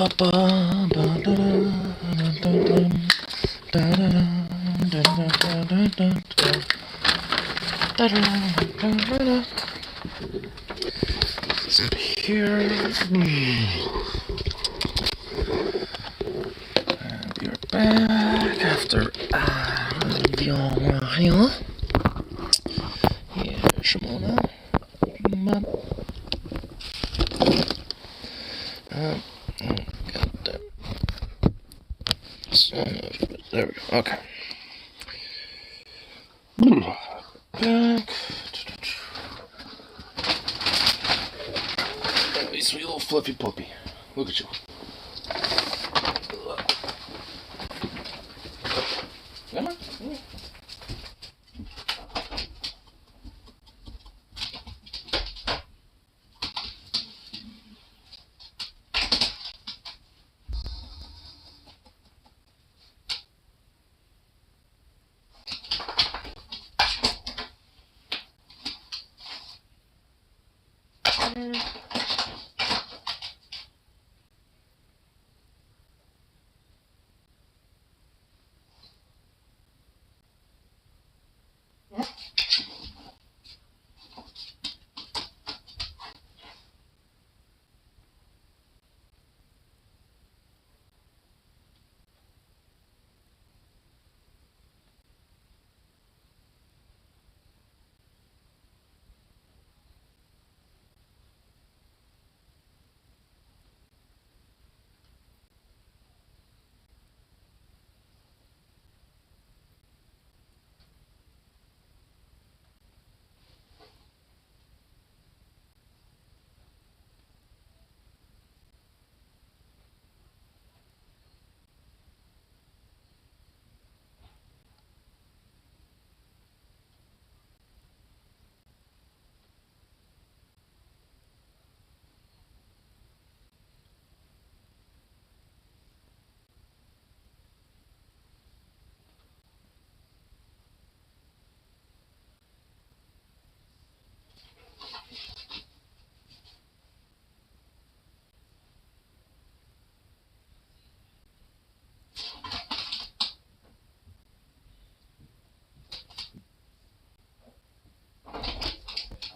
Here. And we're back after the while. Yeah, Shimona. Got that. There we go. Okay. Back. You sweet little fluffy puppy. Look at you. Come on.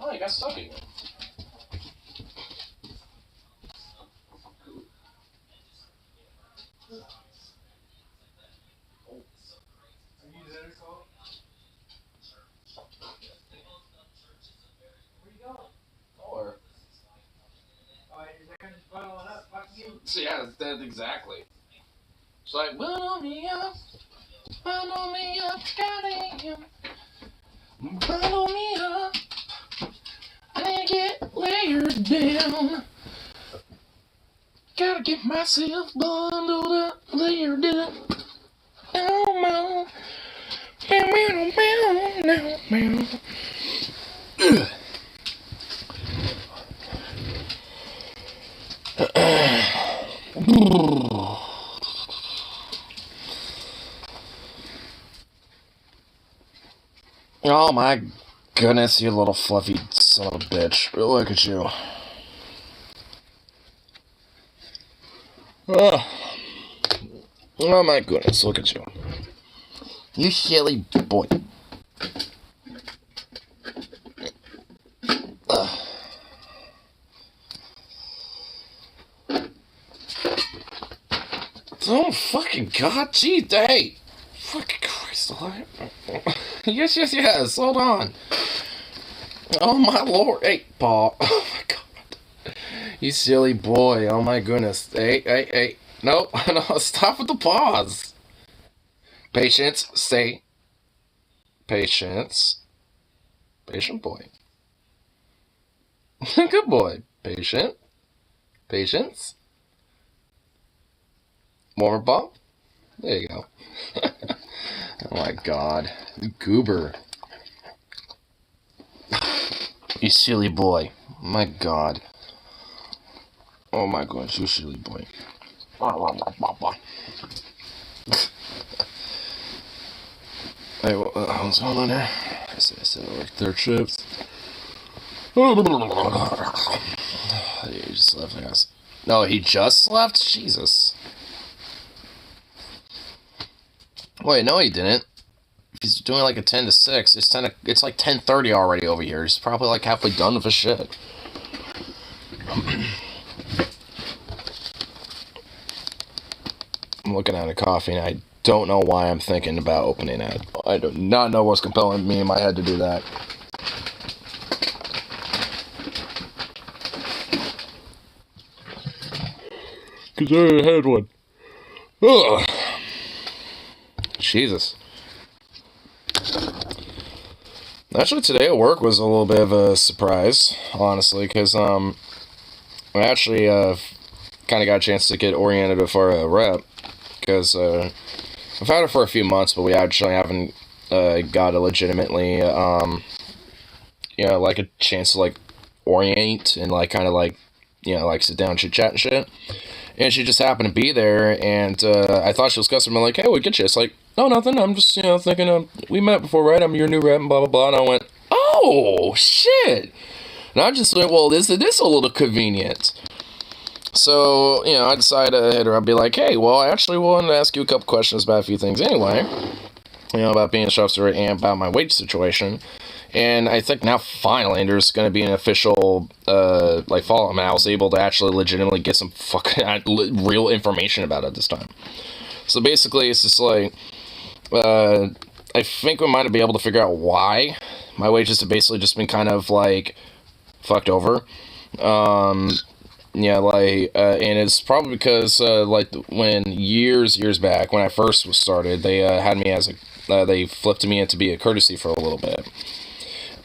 Oh, you got stuck in it. Yeah, that's exactly. It's like, bundle me up, goddamn. Bundle me up, I need to get layered down. Gotta get myself bundled up, layered up. Oh, oh my goodness, you little fluffy son of a bitch. Look at you. Oh my goodness, look at you. You silly boy. Oh fucking god, gee, hey! Fucking Christ alive. Yes, hold on. Oh my lord, hey, Paul. Oh my god. You silly boy, oh my goodness. Hey. No, stop with the pause. Patience, stay. Patience. Patient boy. Good boy. Patient. Patience. More Bob. There you go. Oh my god. You goober. You silly boy. My god. Oh my gosh, you silly boy. Hey, what's going on there? I said like third shifts. You just left, I guess. No, he just left? Jesus. Wait, no he didn't. He's doing like a 10 to 6. It's like 10:30 already over here. He's probably like halfway done with his shit. I'm looking at a coffee and I don't know why I'm thinking about opening it. I do not know what's compelling me in my head to do that. Because I had one. Ugh. Jesus. Actually, today at work was a little bit of a surprise, honestly, because I actually kind of got a chance to get oriented before a rep, because I've had it for a few months, but we actually haven't got a legitimately, like a chance to like orient and like kind of like, like sit down, chit chat and shit. And she just happened to be there, and I thought she was customer, like, hey, what get you? It's like, no, nothing, I'm just, thinking, we met before, right? I'm your new rep, and blah, blah, blah. And I went, oh, shit. And I just went, well, this a little convenient. So, I decided to hit her up, be like, hey, well, I actually wanted to ask you a couple questions about a few things anyway. About being a shop steward and about my wage situation. And I think now finally there's going to be an official follow-up. I mean, I was able to actually legitimately get some fucking real information about it this time. So basically, it's just like, I think we might be able to figure out why my wages have basically just been kind of like fucked over. And it's probably because when years back when I first was started, they had me as they flipped me in to be a courtesy for a little bit.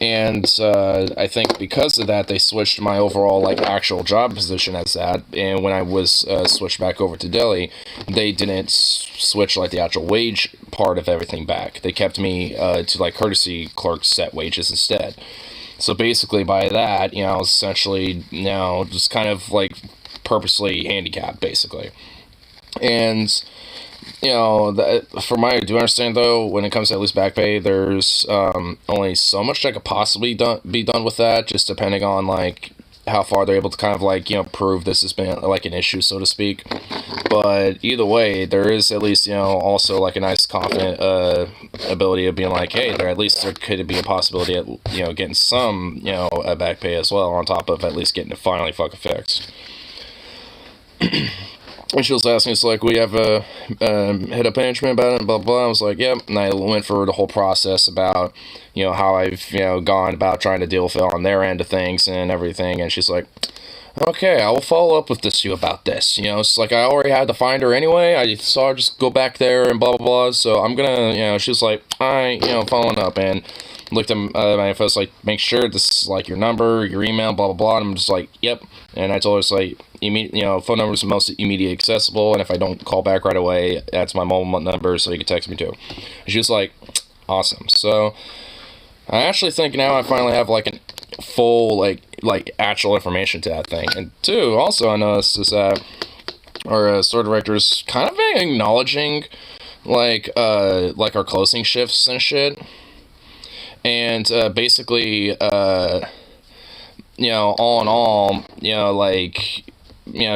And I think because of that, they switched my overall actual job position as that. And when I was switched back over to Delhi, they didn't switch the actual wage part of everything back. They kept me to courtesy clerk set wages instead. So basically, by that, I was essentially just kind of purposely handicapped, basically. And do you understand though, when it comes to at least back pay, there's only so much that could possibly be done with that, just depending on how far they're able to kind of prove this has been an issue, so to speak. But either way, there is at least also a nice confident ability of being hey, there could be a possibility at getting some back pay as well, on top of at least getting it finally fucking fixed. And she was asking us, we have a head of management about it, and blah, blah. I was like, yep. And I went through the whole process about, how I've, gone about trying to deal with it on their end of things and everything. And she's like, okay, I will follow up with you about this. It's I already had to find her anyway. I saw her just go back there and blah, blah, blah. So I'm going to, she was like, all right, following up. And looked at my info, make sure this is your number, your email, blah, blah, blah. And I'm just yep. And I told her, phone number is the most immediately accessible, and if I don't call back right away, that's my mobile number, so you can text me too. And she was like, awesome. So I actually think now I finally have a full actual information to that thing. And two, also I noticed is that our store director is kind of acknowledging our closing shifts and shit. And basically all in all,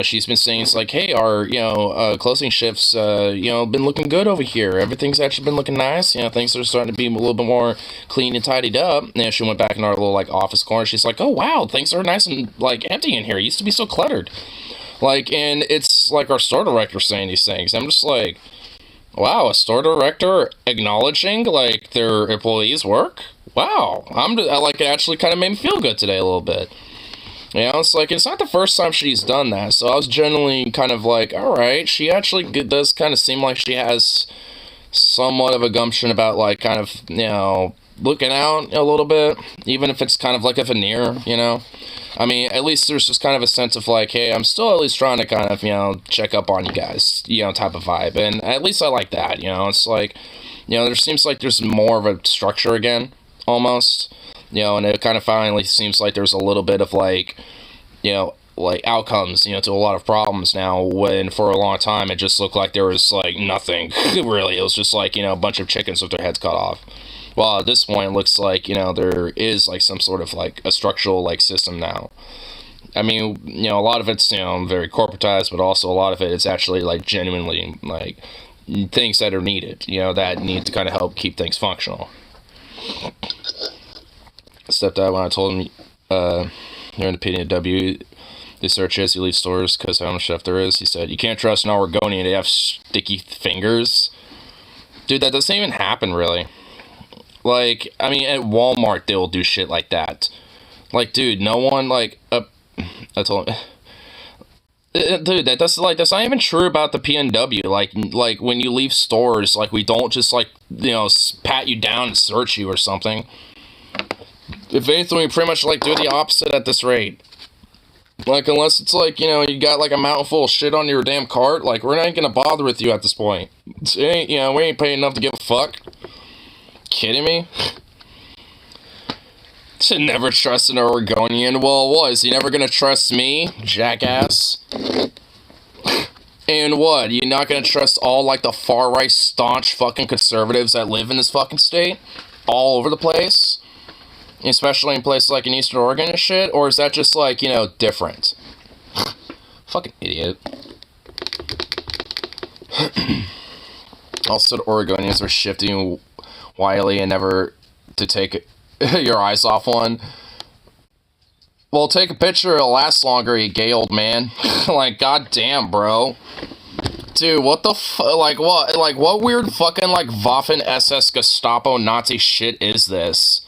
she's been saying it's hey, our closing shifts, been looking good over here. Everything's actually been looking nice. Things are starting to be a little bit more clean and tidied up. And she went back in our little office corner. She's like, oh wow, things are nice and empty in here. It used to be so cluttered. And it's our store director saying these things. I'm just wow, a store director acknowledging their employees' work. Wow, it actually kind of made me feel good today a little bit. It's not the first time she's done that, so I was generally kind of alright, she actually does kind of seem like she has somewhat of a gumption about, kind of, looking out a little bit, even if it's kind of a veneer, I mean, at least there's just kind of a sense of hey, I'm still at least trying to kind of, check up on you guys, type of vibe, and at least I like that, it's there seems there's more of a structure again, almost. And it kind of finally seems there's a little bit of outcomes, to a lot of problems now, when for a long time it just looked like there was nothing, really. It was just a bunch of chickens with their heads cut off. Well, at this point it looks there is some sort of a structural system now. I mean, a lot of it's, very corporatized, but also a lot of it is actually, like, genuinely, like, things that are needed, that need to kind of help keep things functional. Stepdad, when I told him, during the PNW, the search is, he leaves stores because how much stuff there is, he said, you can't trust an Oregonian, they have sticky fingers. Dude, that doesn't even happen, really. Like, I mean, at Walmart, they'll do shit like that. Like, dude, no one, like, I told him, dude, that's not even true about the PNW. Like when you leave stores, like, we don't just, like, pat you down and search you or something. If anything, we pretty much, like, do the opposite at this rate. Like, unless it's, like, you got, like, a mountain full of shit on your damn cart, like, we're not gonna bother with you at this point. We ain't paying enough to give a fuck. Kidding me? Should never trust an Oregonian. Well, what? Is he never gonna trust me, jackass? And what? You're not gonna trust all, like, the far-right staunch fucking conservatives that live in this fucking state? All over the place? Especially in places like in Eastern Oregon and shit? Or is that just, like, different? Fucking idiot. Also, the Oregonians are shifting wily and never to take your eyes off one. Well, take a picture, it'll last longer, you gay old man. Like, goddamn, bro. Dude, what the like, what? Like, what weird fucking, like, Waffen SS Gestapo Nazi shit is this?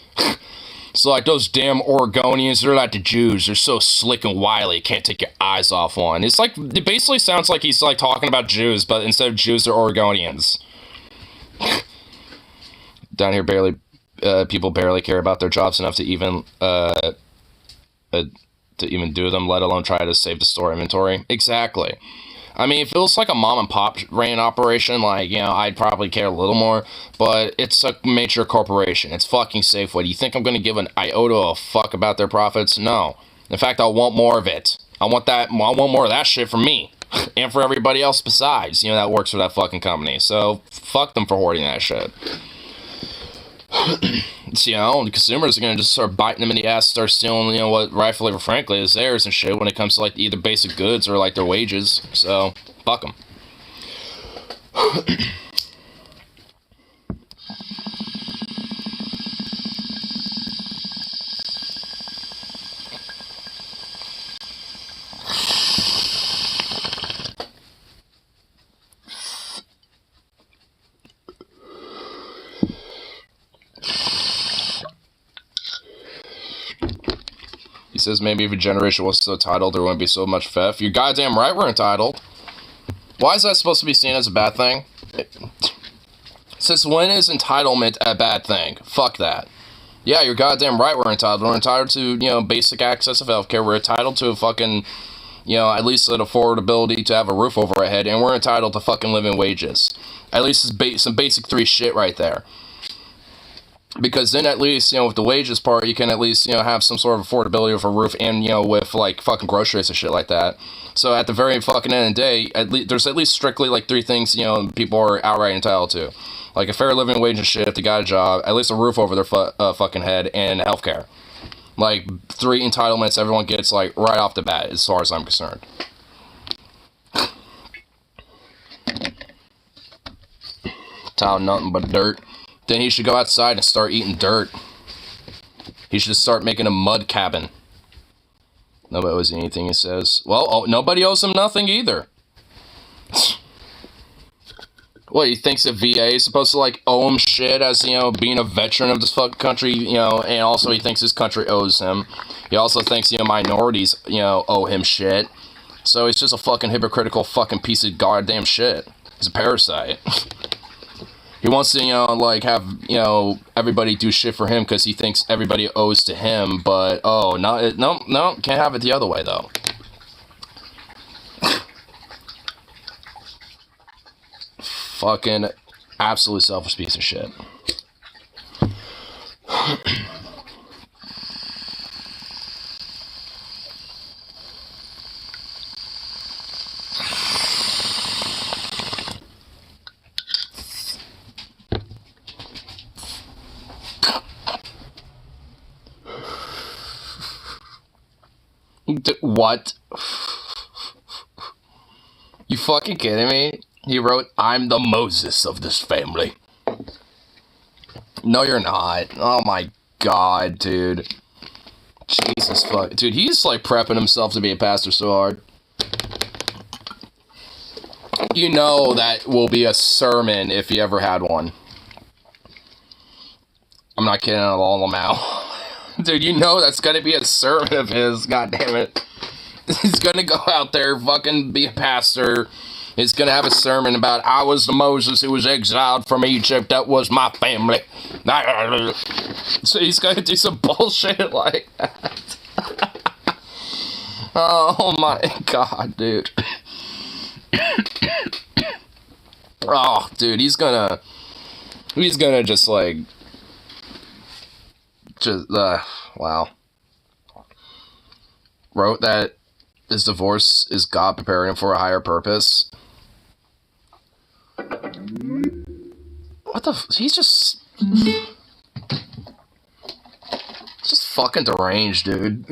So, like, those damn Oregonians, they're like the Jews. They're so slick and wily, can't take your eyes off one. It's like, it basically sounds like he's, like, talking about Jews, but instead of Jews, they're Oregonians. Down here, people barely care about their jobs enough to even do them, let alone try to save the store inventory. Exactly. I mean, if it was like a mom and pop ran operation, like, I'd probably care a little more, but it's a major corporation. It's fucking Safeway. Do you think I'm going to give an iota of fuck about their profits? No. In fact, I want more of it. I want more of that shit for me. And for everybody else besides, that works for that fucking company. So, fuck them for hoarding that shit. The consumers are going to just start biting them in the ass, start stealing, what rightfully or frankly is theirs and shit when it comes to, like, either basic goods or, like, their wages. So, fuck them. He says maybe if a generation was so entitled, there wouldn't be so much theft. You're goddamn right we're entitled. Why is that supposed to be seen as a bad thing? Since when is entitlement a bad thing? Fuck that. Yeah, you're goddamn right we're entitled. We're entitled to, basic access of healthcare. We're entitled to a fucking, at least an affordability to have a roof over our head. And we're entitled to fucking living wages. At least it's some basic 3 shit right there. Because then at least, with the wages part, you can at least, have some sort of affordability with a roof and, with, like, fucking groceries and shit like that. So at the very fucking end of the day, there's at least strictly, like, 3 things, people are outright entitled to. Like, a fair living wage and shit, if they got a job, at least a roof over their fucking head, and healthcare. Like, 3 entitlements everyone gets, like, right off the bat, as far as I'm concerned. Tile nothing but dirt. Then he should go outside and start eating dirt. He should start making a mud cabin. Nobody owes anything, he says. Well, nobody owes him nothing either. What, he thinks the VA is supposed to, like, owe him shit as, being a veteran of this fucking country, and also he thinks his country owes him. He also thinks, minorities, owe him shit. So he's just a fucking hypocritical fucking piece of goddamn shit. He's a parasite. He wants to, like, have, everybody do shit for him because he thinks everybody owes to him, but, no, can't have it the other way, though. Fucking absolute selfish piece of shit. What? You fucking kidding me? He wrote, I'm the Moses of this family. No, you're not. Oh my god, dude. Jesus fuck. Dude, he's like prepping himself to be a pastor so hard. You know that will be a sermon if he ever had one. I'm not kidding at all, Lamau. Dude, you know that's gonna be a sermon of his, god damn it. He's gonna go out there, fucking be a pastor. He's gonna have a sermon about, I was the Moses who was exiled from Egypt, that was my family. So he's gonna do some bullshit like that. Oh my god, dude. Oh, dude, he's gonna just like, wow. Wrote that his divorce is God preparing him for a higher purpose. What the he's just fucking deranged, dude.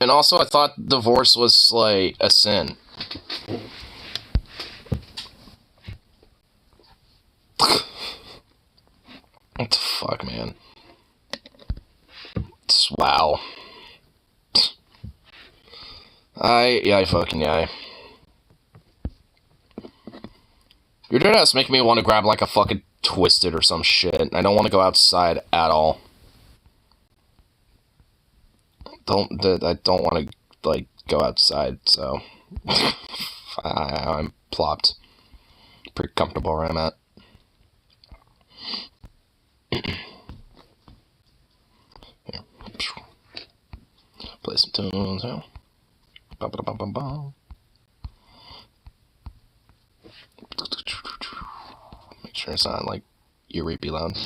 And also, I thought divorce was, like, a sin. What the fuck, man? Wow. Yeah. Your dead ass making me want to grab, like, a fucking Twisted or some shit. I don't want to go outside at all. I don't want to, like, go outside, so I'm plopped. Pretty comfortable where I'm at. Here. Play some tunes now. Make sure it's not, like, eerie loud.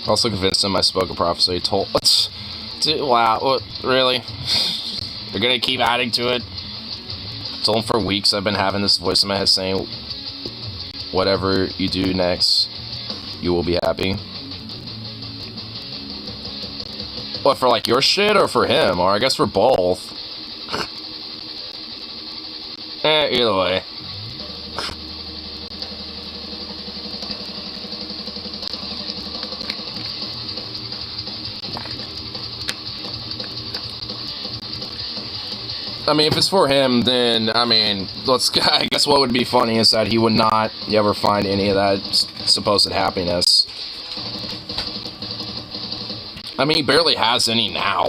Also convinced him I spoke a prophecy. Wow, what, really? You're gonna keep adding to it? Told him for weeks I've been having this voice in my head saying, whatever you do next, you will be happy. What, for like your shit or for him? Or I guess for both. Either way. I mean, if it's for him, then, I mean, I guess what would be funny is that he would not ever find any of that supposed happiness. I mean, he barely has any now.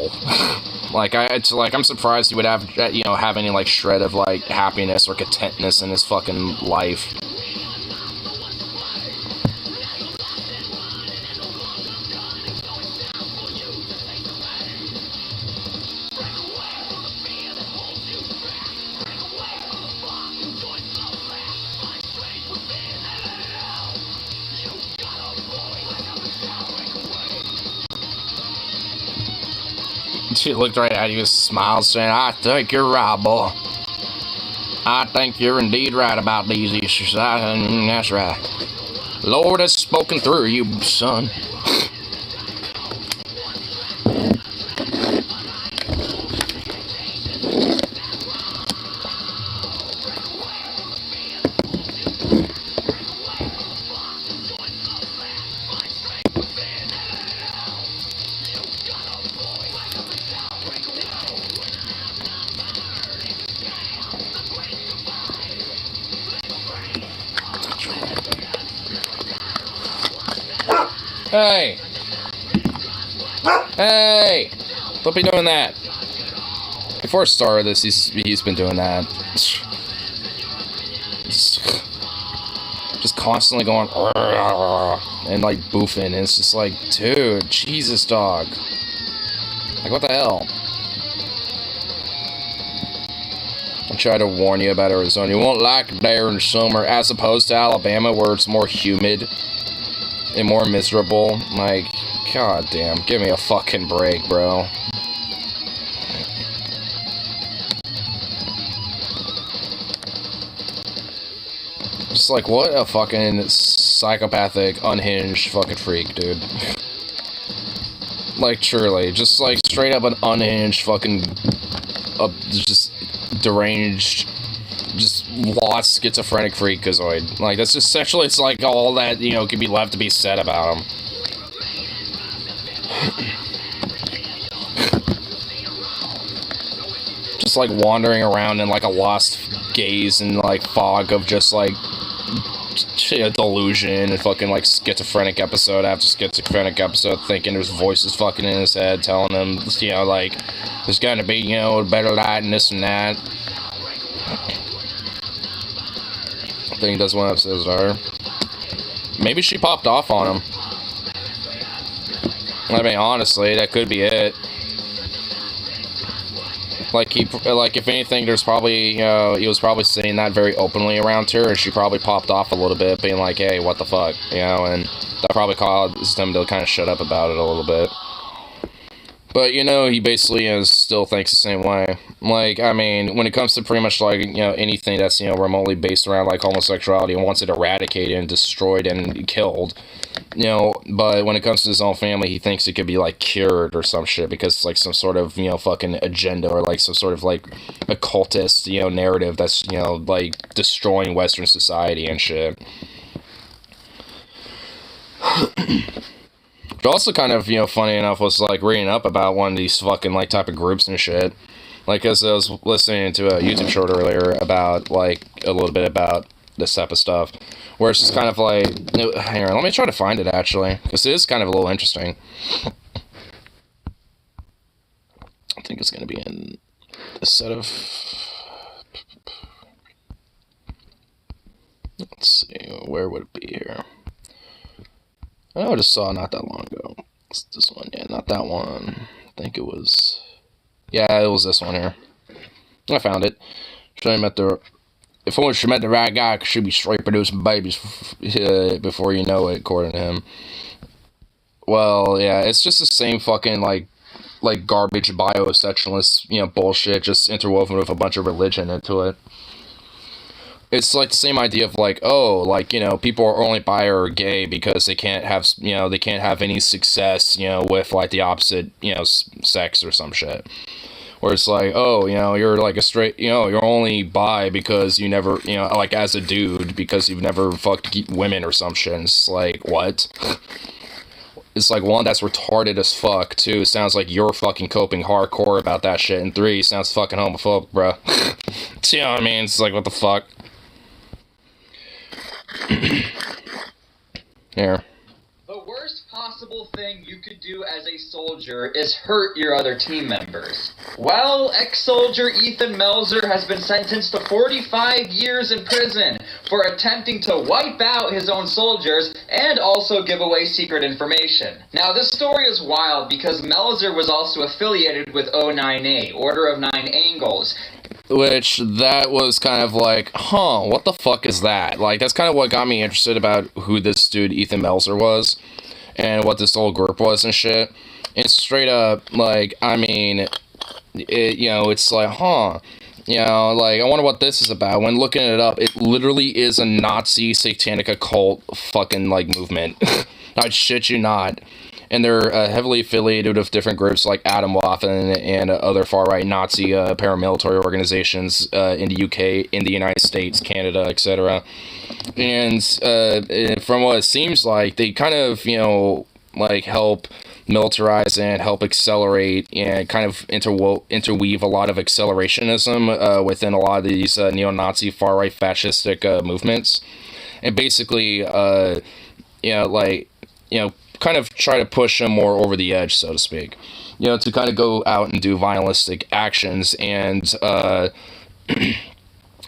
I'm surprised he would have, have any, like, shred of, like, happiness or contentness in his fucking life. She looked right at you and smiled, saying, I think you're right, boy. I think you're indeed right about these issues. That's right. Lord has spoken through you, son. Hey! Hey! Don't be doing that. Before I started this, he's been doing that. Just constantly going and like boofing. And it's just like, dude, Jesus, dog. Like, what the hell? I try to warn you about Arizona. You won't like it there in summer, as opposed to Alabama, where it's more humid and more miserable. Like, god damn, give me a fucking break, bro. just like, what a fucking psychopathic, unhinged fucking freak, dude. Like, truly, just like straight up an unhinged fucking, just deranged, just lost schizophrenic freakazoid. Like, that's just sexually, it's like all that, you know, could be left to be said about him. Just like wandering around in like a lost gaze and like fog of just like delusion and fucking like schizophrenic episode after schizophrenic episode, thinking there's voices fucking in his head telling him, you know, like there's gonna be, you know, a better light and this and that. I think that's one episode of her. Maybe she popped off on him. I mean, honestly, that could be it. Like, if anything, there's probably, you know, he was probably saying that very openly around her, and she probably popped off a little bit, being like, hey, what the fuck, you know, and that probably caused him to kind of shut up about it a little bit. But, you know, he basically still thinks the same way. Like, I mean, when it comes to pretty much, like, you know, anything that's, you know, remotely based around, like, homosexuality and wants it eradicated and destroyed and killed, you know, but when it comes to his own family, he thinks it could be, like, cured or some shit because it's, like, some sort of, you know, fucking agenda or, like, some sort of, like, occultist, you know, narrative that's, you know, like, destroying Western society and shit. But also kind of, you know, funny enough was, like, reading up about one of these fucking, like, type of groups and shit. Like, as I was listening to a YouTube short earlier about, like, a little bit about this type of stuff, where it's just kind of like, hang on, let me try to find it, actually, because it is kind of a little interesting. I think it's going to be in a set of, let's see, where would it be here? I just saw not that long ago. It's this one, yeah, not that one. I think it was, yeah, it was this one here. I found it. If only she met the right guy, she'd be straight producing babies before you know it, according to him. Well, yeah, it's just the same fucking, like garbage biosexualist, you know, bullshit, just interwoven with a bunch of religion into it. It's like the same idea of like, oh, like, you know, people are only bi or gay because they can't have, you know, they can't have any success, you know, with like the opposite, you know, sex or some shit. Where it's like, oh, you know, you're like a straight, you know, you're only bi because you never, you know, like as a dude, because you've never fucked women or some shit. And it's like, what? It's like, one, that's retarded as fuck. Two, it sounds like you're fucking coping hardcore about that shit. And three, sounds fucking homophobic, bro. You know what I mean? It's like, what the fuck? Here. The worst possible thing you could do as a soldier is hurt your other team members. Well, ex-soldier Ethan Melzer has been sentenced to 45 years in prison for attempting to wipe out his own soldiers and also give away secret information. Now, this story is wild because Melzer was also affiliated with O9A, Order of Nine Angles. Which, that was kind of like, huh, what the fuck is that? Like, that's kind of what got me interested about who this dude Ethan Melzer was, and what this whole group was and shit. And straight up, like, I mean, it, you know, it's like, huh, you know, like, I wonder what this is about. When looking it up, it literally is a Nazi satanic occult fucking, like, movement. I shit you not. And they're heavily affiliated with different groups like Atomwaffen and other far-right Nazi paramilitary organizations in the UK, in the United States, Canada, etc. And from what it seems like, they kind of, you know, like help militarize and help accelerate and kind of interweave a lot of accelerationism within a lot of these neo-Nazi far-right fascistic movements. And basically, you know, like, you know, kind of try to push them more over the edge, so to speak, you know, to kind of go out and do violentist actions and,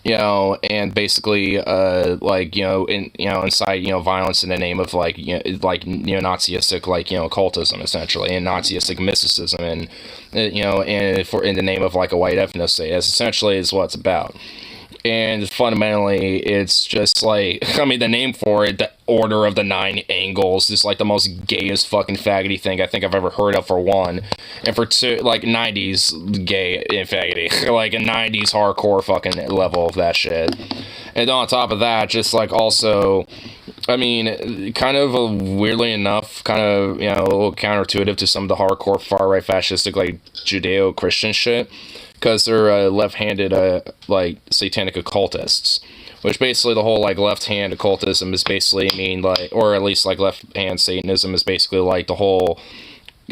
you know, and basically, like, you know, incite, you know, violence in the name of, like, you know, like neo-Nazistic, like, you know, occultism, essentially, and Nazistic mysticism, and, you know, and in the name of, like, a white ethnicity, as essentially is what it's about. And fundamentally, it's just like, I mean, the name for it, the Order of the Nine Angles, is like the most gayest fucking faggoty thing I think I've ever heard of, for one. And for two, like, 90s gay and faggoty. Like a 90s hardcore fucking level of that shit. And on top of that, just like also, I mean, kind of weirdly enough, kind of, you know, a little counterintuitive to some of the hardcore far-right fascistic, like, Judeo-Christian shit, because they're left-handed, like, satanic occultists, which basically the whole, like, left-hand occultism is basically, I mean, like, or at least, like, left-hand Satanism is basically, like, the whole,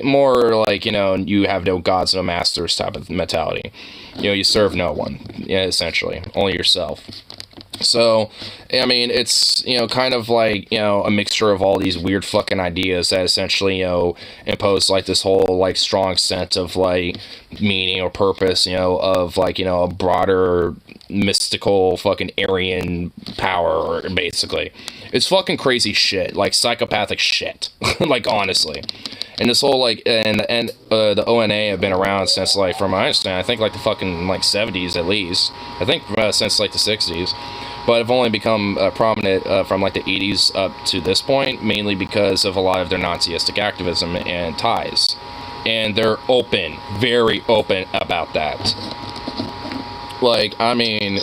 more like, you know, you have no gods, no masters type of mentality. You know, you serve no one, yeah, essentially, only yourself. So, I mean, it's, you know, kind of like, you know, a mixture of all these weird fucking ideas that essentially, you know, impose, like, this whole, like, strong sense of, like, meaning or purpose, you know, of, like, you know, a broader mystical fucking Aryan power, basically. It's fucking crazy shit, like, psychopathic shit, like, honestly. And this whole, like, and the ONA have been around since, like, from my understanding, I think, like, the fucking, like, 70s at least. I think since, like, the 60s. But have only become prominent from, like, the 80s up to this point, mainly because of a lot of their Nazistic activism and ties. And they're open, very open about that. Like, I mean,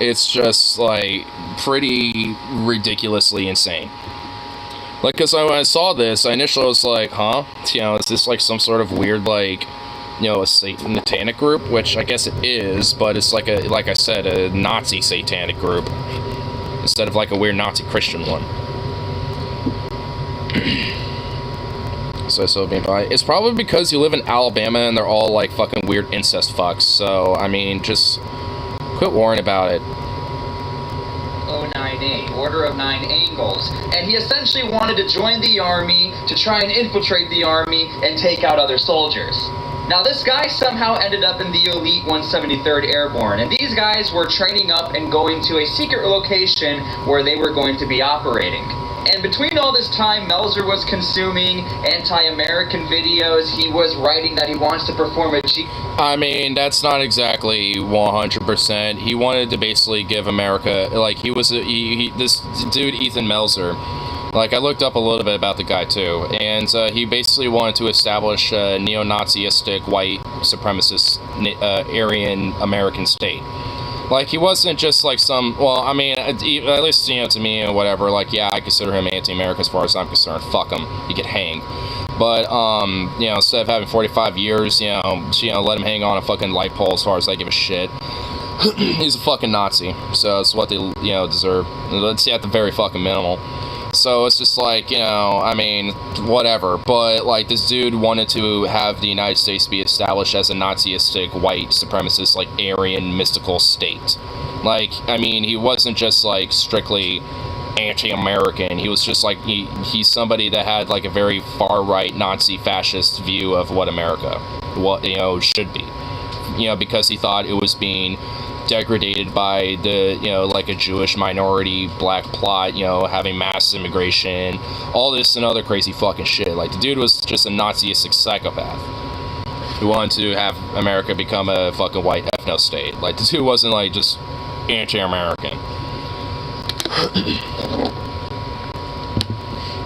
it's just, like, pretty ridiculously insane. Like, because when I saw this, I initially was like, huh? You know, is this, like, some sort of weird, like, you know, a satanic group? Which I guess it is, but it's like a, like I said, a Nazi satanic group. Instead of, like, a weird Nazi Christian one. So it's probably because you live in Alabama and they're all, like, fucking weird incest fucks. So, I mean, just quit worrying about it. 09A, Order of Nine Angles, and he essentially wanted to join the army to try and infiltrate the army and take out other soldiers. Now this guy somehow ended up in the elite 173rd Airborne, and these guys were training up and going to a secret location where they were going to be operating. And between all this time, Melzer was consuming anti-American videos. He was writing that he wants to perform a I mean, that's not exactly 100%. He wanted to basically give America, like, he was, this dude, Ethan Melzer, like, I looked up a little bit about the guy, too, and he basically wanted to establish a neo-Naziistic, white, supremacist, Aryan American state. Like, he wasn't just, like, some, well, I mean, at least, you know, to me, or whatever, like, yeah, I consider him anti-American as far as I'm concerned. Fuck him. He get hanged. But, you know, instead of having 45 years, you know, let him hang on a fucking light pole as far as I give a shit. He's a fucking Nazi. So it's what they, you know, deserve. Let's see, at the very fucking minimal. So it's just like, you know, I mean, whatever. But, like, this dude wanted to have the United States be established as a Naziistic, white, supremacist, like, Aryan, mystical state. Like, I mean, he wasn't just, like, strictly anti-American. He was just, like, he's somebody that had, like, a very far-right Nazi fascist view of what America, you know, should be. You know, because he thought it was being degraded by the, you know, like a Jewish minority black plot, you know, having mass immigration, all this and other crazy fucking shit. Like, the dude was just a Naziistic psychopath who wanted to have America become a fucking white ethno state. Like, the dude wasn't, like, just anti-American.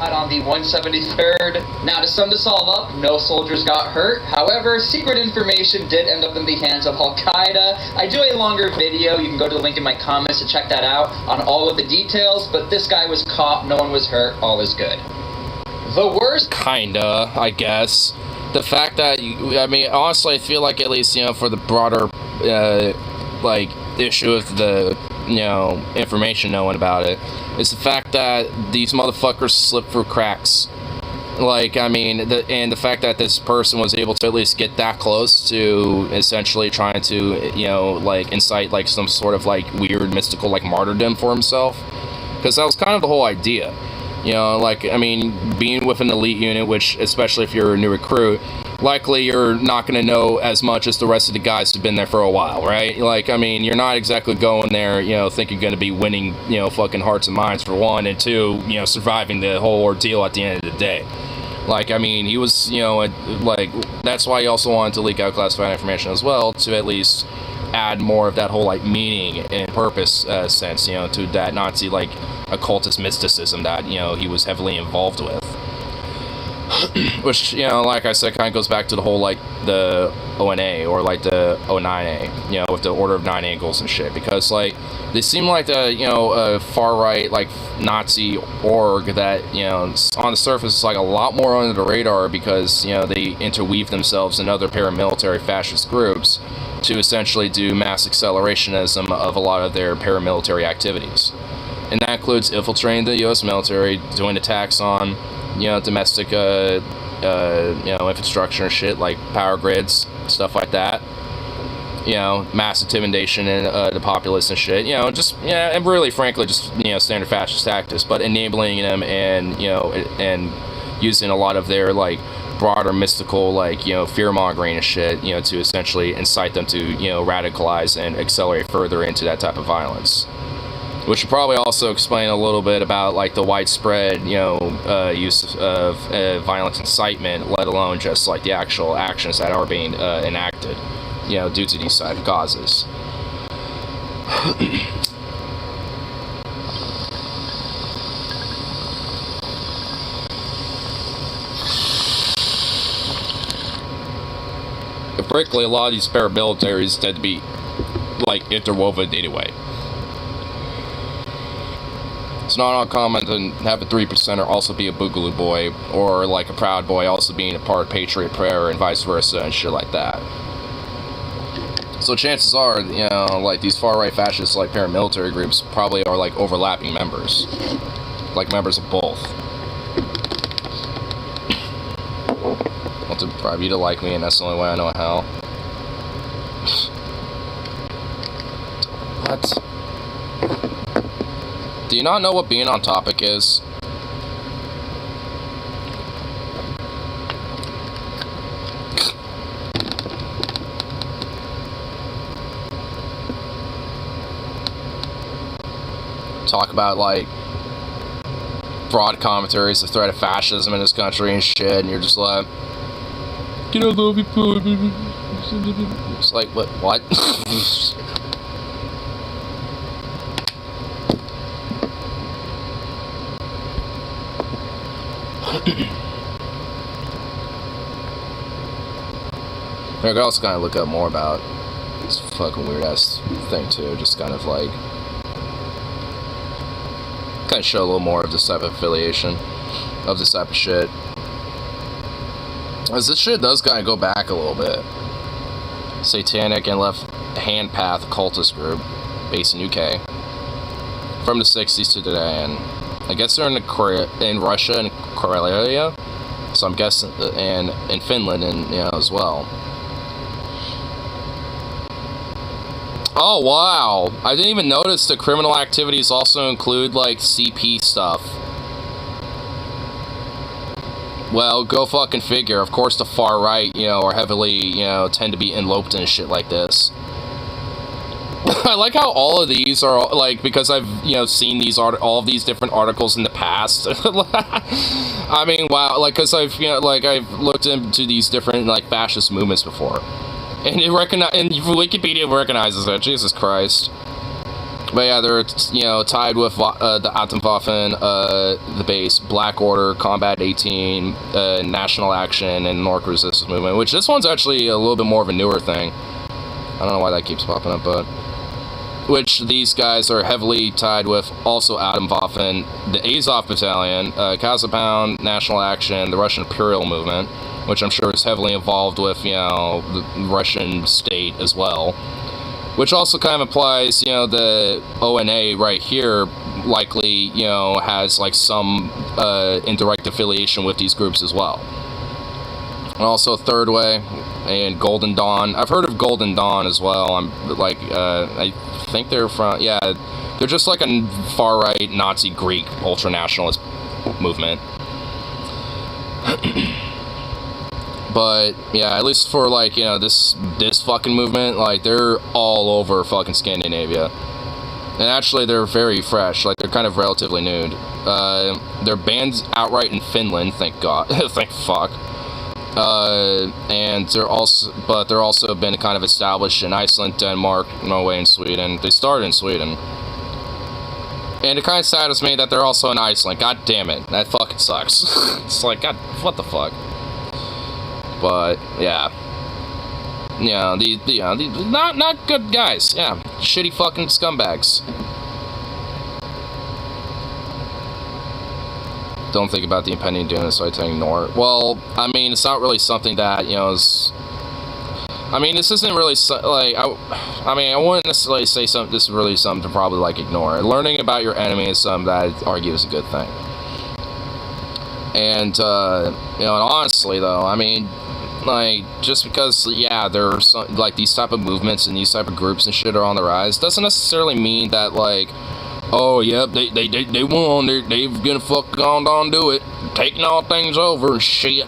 On the 173rd. Now, to sum this all up, no soldiers got hurt. However, secret information did end up in the hands of Al-Qaeda. I do a longer video. You can go to the link in my comments to check that out on all of the details. But this guy was caught. No one was hurt. All is good. The worst... Kinda, I guess. The fact that, I mean, honestly, I feel like at least, you know, for the broader, like, issue of the, you know, information knowing about it, it's the fact that these motherfuckers slip through cracks. Like, I mean, and the fact that this person was able to at least get that close to essentially trying to, you know, like, incite, like, some sort of, like, weird mystical, like, martyrdom for himself. Because that was kind of the whole idea. You know, like, I mean, being with an elite unit, which, especially if you're a new recruit, likely you're not going to know as much as the rest of the guys who've been there for a while, right? Like, I mean, you're not exactly going there, you know, thinking you're going to be winning, you know, fucking hearts and minds for one, and two, you know, surviving the whole ordeal at the end of the day. Like, I mean, he was, you know, like, that's why he also wanted to leak out classified information as well, to at least add more of that whole, like, meaning and purpose sense, you know, to that Nazi, like, occultist mysticism that, you know, he was heavily involved with. Which, you know, like I said, kind of goes back to the whole, like, the ONA, or, like, the O9A, you know, with the Order of Nine Angles and shit, because, like, they seem like the, you know, far-right, like, Nazi org that, you know, on the surface is, like, a lot more under the radar because, you know, they interweave themselves in other paramilitary fascist groups to essentially do mass accelerationism of a lot of their paramilitary activities. And that includes infiltrating the U.S. military, doing attacks on, you know, domestic, you know, infrastructure and shit, like power grids, stuff like that. You know, mass intimidation and the populace and shit. You know, just, yeah, and really, frankly, just, you know, standard fascist tactics, but enabling them and, you know, and using a lot of their, like, broader mystical, like, you know, fear-mongering and shit, you know, to essentially incite them to, you know, radicalize and accelerate further into that type of violence. Which would probably also explain a little bit about, like, the widespread, you know, use of violence incitement, let alone just, like, the actual actions that are being enacted, you know, due to these type of causes. But frankly, a lot of these paramilitaries tend to be, like, interwoven anyway. It's not uncommon to have a 3%er also be a Boogaloo Boy, or like a Proud Boy also being a part of Patriot Prayer, and vice versa, and shit like that. So chances are, you know, like, these far-right fascist, like, paramilitary groups probably are, like, overlapping members. Like, members of both. Want to bribe you to like me, and that's the only way I know how. What? Do you not know what being on topic is? Talk about, like, broad commentaries of threat of fascism in this country and shit, and you're just like, you know, love you, it's like, what? I could also kind of look up more about this fucking weird ass thing too, just kind of like, kind of show a little more of this type of affiliation, of this type of shit. As this shit does kind of go back a little bit. Satanic and Left Hand Path cultist group, based in UK, from the 60s to today, and I guess they're in Russia and Karelia, so I'm guessing, and in Finland, and, you know, as well. Oh, wow. I didn't even notice the criminal activities also include, like, CP stuff. Well, go fucking figure. Of course the far right, you know, are heavily, you know, tend to be enloped in shit like this. I like how all of these are, like, because I've, you know, seen these all of these different articles in the past. I mean, wow, like, because I've, you know, like, I've looked into these different, like, fascist movements before. And and Wikipedia recognizes it. Jesus Christ. But yeah, they're, you know, tied with the Atomwaffen, the base, Black Order, Combat 18, National Action, and North Resistance Movement. Which this one's actually a little bit more of a newer thing. I don't know why that keeps popping up, but which these guys are heavily tied with also Atomwaffen, the Azov Battalion, Kazapound, National Action, the Russian Imperial Movement, which I'm sure is heavily involved with, you know, the Russian state as well. Which also kind of implies, you know, the ONA right here likely, you know, has, like, some indirect affiliation with these groups as well. And also Third Way and Golden Dawn. I've heard of Golden Dawn as well. I'm, like, I think they're from, yeah, they're just like a far-right Nazi Greek ultra-nationalist movement. But, yeah, at least for, like, you know, this fucking movement, like, they're all over fucking Scandinavia. And actually, they're very fresh. Like, they're kind of relatively new. They're banned outright in Finland, thank God. Thank fuck. And they're also been kind of established in Iceland, Denmark, Norway, and Sweden. They started in Sweden. And it kind of saddens me that they're also in Iceland. God damn it. That fucking sucks. It's like, God, what the fuck? But, yeah. Yeah, these not good guys. Yeah, shitty fucking scumbags. Don't think about the impending doom, so I tend to ignore it. Well, I mean, it's not really something that, you know, is... I mean, this isn't really, like, I mean, I wouldn't necessarily say this is really something to probably, like, ignore. Learning about your enemy is something that I'd argue is a good thing. And, you know, and honestly, though, I mean, like, just because, yeah, there are some, like, these type of movements and these type of groups and shit are on the rise, doesn't necessarily mean that, like, oh, yep, they won, they're gonna fuck on do it, taking all things over and shit.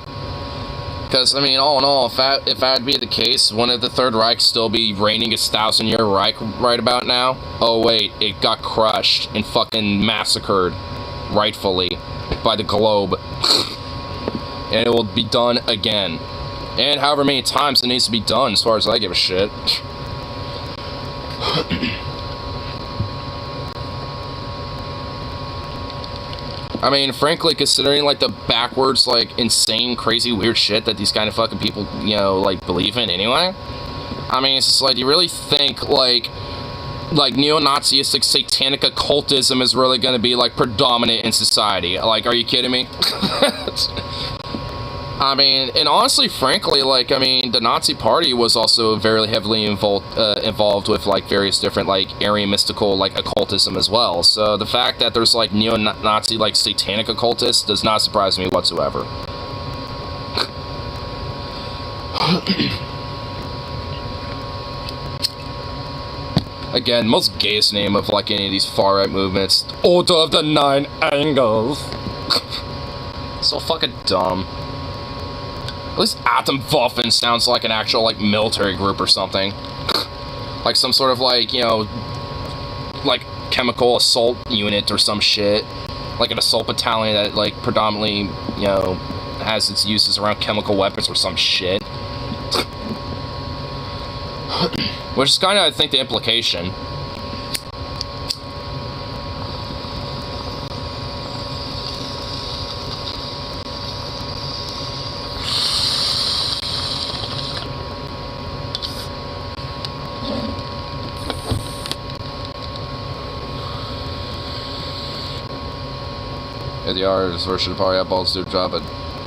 Because, I mean, all in all, if that'd be the case, wouldn't the Third Reich still be reigning its 1,000-year Reich right about now? Oh, wait, it got crushed and fucking massacred, rightfully, by the globe. And it will be done again. And however many times it needs to be done, as far as I give a shit. I mean, frankly, considering, like, the backwards, like, insane, crazy, weird shit that these kind of fucking people, you know, like, believe in anyway, I mean, it's just like, you really think, like neo-Nazistic satanic occultism is really gonna be, like, predominant in society? Like, are you kidding me? I mean, and honestly, frankly, like, I mean, the Nazi Party was also very heavily involved with, like, various different, like, Aryan mystical, like, occultism as well. So the fact that there's, like, neo-Nazi, like, satanic occultists does not surprise me whatsoever. Again, most gayest name of, like, any of these far-right movements. Order of the Nine Angles. So fucking dumb. At least Atomwaffen sounds like an actual, like, military group or something. Like some sort of, like, you know, like, chemical assault unit or some shit. Like an assault battalion that, like, predominantly, you know, has its uses around chemical weapons or some shit. Which is kind of, I think, the implication. The R's versus the party eyeballs do a job at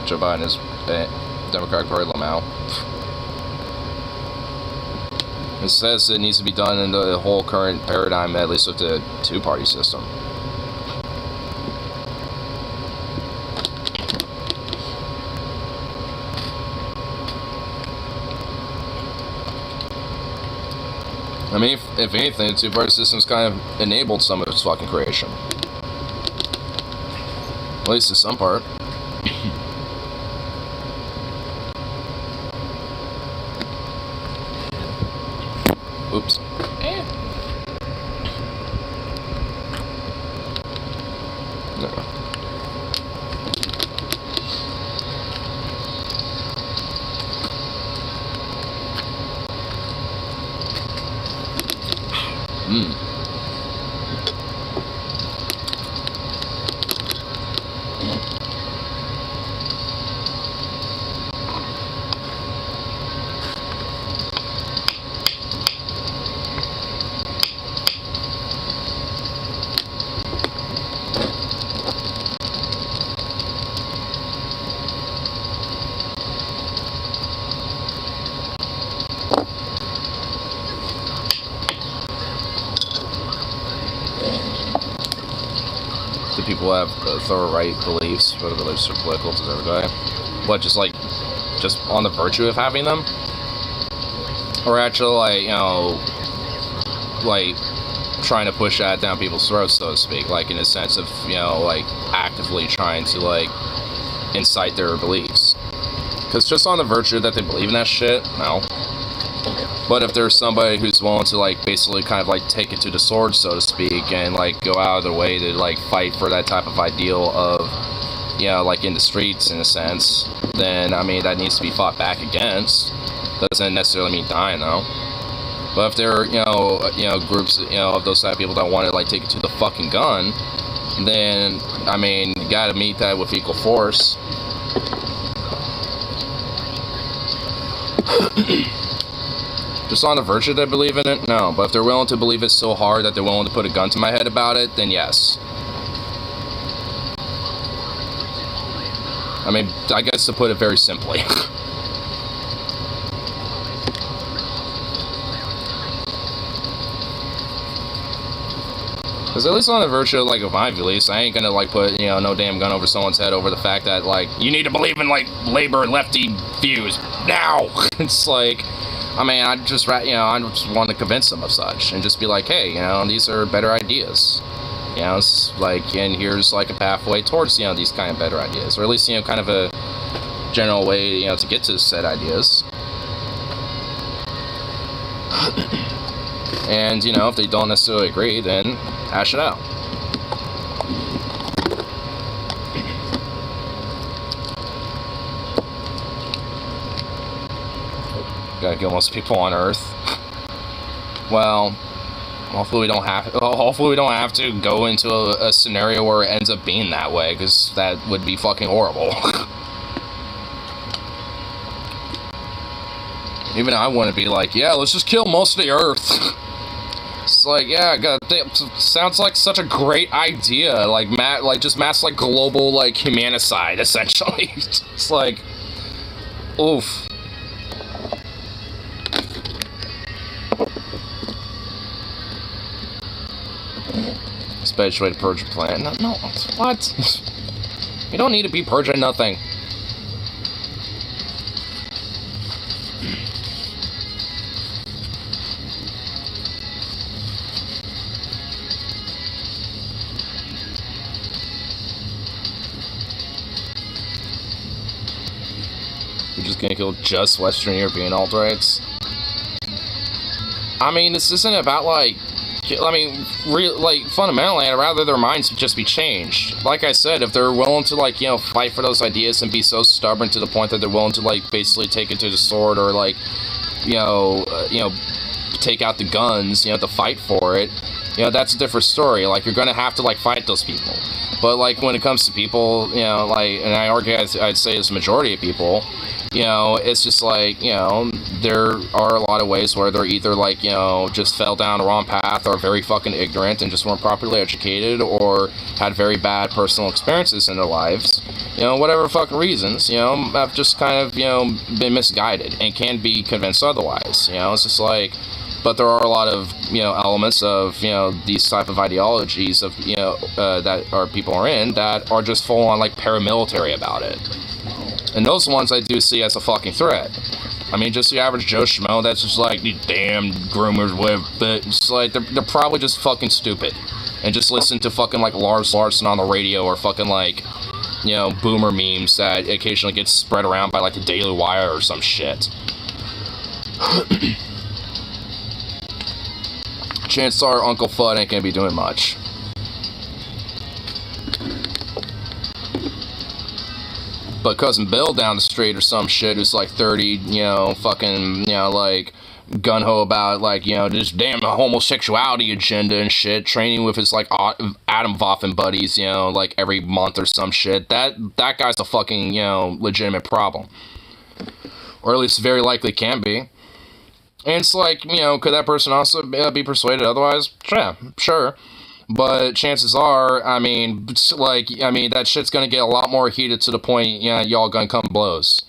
Joe Biden is Democratic Party Lamau. It says it needs to be done in the whole current paradigm, at least with the two-party system. I mean, if anything, the two-party system's kind of enabled some of its fucking creation. At least in some part. Oops. No. People have thorough right beliefs, whether religious or political, to every day. What, just on the virtue of having them? Or actually, like, you know, like, trying to push that down people's throats, so to speak, like, in a sense of, you know, like, actively trying to, like, incite their beliefs. Because just on the virtue that they believe in that shit, no. But if there's somebody who's willing to, like, basically kind of, like, take it to the sword, so to speak, and, like, go out of their way to, like, fight for that type of ideal of, you know, like, in the streets, in a sense, then, I mean, that needs to be fought back against. Doesn't necessarily mean dying, though. But if there are, groups, of those type of people that want to, like, take it to the fucking gun, then, I mean, you gotta meet that with equal force. Just on the virtue they believe in it? No. But if they're willing to believe it so hard that they're willing to put a gun to my head about it, then yes. I mean, I guess to put it very simply. Because at least on the virtue, like, of my beliefs, I ain't gonna, like, put, no damn gun over someone's head over the fact that, like, you need to believe in, like, labor and lefty views. Now! It's like, I mean, I just want to convince them of such. And just be like, hey, these are better ideas. It's like, and here's, like, a pathway towards, these kind of better ideas. Or at least, kind of a general way, to get to said ideas. And, if they don't necessarily agree, then hash it out. Gotta kill most people on Earth. Well, hopefully we don't have to go into a scenario where it ends up being that way, because that would be fucking horrible. Even I wouldn't be like, yeah, let's just kill most of the Earth. It's like, yeah, goddamn, sounds like such a great idea. Like, just mass, like, global, like, humanicide, essentially. It's like, oof. It's the best way to purge a planet. No, what? You don't need to be purging nothing. You're just gonna kill just Western European alt-rights? I mean, this isn't about, like, fundamentally, I'd rather their minds just be changed. Like I said, if they're willing to, like, fight for those ideas and be so stubborn to the point that they're willing to, like, basically take it to the sword or, like, take out the guns, to fight for it, that's a different story. Like, you're gonna have to, like, fight those people. But, like, when it comes to people, like, and I argue I'd say it's the majority of people, it's just like, there are a lot of ways where they're either, like, just fell down the wrong path or very fucking ignorant and just weren't properly educated or had very bad personal experiences in their lives, whatever fucking reasons, have just kind of, been misguided and can be convinced otherwise, it's just like, but there are a lot of, elements of, these type of ideologies of, that our people are in that are just full on, like, paramilitary about it. And those ones I do see as a fucking threat. I mean, just the average Joe Schmo that's just like, these damn groomers, whatever, but it's like, they're probably just fucking stupid. And just listen to fucking, like, Lars Larson on the radio or fucking, like, boomer memes that occasionally gets spread around by, like, the Daily Wire or some shit. Chances are Uncle Fudd ain't gonna be doing much. But Cousin Bill down the street or some shit who's like 30, fucking, like, gung-ho about, like, this damn homosexuality agenda and shit, training with his, like, Adam Waffen buddies, like, every month or some shit, that guy's a fucking, legitimate problem. Or at least very likely can be. And it's like, could that person also be persuaded otherwise? Yeah, sure. But chances are, I mean, that shit's gonna get a lot more heated to the point, y'all gonna come blows.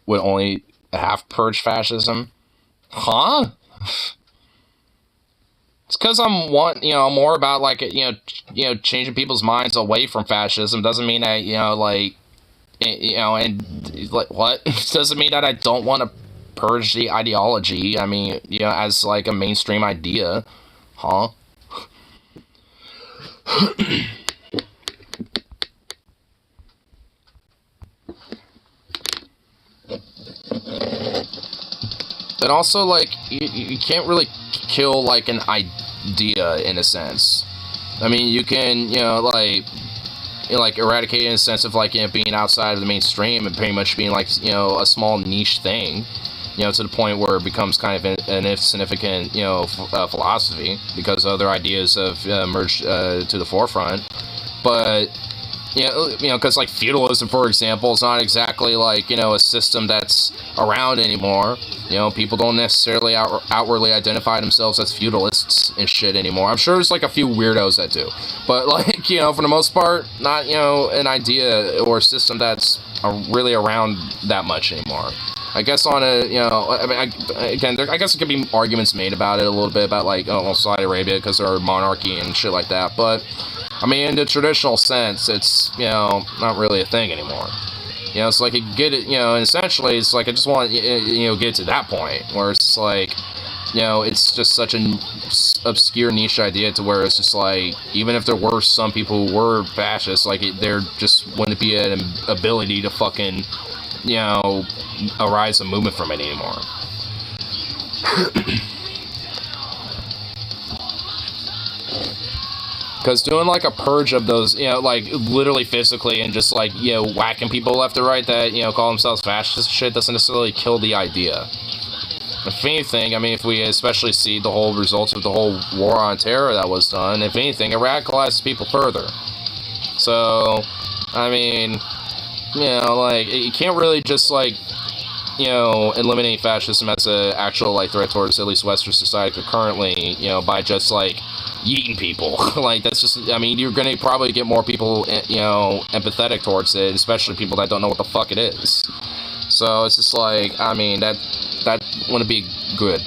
Would only half purge fascism? Huh? It's because I'm more about, like, changing people's minds away from fascism. Doesn't mean that, and, like, what? Doesn't mean that I don't want to purge the ideology, I mean, as, like, a mainstream idea. Huh? And also, like, you can't really kill, like, an idea, in a sense. I mean, you can, like, like eradicated in the sense of like being outside of the mainstream and pretty much being like a small niche thing, to the point where it becomes kind of an insignificant philosophy because other ideas have emerged to the forefront. But because like feudalism, for example, is not exactly like a system that's around anymore. People don't necessarily outwardly identify themselves as feudalists and shit anymore. I'm sure there's like a few weirdos that do, but like for the most part, not an idea or a system that's really around that much anymore. I guess on a I guess there could be arguments made about it a little bit about like Saudi Arabia because they're a monarchy and shit like that, but I mean in the traditional sense it's not really a thing anymore. So I could get it, and essentially it's like I just want get to that point where it's like it's just such an obscure niche idea to where it's just like even if there were some people who were fascists, like there just wouldn't be an ability to fucking arise a movement from it anymore. Because doing like a purge of those, like literally physically and just like, whacking people left or right that, call themselves fascist shit doesn't necessarily kill the idea. If anything, I mean, if we especially see the whole results of the whole war on terror that was done, if anything, it radicalizes people further. So, I mean, like, you can't really just like, eliminate fascism as an actual like threat towards at least Western society currently, by just like yeeting people. Like that's just, I mean, you're gonna probably get more people empathetic towards it, especially people that don't know what the fuck it is. So it's just like, I mean, that wouldn't be good.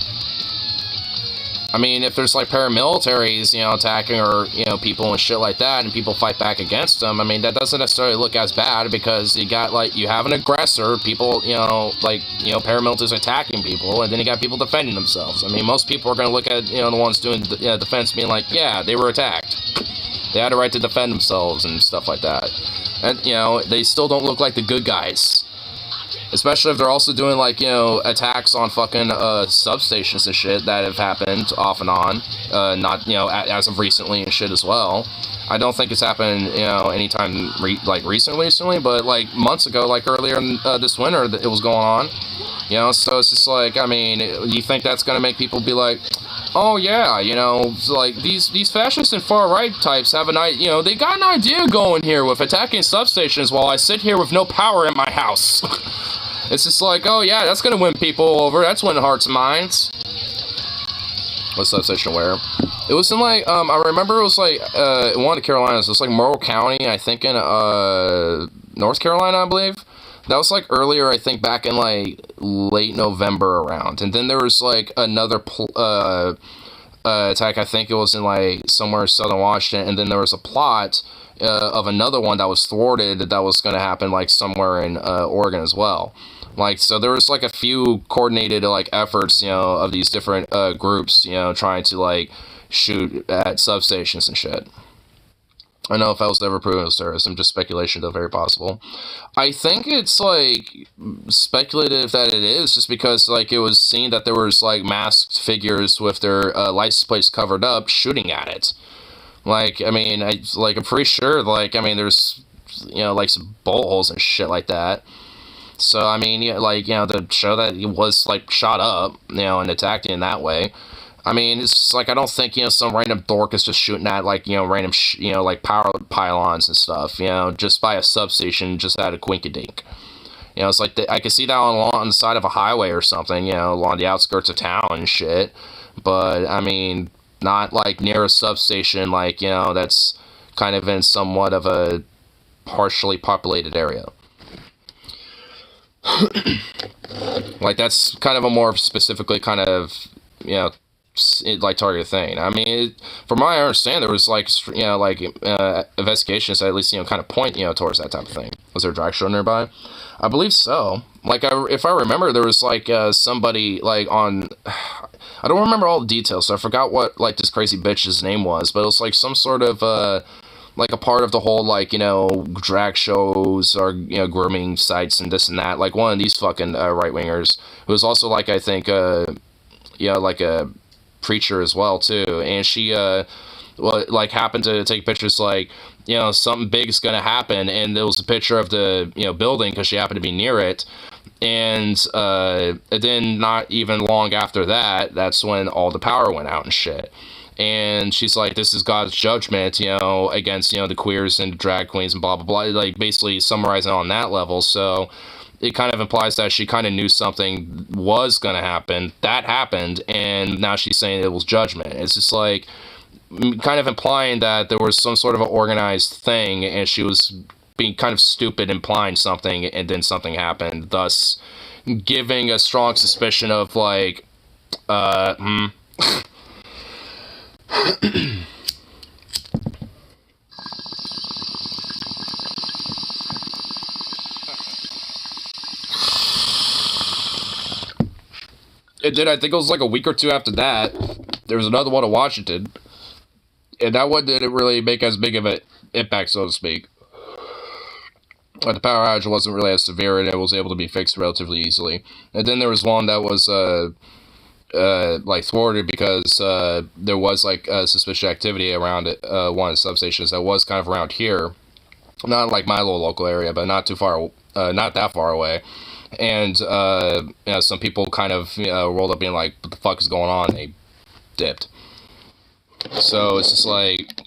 I mean, if there's like paramilitaries, attacking or, people and shit like that, and people fight back against them, I mean, that doesn't necessarily look as bad because you got like, you have an aggressor, people, paramilitaries attacking people, and then you got people defending themselves. I mean, most people are going to look at, the ones doing defense being like, yeah, they were attacked. They had a right to defend themselves and stuff like that. And, they still don't look like the good guys. Especially if they're also doing, like, attacks on fucking substations and shit that have happened off and on. Not, as of recently and shit as well. I don't think it's happened, anytime, recently, but, like, months ago, like, earlier in this winter, it was going on. So it's just like, I mean, you think that's gonna make people be like, oh yeah, like, these fascist and far-right types have they got an idea going here with attacking substations while I sit here with no power in my house. It's just like, oh yeah, that's gonna win people over. That's winning hearts and minds. What substation where? It was in like, I remember it was like, in one of the Carolinas. It was like Morrill County, I think in, North Carolina, I believe. That was like earlier, I think back in like late November around. And then there was like another, attack, I think it was in like somewhere in southern Washington. And then there was a plot, of another one that was thwarted that was going to happen like somewhere in, Oregon as well. Like, so there was, like, a few coordinated, like, efforts, of these different, groups, trying to, like, shoot at substations and shit. I don't know if that was ever proven as terrorism, just speculation, though very possible. I think it's, like, speculative that it is, just because, like, it was seen that there was, like, masked figures with their, license plates covered up shooting at it. Like, I mean, I'm pretty sure, like, I mean, there's, like, some bullet holes and shit like that. So, I mean, to show that he was, like, shot up, and attacked in that way. I mean, it's just, like, I don't think, some random dork is just shooting at, like, random, like, power pylons and stuff, just by a substation, just at a quinkydink. It's like, I could see that on the side of a highway or something, along the outskirts of town and shit. But, I mean, not, like, near a substation, like, that's kind of in somewhat of a partially populated area. Like, that's kind of a more specifically kind of, like, targeted thing. I mean, from my understanding, there was, like, investigations that at least, kind of point, towards that type of thing. Was there a drag show nearby? I believe so. Like, if I remember, there was, like, somebody, like, on... I don't remember all the details, so I forgot what, like, this crazy bitch's name was, but it was, like, some sort of, like, a part of the whole, like, drag shows or, grooming sites and this and that. Like, one of these fucking right-wingers, who was also, like, I think, like a preacher as well, too. And she, happened to take pictures, like, you know, something big is going to happen, and there was a picture of the, you know, building because she happened to be near it. And then not even long after that, that's when all the power went out and shit. And she's like, this is God's judgment, you know, against, you know, the queers and drag queens and blah, blah, blah. Like, basically summarizing on that level. So it kind of implies that she kind of knew something was going to happen. That happened. And now she's saying it was judgment. It's just like kind of implying that there was some sort of an organized thing, and she was being kind of stupid, implying something, and then something happened, thus giving a strong suspicion of like it did. I think it was like a week or two after that, there was another one in Washington, and that one didn't really make as big of an impact, so to speak. But the power outage wasn't really as severe, and it was able to be fixed relatively easily. And then there was one that was like thwarted because there was like suspicious activity around it, one of the substations that was kind of around here, not like my little local area, but not too far, not that far away. And you know, some people kind of rolled up being like, "What the fuck is going on?" They dipped. So it's just like,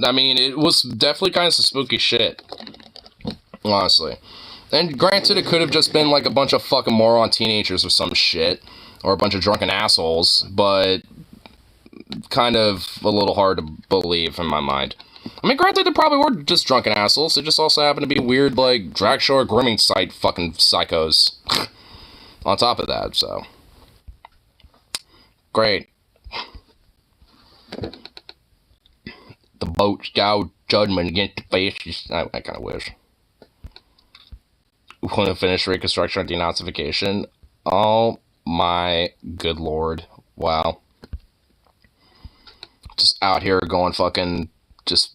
I mean, it was definitely kind of some spooky shit, honestly. And granted, it could have just been like a bunch of fucking moron teenagers or some shit, or a bunch of drunken assholes, but kind of a little hard to believe in my mind. I mean, granted, they probably were just drunken assholes. They just also happen to be weird, like, drag show or grooming site fucking psychos on top of that, so. Great. The boat scout judgment against the fascists. I kind of wish. We want to finish reconstruction or denazification. Oh my good lord. Wow. Just out here going fucking just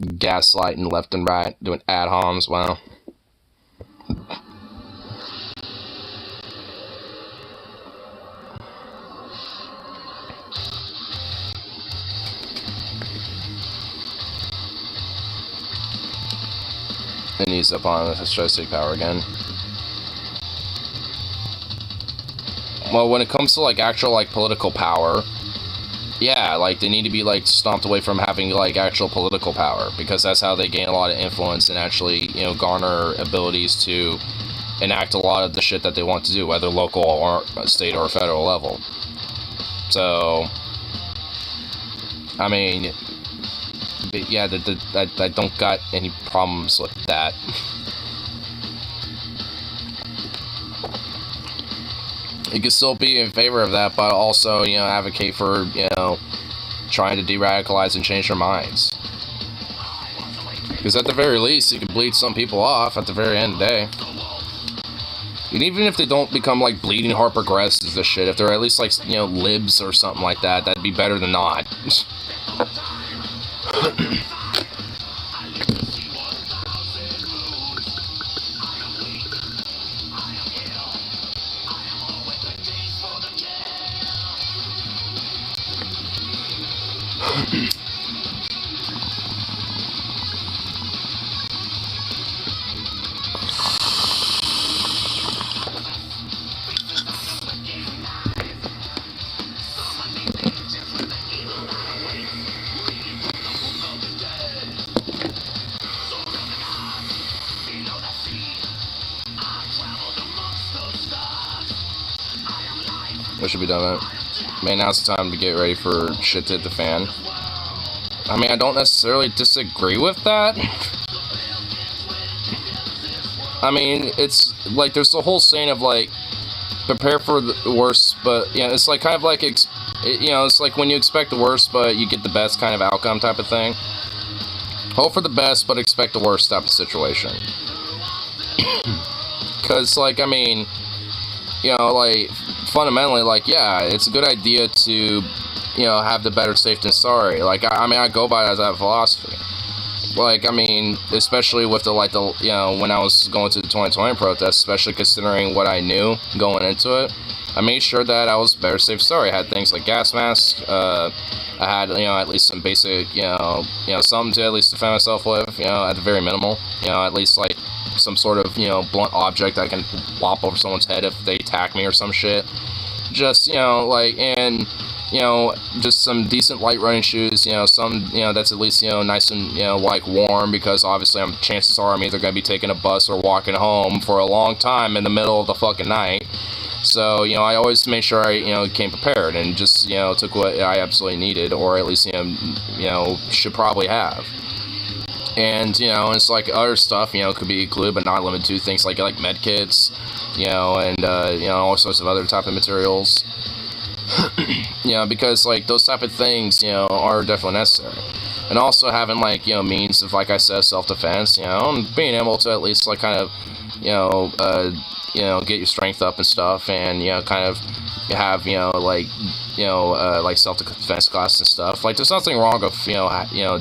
gaslighting left and right, doing ad homs. Wow. It needs up on let's try to take power again. Well, when it comes to like actual like political power, yeah, like they need to be like stomped away from having like actual political power, because that's how they gain a lot of influence and actually, you know, garner abilities to enact a lot of the shit that they want to do, whether local or state or federal level. So, I mean, but yeah, I don't got any problems with that. You can still be in favor of that, but also, you know, advocate for, you know, trying to de-radicalize and change their minds. Because at the very least, you can bleed some people off at the very end of the day. And even if they don't become, like, bleeding heart progressives this shit, if they're at least, like, you know, libs or something like that, that'd be better than not. We should be done with it. Man, now's the time to get ready for shit to hit the fan. I mean, I don't necessarily disagree with that. I mean, it's like there's the whole saying of like, prepare for the worst, but yeah, it's like kind of like, you know, it's like when you expect the worst, but you get the best kind of outcome type of thing. Hope for the best, but expect the worst type of situation. Because, like, I mean, you know, like, fundamentally, like, yeah, it's a good idea to, you know, have the better safe than sorry. Like, I mean, I go by that philosophy. Like, I mean, especially with the, like, the, you know, when I was going to the 2020 protest, especially considering what I knew going into it, I made sure that I was better safe sorry. I had things like gas masks, I had, at least some basic, something to at least defend myself with, at the very minimal, at least, like, some sort of, blunt object I can whop over someone's head if they attack me or some shit. Just, and, just some decent light running shoes, some, that's at least, nice and, like, warm, because obviously chances are I'm either going to be taking a bus or walking home for a long time in the middle of the fucking night. So, I always made sure I, came prepared and just, took what I absolutely needed, or at least, should probably have. And, it's like other stuff, could be included, but not limited to things like med kits, and, all sorts of other type of materials. Because, like, those type of things, are definitely necessary. And also having, like, means of, like I said, self-defense, and being able to at least, like, kind of, get your strength up and stuff, and, kind of have, like self-defense classes and stuff. Like, there's nothing wrong with,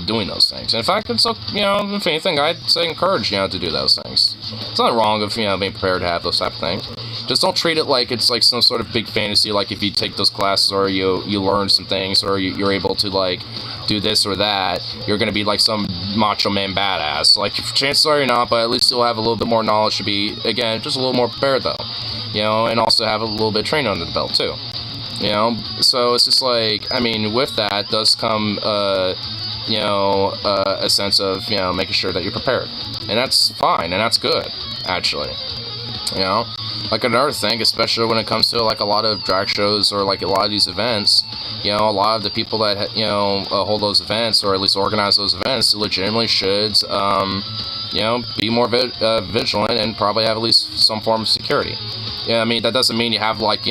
doing those things. In fact, it's, if anything, I'd say encourage, to do those things. It's not wrong with, being prepared to have those type of things. Just don't treat it like it's, like, some sort of big fantasy, like, if you take those classes, or you learn some things, or you're able to, like, do this or that, you're gonna be, like, some macho man badass. Like, chances are you're not, but at least you'll have a little bit more knowledge to be, again, just a little more prepared, though. And also have a little bit of training under the belt, too. So it's just like, I mean, with that does come, a sense of, making sure that you're prepared. And that's fine, and that's good, actually. Like, another thing, especially when it comes to, like, a lot of drag shows or, like, a lot of these events, a lot of the people that, hold those events, or at least organize those events, legitimately should, be more vigilant and probably have at least some form of security. I mean, that doesn't mean you have, like,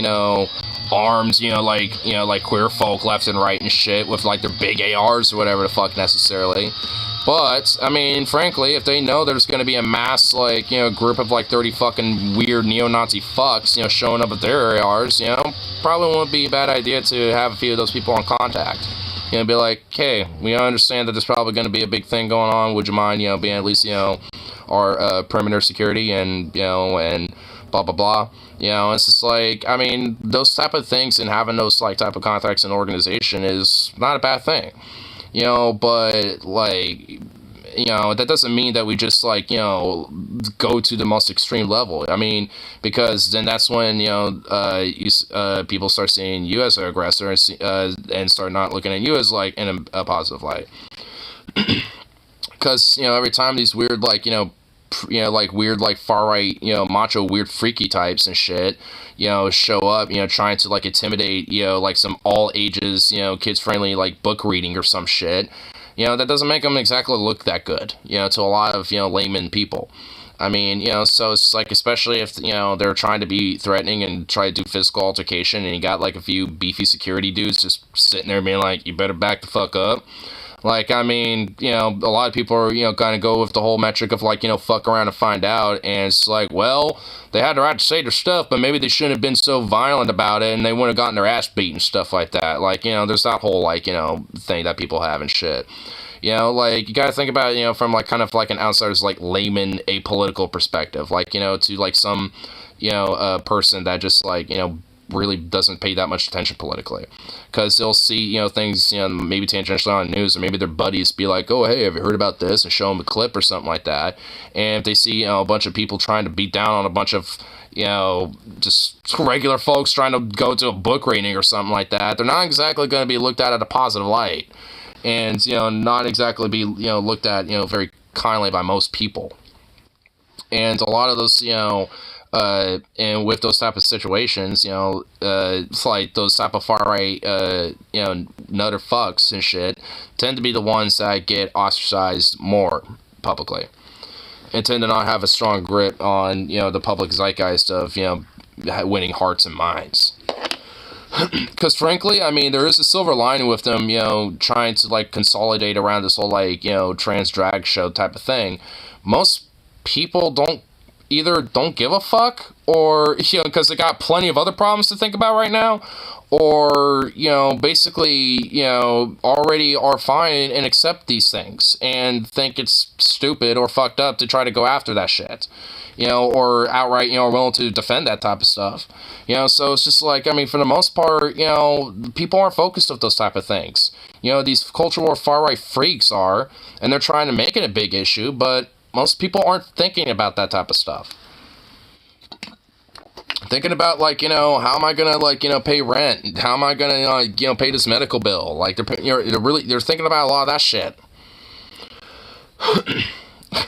arms, like queer folk left and right and shit with, like, their big ARs or whatever the fuck necessarily. But, I mean, frankly, if they know there's gonna be a mass, like, group of, like, 30 fucking weird neo-Nazi fucks, showing up with their ARs, probably wouldn't be a bad idea to have a few of those people on contact. Be like, hey, we understand that there's probably gonna be a big thing going on, would you mind, being at least, our, perimeter security, and, and blah, blah, blah. It's just like, I mean, those type of things and having those, like, type of contacts in an organization is not a bad thing. But, like, that doesn't mean that we just, like, go to the most extreme level. I mean, because then that's when, people start seeing you as an aggressor, and start not looking at you as, like, in a positive light. Because, every time these weird, like, like, weird, like, far-right, macho, weird, freaky types and shit, show up, trying to, like, intimidate, like, some all-ages, kids-friendly, like, book reading or some shit, that doesn't make them exactly look that good, to a lot of, layman people. I mean, so it's, like, especially if, they're trying to be threatening and try to do physical altercation, and you got, like, a few beefy security dudes just sitting there being like, you better back the fuck up. Like, I mean, a lot of people are, kind of go with the whole metric of, like, fuck around and find out, and it's like, well, they had the right to say their stuff, but maybe they shouldn't have been so violent about it, and they wouldn't have gotten their ass beat and stuff like that. Like, there's that whole, like, thing that people have and shit. Like, you gotta think about it, from, like, kind of, like, an outsider's, like, layman, apolitical perspective. Like, to, like, some, person that just, like, really doesn't pay that much attention politically, because they'll see things maybe tangentially on the news, or maybe their buddies be like, oh, hey, have you heard about this, and show them a clip or something like that. And if they see a bunch of people trying to beat down on a bunch of just regular folks trying to go to a book reading or something like that, they're not exactly going to be looked at a positive light, and not exactly be looked at very kindly by most people. And a lot of those and with those type of situations, it's like those type of far-right, nutter fucks and shit tend to be the ones that get ostracized more publicly, and tend to not have a strong grip on, the public zeitgeist of, winning hearts and minds. Because frankly, I mean, there is a silver lining with them, trying to, like, consolidate around this whole, like, trans drag show type of thing. Most people don't either don't give a fuck, or, you know, because they got plenty of other problems to think about right now, or, you know, basically, you know, already are fine and accept these things and think it's stupid or fucked up to try to go after that shit, you know, or outright, you know, are willing to defend that type of stuff, you know. So it's just like, I mean, for the most part, you know, people aren't focused with those type of things. You know, these cultural war far-right freaks are, and they're trying to make it a big issue, but most people aren't thinking about that type of stuff. Thinking about, like, you know, how am I gonna, like, you know, pay rent? How am I gonna, you know, pay this medical bill? Like, they're thinking about a lot of that shit.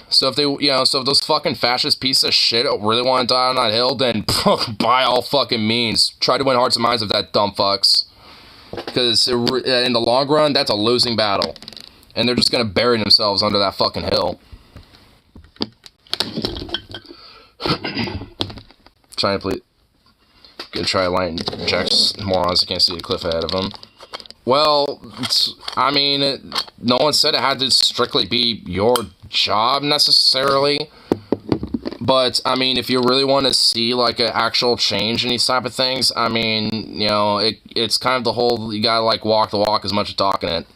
So if they, you know, so if those fucking fascist pieces of shit really want to die on that hill, then by all fucking means, try to win hearts and minds of that dumb fucks. Because in the long run, that's a losing battle. And they're just gonna bury themselves under that fucking hill. Trying to try lighting jacks morons. I can't see the cliff ahead of them. Well, I mean, no one said it had to strictly be your job necessarily. But, I mean, if you really want to see, like, an actual change in these type of things, I mean, you know, it's kind of the whole, you gotta, like, walk the walk as much as talking it.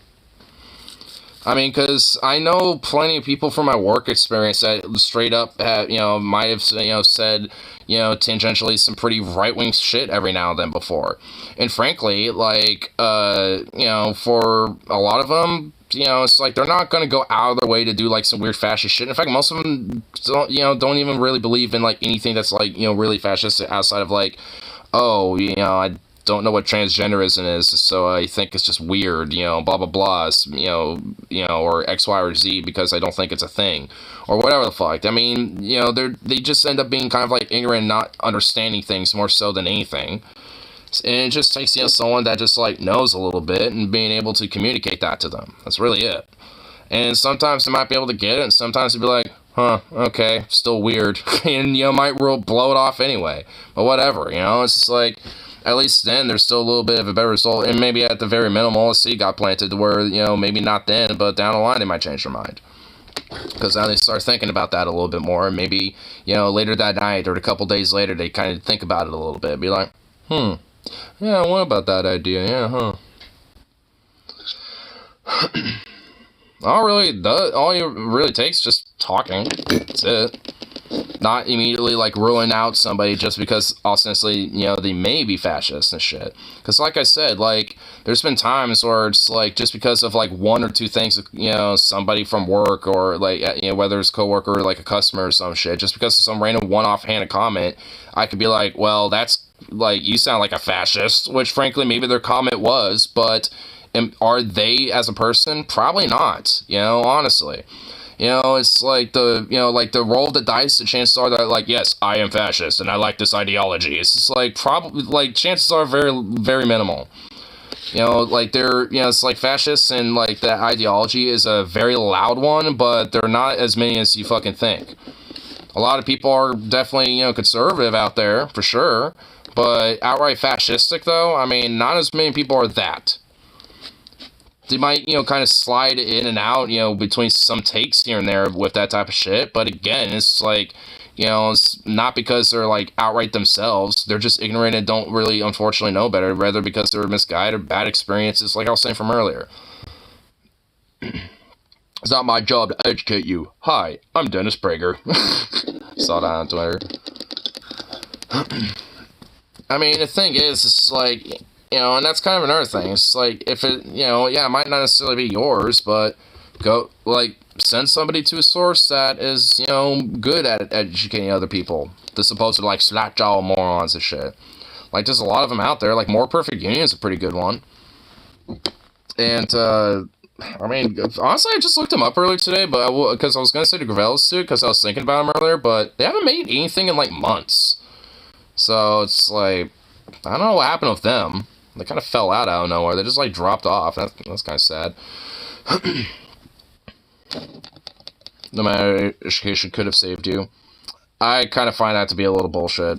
I mean, because I know plenty of people from my work experience that straight up have, you know, might have, you know, said, you know, tangentially some pretty right-wing shit every now and then before. And frankly, like, you know, for a lot of them, you know, it's like they're not going to go out of their way to do, like, some weird fascist shit. In fact, most of them don't, you know, don't even really believe in, like, anything that's, like, you know, really fascist outside of, like, oh, you know, I don't know what transgenderism is, so I think it's just weird, you know, blah blah blah, you know, or X, Y, or Z because I don't think it's a thing, or whatever the fuck. I mean, you know, they just end up being kind of like ignorant, not understanding things more so than anything. And it just takes, you know, someone that just like knows a little bit and being able to communicate that to them. That's really it. And sometimes they might be able to get it, and sometimes they'll be like, huh, okay, still weird, and, you know, might blow it off anyway. But whatever, you know, it's just like, at least then there's still a little bit of a better result, and maybe at the very minimal a seed got planted to where, you know, maybe not then, but down the line they might change their mind. Because now they start thinking about that a little bit more, and maybe, you know, later that night or a couple days later they kind of think about it a little bit, be like, yeah, what about that idea, yeah, all it really takes is just talking. That's it. Not immediately, like, ruling out somebody just because, ostensibly, you know, they may be fascist and shit. Because, like I said, like, there's been times where it's, like, just because of, like, one or two things, you know, somebody from work or, like, you know, whether it's a coworker or, like, a customer or some shit, just because of some random one-off-handed comment, I could be like, well, that's, like, you sound like a fascist, which, frankly, maybe their comment was, but are they, as a person? Probably not, you know, honestly. You know, it's like the, you know, like the roll of the dice, the chances are that, like, yes, I am fascist and I like this ideology. It's just like, probably, like, chances are very, very minimal. You know, like, they're, you know, it's like fascists and, like, that ideology is a very loud one, but they're not as many as you fucking think. A lot of people are definitely, you know, conservative out there, for sure, but outright fascistic, though, I mean, not as many people are that. They might, you know, kind of slide in and out, you know, between some takes here and there with that type of shit. But again, it's like, you know, it's not because they're, like, outright themselves. They're just ignorant and don't really, unfortunately, know better. Rather because they're misguided or bad experiences, like I was saying from earlier. It's not my job to educate you. Hi, I'm Dennis Prager. Saw that on Twitter. I mean, the thing is, it's like, you know, and that's kind of another thing. It's like, if it, you know, yeah, it might not necessarily be yours, but go, like, send somebody to a source that is, you know, good at educating other people. The supposed, like, slack-jaw morons and shit. Like, there's a lot of them out there. Like, More Perfect Union is a pretty good one. And, I mean, honestly, I just looked them up earlier today, but because I was going to say to Gravel's too, because I was thinking about them earlier, but they haven't made anything in, like, months. So, it's like, I don't know what happened with them. They kind of fell out of nowhere. They just, like, dropped off. That's kind of sad. No matter, education could have saved you. I kind of find that to be a little bullshit.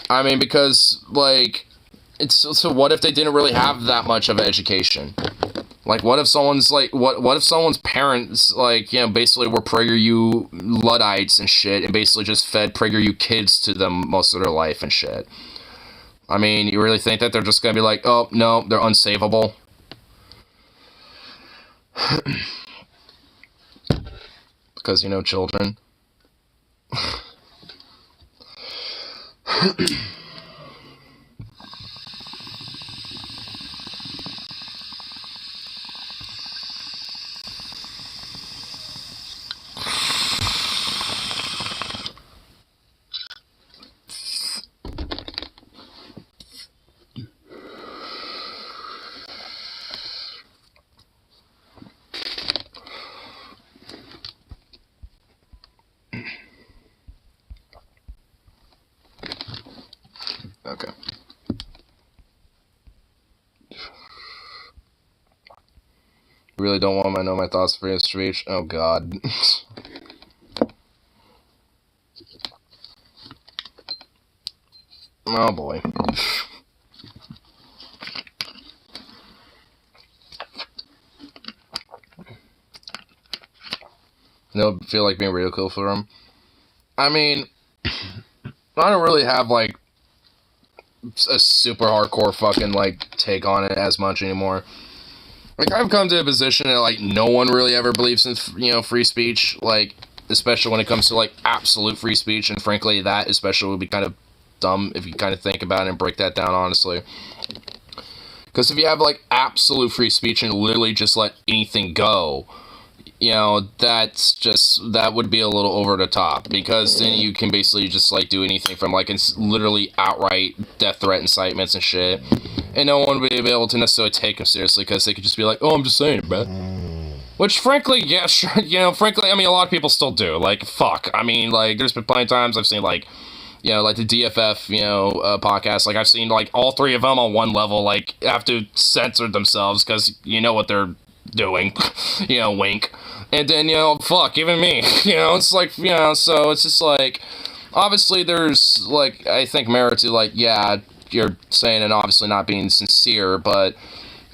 I mean, because, like, so what if they didn't really have that much of an education? Like, what if someone's like, what if someone's parents, like, basically were PragerU Luddites and shit, and basically just fed PragerU kids to them most of their life and shit? I mean, you really think that they're just gonna be like, oh, no, they're unsavable? Because, children. Okay. Really don't want to know my thoughts for his speech. Oh God. Oh boy. No, feel like being ridiculed for him. I mean, I don't really have like a super hardcore fucking like take on it as much anymore. Like, I've come to a position that like no one really ever believes in free speech, like especially when it comes to like absolute free speech, and frankly that especially would be kind of dumb if you kind of think about it and break that down honestly. Because if you have like absolute free speech and literally just let anything go, that would be a little over the top, because then you can basically just like do anything from like literally outright death threat incitements and shit, and no one would be able to necessarily take them seriously, because they could just be like, oh, I'm just saying it, bro. Which frankly, yeah, sure, frankly, I mean, a lot of people still do. Like, fuck, I mean, like, there's been plenty of times I've seen like, like the DFF, podcast, like I've seen like all three of them on one level like have to censor themselves because what they're doing, wink. And then, fuck, even me, it's like, so it's just like, obviously there's, like, I think merit to, like, yeah, you're saying and obviously not being sincere, but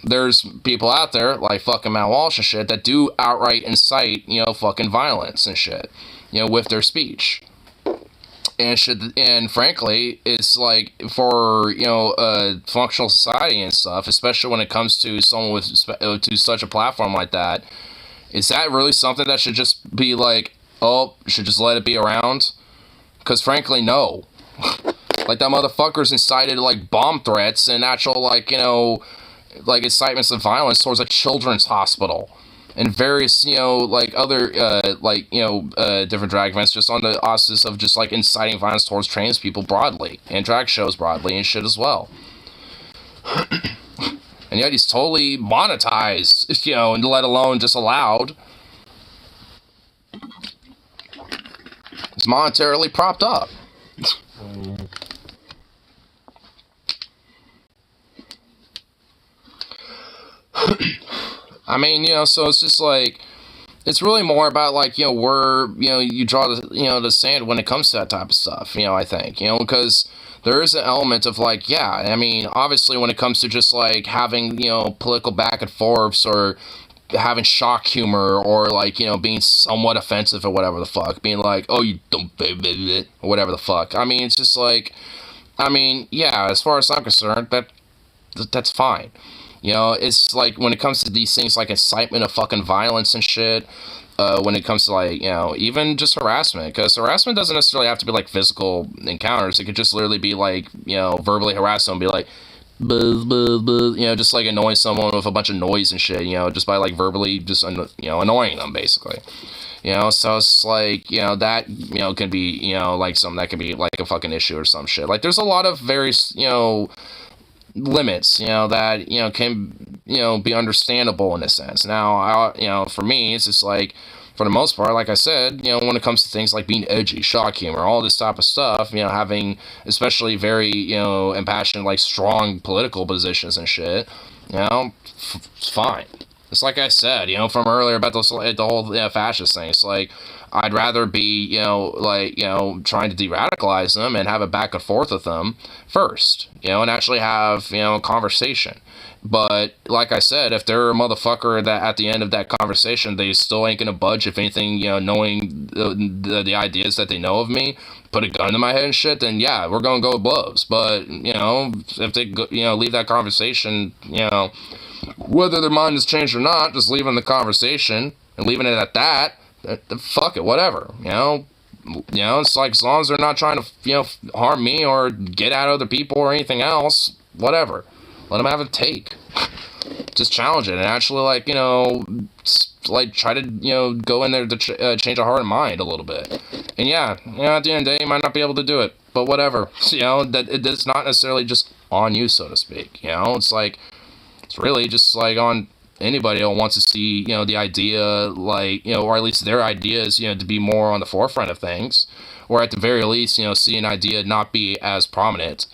there's people out there, like fucking Matt Walsh and shit, that do outright incite, fucking violence and shit, with their speech. And frankly, it's like, for, a functional society and stuff, especially when it comes to someone with, to such a platform like that, is that really something that should just be like, oh, should just let it be around? Because frankly, no. Like, that motherfucker's incited, like, bomb threats and actual, like, like, incitements of violence towards a children's hospital. And various, like, other, different drag events just on the auspices of just, like, inciting violence towards trans people broadly. And drag shows broadly and shit as well. And yet he's totally monetized, and let alone just allowed. He's monetarily propped up. I mean, so it's just like, it's really more about like, where, you draw the, the sand when it comes to that type of stuff, I think, because there is an element of like, yeah, I mean, obviously when it comes to just like having, political back and forths, or having shock humor, or like, being somewhat offensive or whatever the fuck, being like, oh, you don't, or whatever the fuck. I mean, it's just like, I mean, yeah, as far as I'm concerned, that's fine. It's like when it comes to these things like incitement of fucking violence and shit, when it comes to like, even just harassment, because harassment doesn't necessarily have to be like physical encounters. It could just literally be like, verbally harass someone, be like, buzz, buzz, buzz, just like annoying someone with a bunch of noise and shit, just by like verbally just, annoying them basically. So it's like, that, can be, like something that can be like a fucking issue or some shit. Like, there's a lot of various, limits, that, can, be understandable in a sense. Now, for me, it's just like, for the most part, like I said, when it comes to things like being edgy, shock humor, all this type of stuff, having especially very, impassioned, like strong political positions and shit, it's fine. It's like I said, from earlier about the whole fascist thing. It's like, I'd rather be, trying to de-radicalize them and have a back and forth with them first, and actually have, a conversation. But like I said, if they're a motherfucker that at the end of that conversation they still ain't gonna budge, if anything, knowing the ideas that they know of me, put a gun to my head and shit, then yeah, we're gonna go with blows. But if they leave that conversation, whether their mind has changed or not, just leaving the conversation and leaving it at that, fuck it, whatever. It's like, as long as they're not trying to harm me or get at other people or anything else, whatever. Let them have a take. Just challenge it and actually, try to, go in there to change a heart and mind a little bit. And yeah, at the end of the day, you might not be able to do it, but whatever. It's not necessarily just on you, so to speak. It's like, it's really just like on anybody who wants to see, the idea, or at least their ideas, to be more on the forefront of things, or at the very least, see an idea not be as prominent.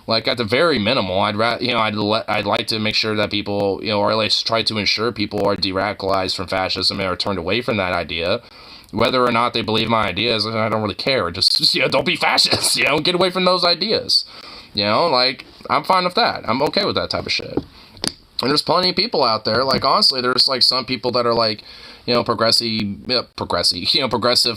Like, at the very minimal, I'd like to make sure that people, or at least try to ensure people are de-radicalized from fascism and are turned away from that idea. Whether or not they believe my ideas, I don't really care. Just don't be fascist, get away from those ideas. I'm fine with that. I'm okay with that type of shit. And there's plenty of people out there, honestly, there's, some people that are, progressive,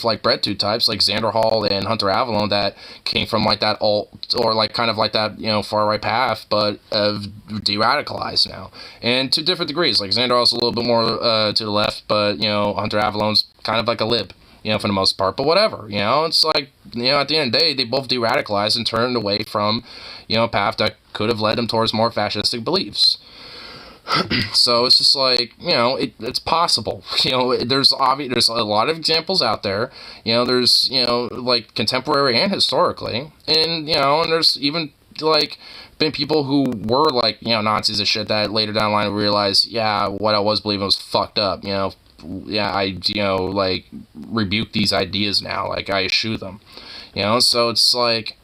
like, breadtooth types, like Xander Hall and Hunter Avallone, that came from, that alt, or, that, far-right path, but have de-radicalized now. And to different degrees. Like, Xander Hall's a little bit more to the left, but, Hunter Avallone's kind of like a lib, for the most part. But whatever, it's like, at the end of the day, they both de-radicalized and turned away from, a path that could have led them towards more fascistic beliefs. So it's just like, it's possible. There's a lot of examples out there. There's, contemporary and historically. And, and there's even, been people who were, Nazis and shit that later down the line realized, yeah, what I was believing was fucked up. Yeah, I, rebuke these ideas now. I eschew them. So it's like,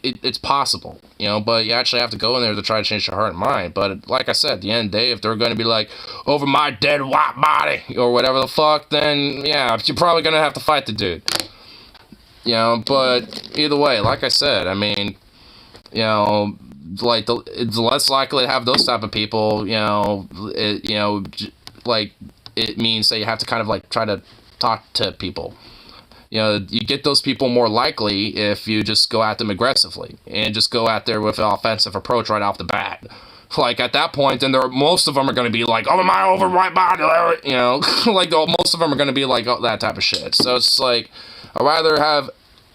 it's possible, but you actually have to go in there to try to change your heart and mind. But like I said, at the end of the day, if they're going to be like, over my dead white body, or whatever the fuck, then yeah, you're probably going to have to fight the dude. But either way, like I said, I mean, it's less likely to have those type of people, it means that you have to kind of try to talk to people. You get those people more likely if you just go at them aggressively and just go at there with an offensive approach right off the bat. At that point, then most of them are going to be like, oh, my over white body, most of them are going to be like, oh, that type of shit. So it's like, I'd rather have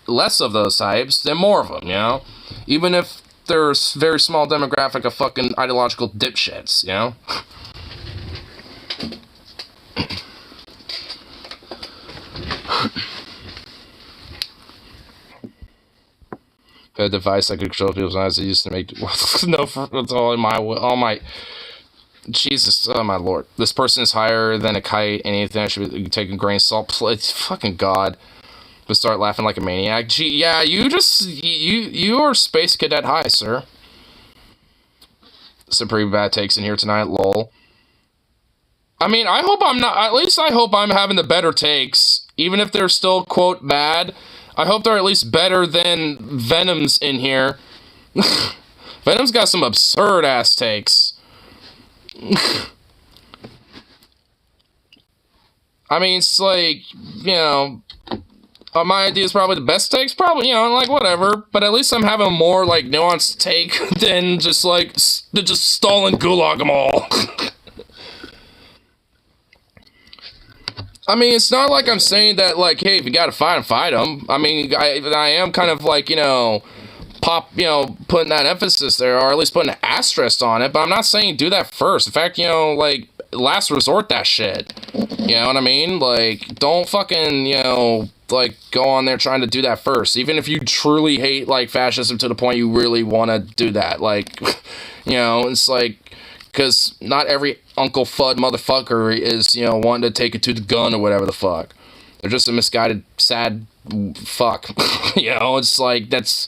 less of those types than more of them, even if there's very small demographic of fucking ideological dipshits, A device that could control people's eyes that used to make no, it's all my Jesus, oh my lord, this person is higher than a kite. Anything I should be taking a grain of salt. It's fucking God. But start laughing like a maniac. Gee, yeah, you are space cadet high, sir. Some pretty bad takes in here tonight. Lol. I mean, I hope I'm not. At least I hope I'm having the better takes, even if they're still quote bad. I hope they're at least better than Venom's in here. Venom's got some absurd-ass takes. I mean, it's like, my idea is probably the best takes. Probably, whatever. But at least I'm having a more, nuanced take than just, just Stalin gulag them all. I mean, it's not like I'm saying that, hey, if you gotta fight them. I mean, I am kind of, putting that emphasis there, or at least putting an asterisk on it, but I'm not saying do that first. In fact, last resort that shit. You know what I mean? Don't fucking, go on there trying to do that first. Even if you truly hate, fascism to the point you really want to do that. It's because not every Uncle Fudd motherfucker is, wanting to take it to the gun or whatever the fuck. They're just a misguided, sad fuck. It's that's,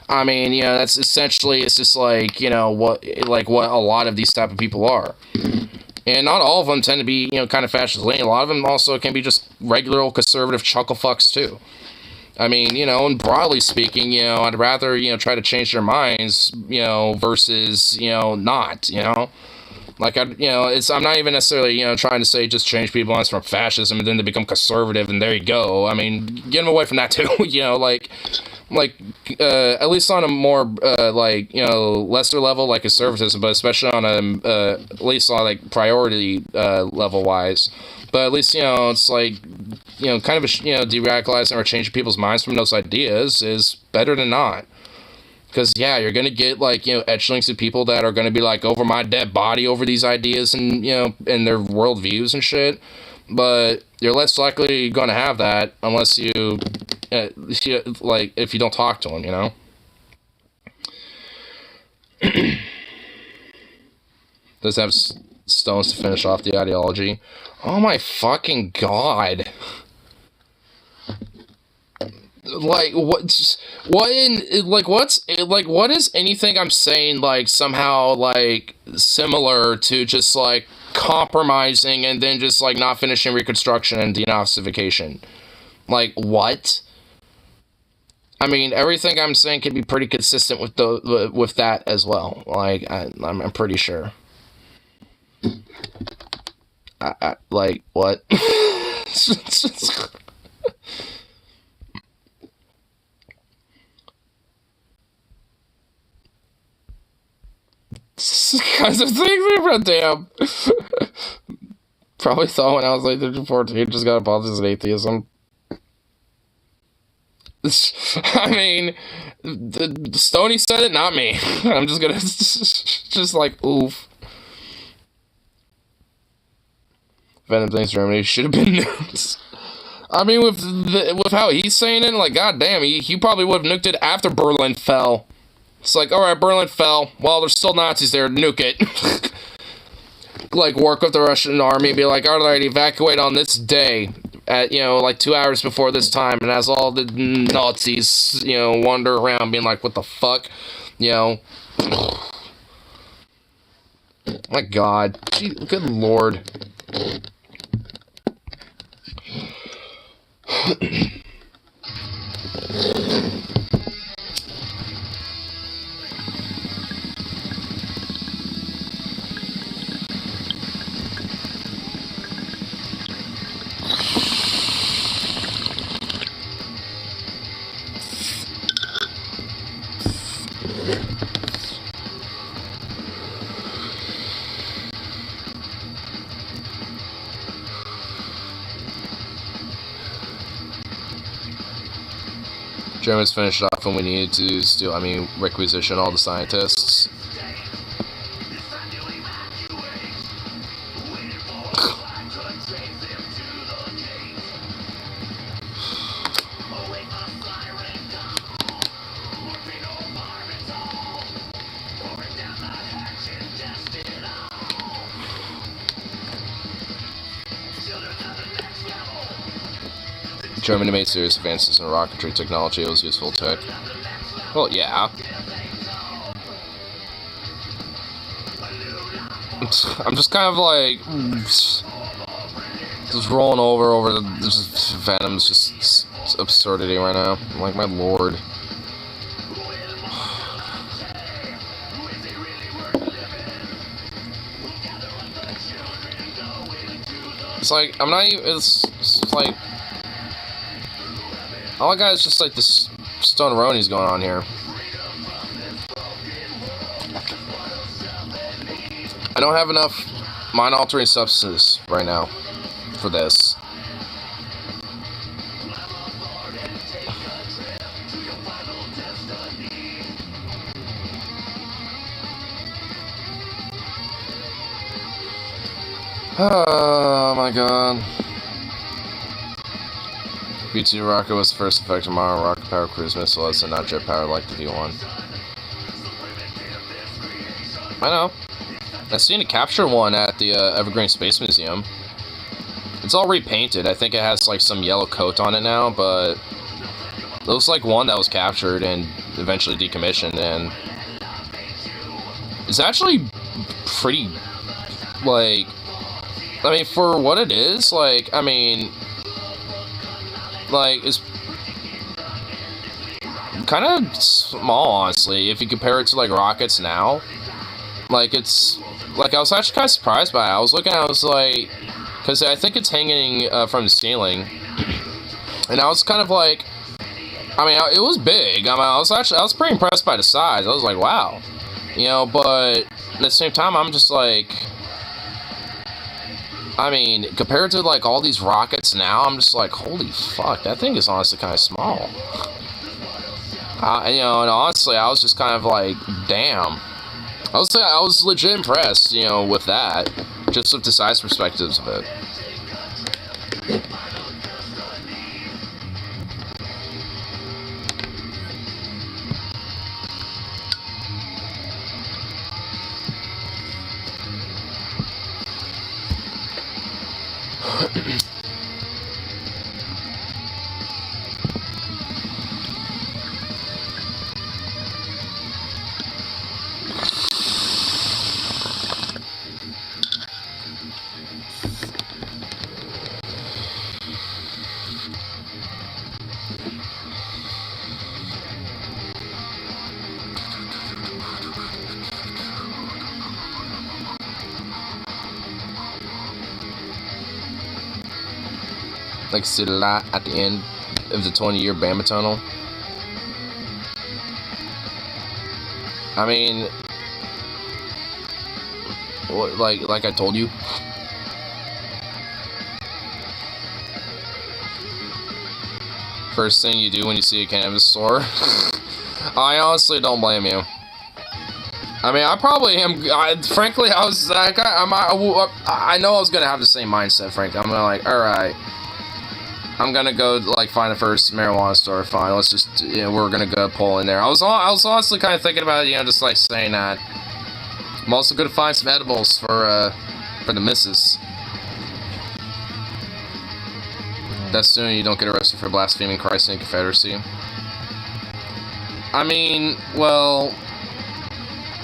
I mean, that's essentially, it's just what a lot of these type of people are. And not all of them tend to be, kind of fascist leaning. A lot of them also can be just regular old conservative chuckle fucks too. I mean, and broadly speaking, I'd rather, try to change their minds, versus, not, Like, I'm not even necessarily, trying to say just change people's minds from fascism and then they become conservative and there you go. I mean, get them away from that too, at least on a more, lesser level, like conservatism, but especially on at least on, priority, level-wise. But at least, it's like, kind of, de-radicalizing or changing people's minds from those ideas is better than not. Because, yeah, you're going to get, edgelings of people that are going to be, over my dead body over these ideas and, and their worldviews and shit. But you're less likely going to have that unless you, if you don't talk to them, Does have stones to finish off the ideology. Oh my fucking god. What is anything I'm saying, somehow, similar to just, compromising and then just, not finishing Reconstruction and denazification? What? I mean, everything I'm saying can be pretty consistent with with that as well. I'm pretty sure. What? Kinds of things, damn. Probably thought when I was 13-14, just got involved as an atheism. I mean, Stoney said it, not me. I'm just gonna, oof. Venom thinks Germany should have been nuked. I mean, with how he's saying it, goddamn, he probably would have nuked it after Berlin fell. It's alright, Berlin fell. Well, there's still Nazis there, nuke it. Work with the Russian army, be alright, evacuate on this day. At, 2 hours before this time, and as all the Nazis, wander around being what the fuck, My god. Gee, good lord. Germans finished off when we needed to requisition all the scientists. Germany made serious advances in rocketry technology. It was useful tech. Well, yeah. I'm just kind of just rolling over the Venom's just absurdity right now. My lord. It's I'm not even, it's all I got is just this Stone-a-ronies going on here. I don't have enough mind-altering substances right now for this. Oh my god. B-2 rocket was the first effective modern rocket-powered cruise missile, and not jet-powered like the V-1. I know. I've seen a capture one at the Evergreen Space Museum. It's all repainted. I think it has some yellow coat on it now, but it looks like one that was captured and eventually decommissioned, and it's actually pretty I mean, for what it is, like, I mean, like, it's kind of small, honestly, if you compare it to, like, rockets now. Like, it's, like, I was actually kind of surprised by it. I was looking, I was like, because I think it's hanging from the ceiling, and I was kind of like, I mean, it was big. I mean, I was pretty impressed by the size. I was like, wow, you know, but at the same time, I'm just like, I mean, compared to, like, all these rockets now, I'm just like, holy fuck, that thing is honestly kind of small. You know, and honestly, I was just kind of like, damn. I was legit impressed, you know, with that, just with the size perspectives of it. Like, see the light at the end of the 20-year Bama tunnel. I mean, what, like I told you. First thing you do when you see a cannabis store. I honestly don't blame you. I mean, I probably am. Frankly, I was like, I know I was gonna have the same mindset. Frankly, I'm gonna like, all right. I'm gonna go, like, find the first marijuana store. Fine, let's just, you know, we're gonna go pull in there. I was honestly kind of thinking about it, you know, just like saying that. I'm also gonna find some edibles for the missus. That's soon you don't get arrested for blaspheming Christ and Confederacy. I mean, well,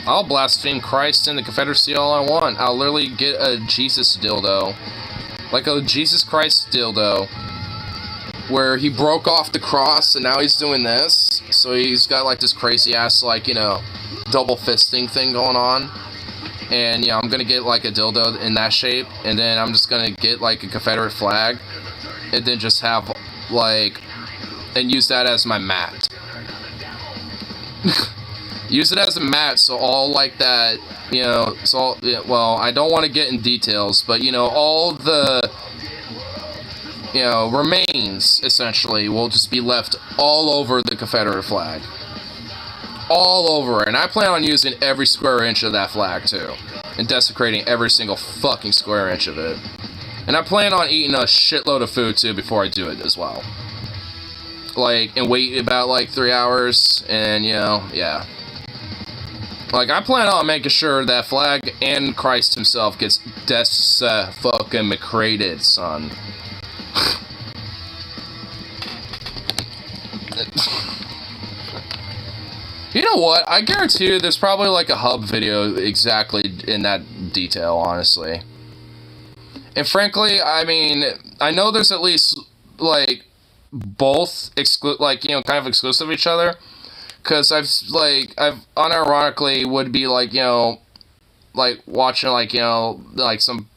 I'll blaspheme Christ and the Confederacy all I want. I'll literally get a Jesus dildo, like a Jesus Christ dildo, where he broke off the cross and now he's doing this. So he's got like this crazy ass, like, you know, double fisting thing going on. And yeah, I'm gonna get like a dildo in that shape, and then I'm just gonna get like a Confederate flag, and then just have like, and use that as my mat. Use it as a mat, so all like that, you know, so all, yeah, well, I don't want to get in details, but you know, all the, you know, remains, essentially, will just be left all over the Confederate flag. All over. And I plan on using every square inch of that flag, too. And desecrating every single fucking square inch of it. And I plan on eating a shitload of food, too, before I do it as well. Like, and wait about, like, 3 hours, and, you know, yeah. Like, I plan on making sure that flag and Christ himself gets fucking McCrated, son. You know what? I guarantee you there's probably like a hub video exactly in that detail, honestly. And frankly, I mean, I know there's at least like both like, you know, kind of exclusive of each other, because I've unironically would be like, you know, like watching like, you know, like some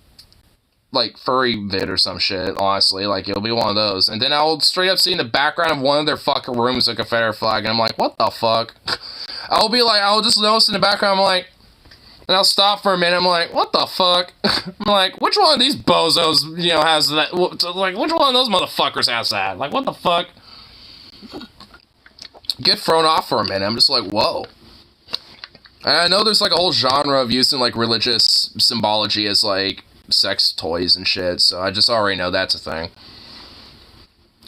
like furry vid or some shit, honestly, like it'll be one of those, and then I'll straight up see in the background of one of their fucking rooms a Confederate flag, and I'm like, what the fuck? I'll just notice in the background, I'm like, and I'll stop for a minute, I'm like, what the fuck? I'm like, which one of these bozos, you know, has that, like, which one of those motherfuckers has that? Like, what the fuck? Get thrown off for a minute, I'm just like, whoa. And I know there's like a whole genre of using like religious symbology as like sex toys and shit, so I just already know that's a thing.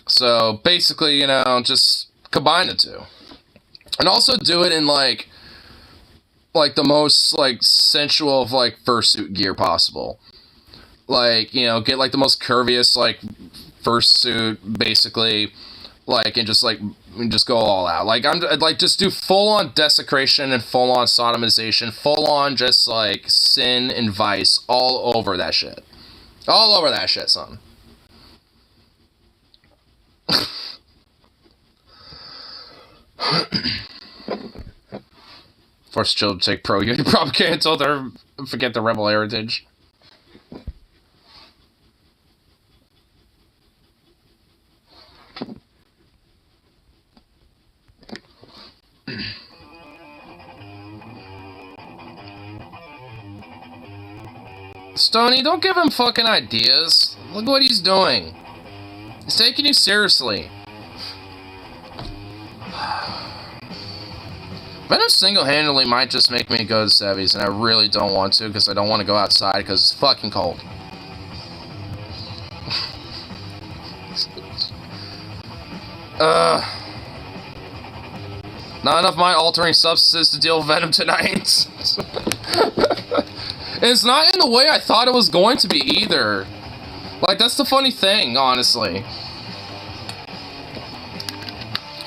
So basically, you know, just combine the two, and also do it in like the most like sensual of like fursuit gear possible. Like, you know, get like the most curviest like fursuit, basically, like, and just go all out. Like, I'd like just do full on desecration and full on sodomization, full on just like sin and vice all over that shit. All over that shit, son. Force children to take pro. You probably can't tell their forget their rebel heritage. Stoney, don't give him fucking ideas. Look what he's doing. He's taking you seriously. Venom single-handedly might just make me go to Sevy's, and I really don't want to, because I don't want to go outside, because it's fucking cold. Not enough mind-altering substances to deal with Venom tonight. It's not in the way I thought it was going to be, either. Like, that's the funny thing, honestly.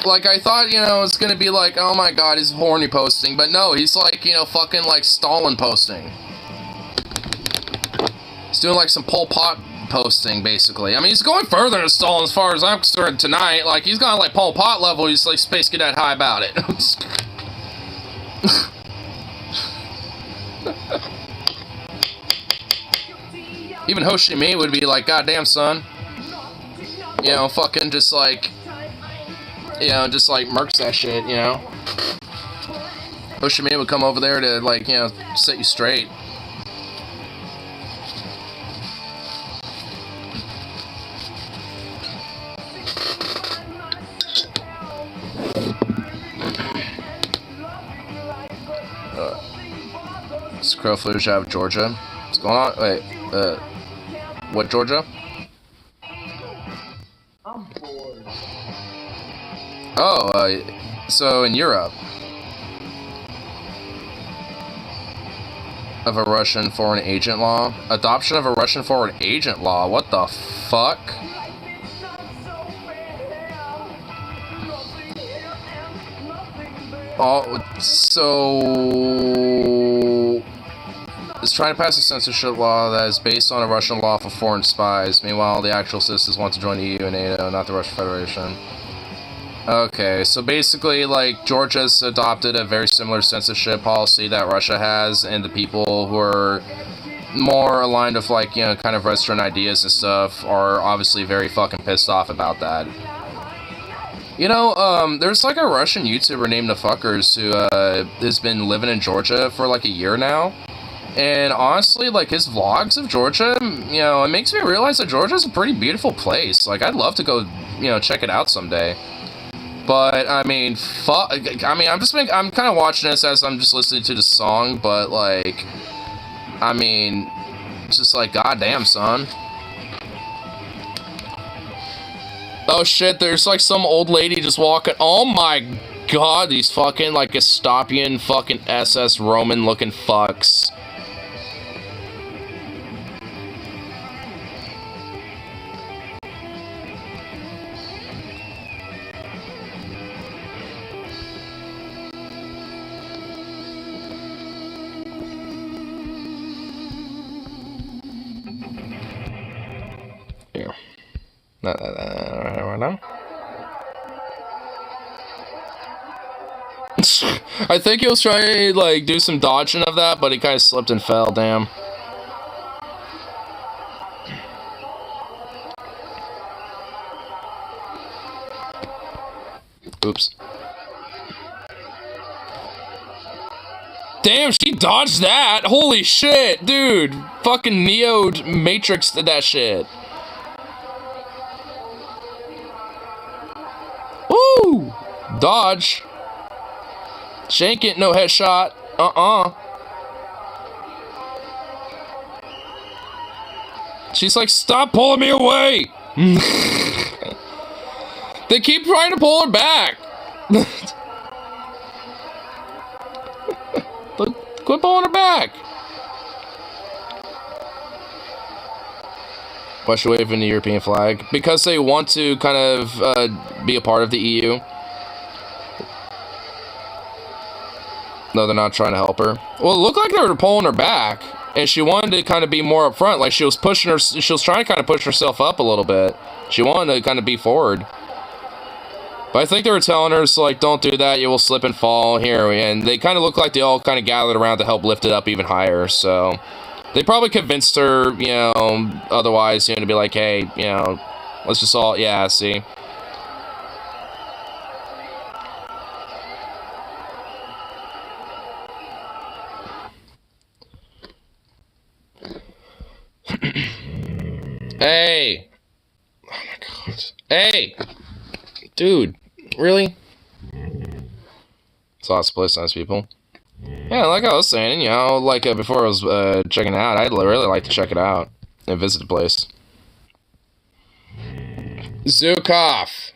Like, I thought, you know, it's gonna be like, oh my god, he's horny posting. But no, he's like, you know, fucking like Stalin posting. He's doing like some Pol Pot posting, basically. I mean, he's going further than Stalin as far as I'm concerned tonight. Like, he's got like Pol Pot level, he's like Space Cadet high about it. Even Ho Chi Minh would be like, goddamn, son. You know, fucking just like... You know, just like murks that shit, you know. Ho Chi Minh would come over there to, like, you know, set you straight. It's crow footage out of Georgia. What's going on? Wait, what Georgia? I'm bored. Oh, so in Europe. Of a Russian foreign agent law? Adoption of a Russian foreign agent law? What the fuck? Oh, so... It's trying to pass a censorship law that is based on a Russian law for foreign spies. Meanwhile, the actual citizens want to join the EU and NATO, not the Russian Federation. Okay, so basically, like, Georgia's adopted a very similar censorship policy that Russia has, and the people who are more aligned with, like, you know, kind of Western ideas and stuff are obviously very fucking pissed off about that. You know, there's, like, a Russian YouTuber named The Fuckers who, has been living in Georgia for, like, a year now. And honestly, like, his vlogs of Georgia, you know, it makes me realize that Georgia's a pretty beautiful place. Like, I'd love to go, you know, check it out someday. But, I mean, fuck, I mean, I'm kind of watching this as I'm just listening to the song, but, like, I mean, it's just like, goddamn, son. Oh, shit, there's, like, some old lady just walking, oh my god, these fucking, like, Estopian fucking SS Roman-looking fucks. Here. No. I think he was trying to, like, do some dodging of that, but he kind of slipped and fell, damn. Oops. Damn, she dodged that! Holy shit, dude! Fucking Neo Matrix did that shit. Woo! Dodge. Shank it, no headshot. She's like, stop pulling me away! They keep trying to pull her back! Quit pulling her back! Why should we wave in the European flag? Because they want to kind of be a part of the EU. No, they're not trying to help her. Well, it looked like they were pulling her back. And she wanted to kind of be more up front. Like, she was trying to kind of push herself up a little bit. She wanted to kind of be forward. But I think they were telling her, like, don't do that, you will slip and fall here. And they kind of looked like they all kind of gathered around to help lift it up even higher. So they probably convinced her, you know, otherwise, you know, to be like, hey, you know, let's just all, yeah, see. Hey! Oh my god. Hey! Dude, really? It's lots of place, nice people. Yeah, like I was saying, you know, like before I was checking it out, I'd really like to check it out and visit the place. Zukov!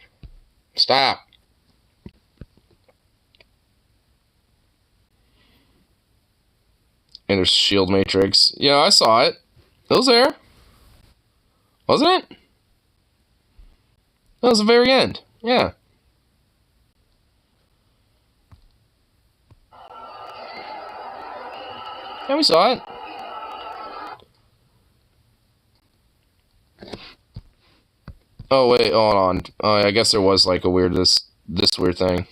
Stop. And there's shield matrix. Yeah, I saw it. It was there. Wasn't it? That was the very end. Yeah. Yeah, we saw it. Oh, wait, hold on. Oh, I guess there was, like, a weird, this weird thing.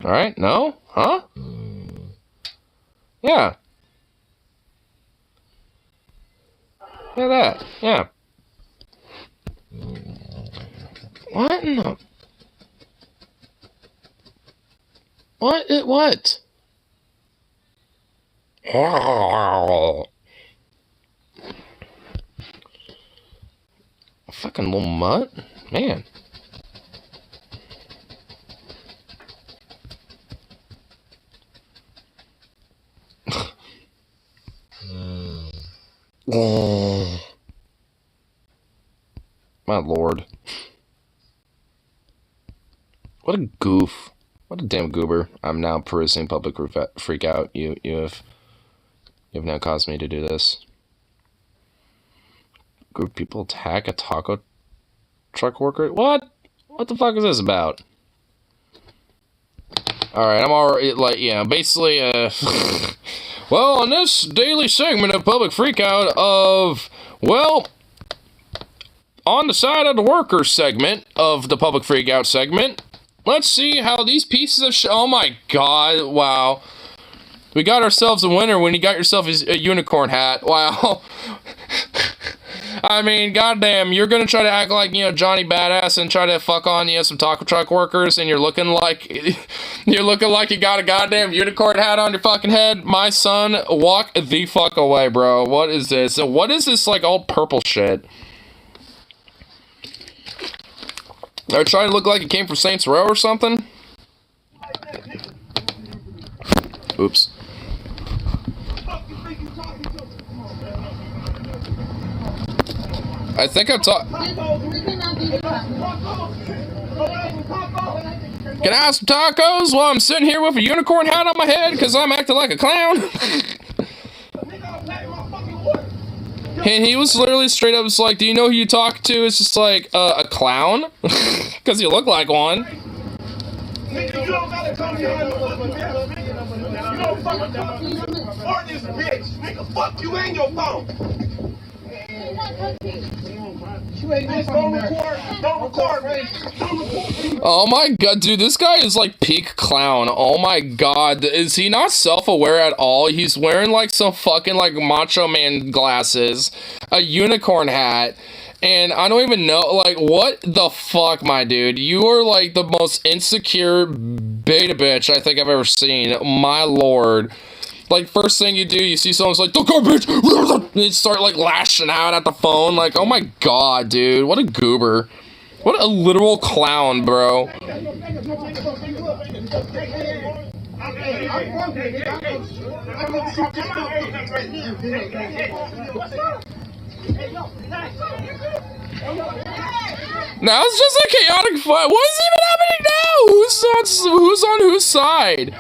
Alright, no? Huh? Yeah. Yeah, that. Yeah. What in the... What? Oh. Fucking little mutt? Man. Oh. My lord. What a goof. What a damn goober. I'm now perusing public freak out. You have now caused me to do this. Group of people attack a taco truck worker? What? What the fuck is this about? Alright, I'm already, like, yeah, basically, well, on this daily segment of Public Freakout of, well, on the side of the workers segment of the Public Freakout segment, let's see how these pieces of oh my god, wow. We got ourselves a winner when you got yourself a unicorn hat, wow. I mean, goddamn, you're gonna try to act like, you know, Johnny Badass and try to fuck on, you know, some taco truck workers, and you're looking like you got a goddamn unicorn hat on your fucking head. My son, walk the fuck away, bro. What is this? What is this, like, all purple shit? They're trying to look like it came from Saints Row or something? Oops. I think I'm talking. Can I have some tacos while I'm sitting here with a unicorn hat on my head because I'm acting like a clown? And he was literally straight up just like, do you know who you talk to? It's just like, a clown? Because you look like one. You don't gotta come here and you don't fucking talk to me or this bitch. Nigga, fuck you and your phone. Oh my god, dude, this guy is like peak clown. Oh my god, is he not self-aware at all? He's wearing like some fucking like Macho Man glasses, a unicorn hat, and I don't even know, like, what the fuck, my dude? You are like the most insecure beta bitch I think I've ever seen. My lord. Like, first thing you do, you see someone's like, the garbage! And you start, like, lashing out at the phone. Like, oh my god, dude. What a goober. What a literal clown, bro. Now it's just a chaotic fight. What is even happening now? Who's on whose side?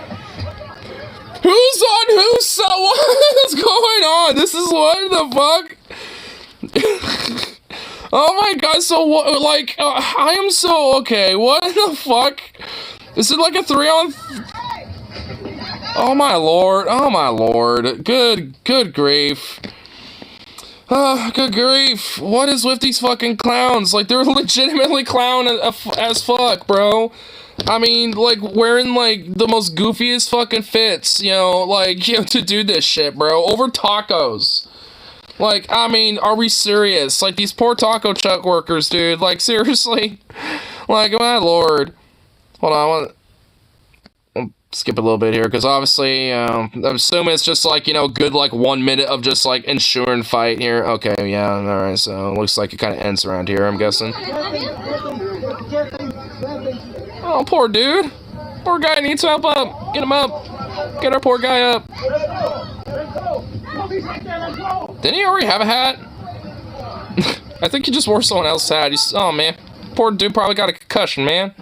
Who's on whose side? What is going on? This is what the fuck? Oh my god, so what, like, I am so, okay, what the fuck? Is it like a 3-on... Oh my lord, oh my lord. Good grief. Good grief. What is with these fucking clowns? Like, they're legitimately clown as fuck, bro. I mean, like, wearing, like, the most goofiest fucking fits, you know, like, you know, to do this shit, bro. Over tacos. Like, I mean, are we serious? Like, these poor taco truck workers, dude. Like, seriously? Like, my lord. Hold on, I'll skip a little bit here, because obviously, I'm assuming it's just, like, you know, good, like, 1 minute of just, like, ensuring fight here. Okay, yeah, alright, so it looks like it kind of ends around here, I'm guessing. Oh, poor dude. Poor guy needs help up. Get him up. Get our poor guy up. Didn't he already have a hat? I think he just wore someone else's hat. Oh, man. Poor dude probably got a concussion, man.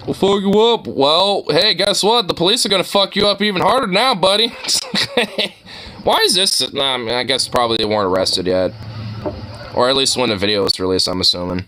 We'll fuck you up. Well, hey, guess what? The police are gonna fuck you up even harder now, buddy. Why is this? Nah, I mean, I guess probably they weren't arrested yet. Or at least when the video was released, I'm assuming.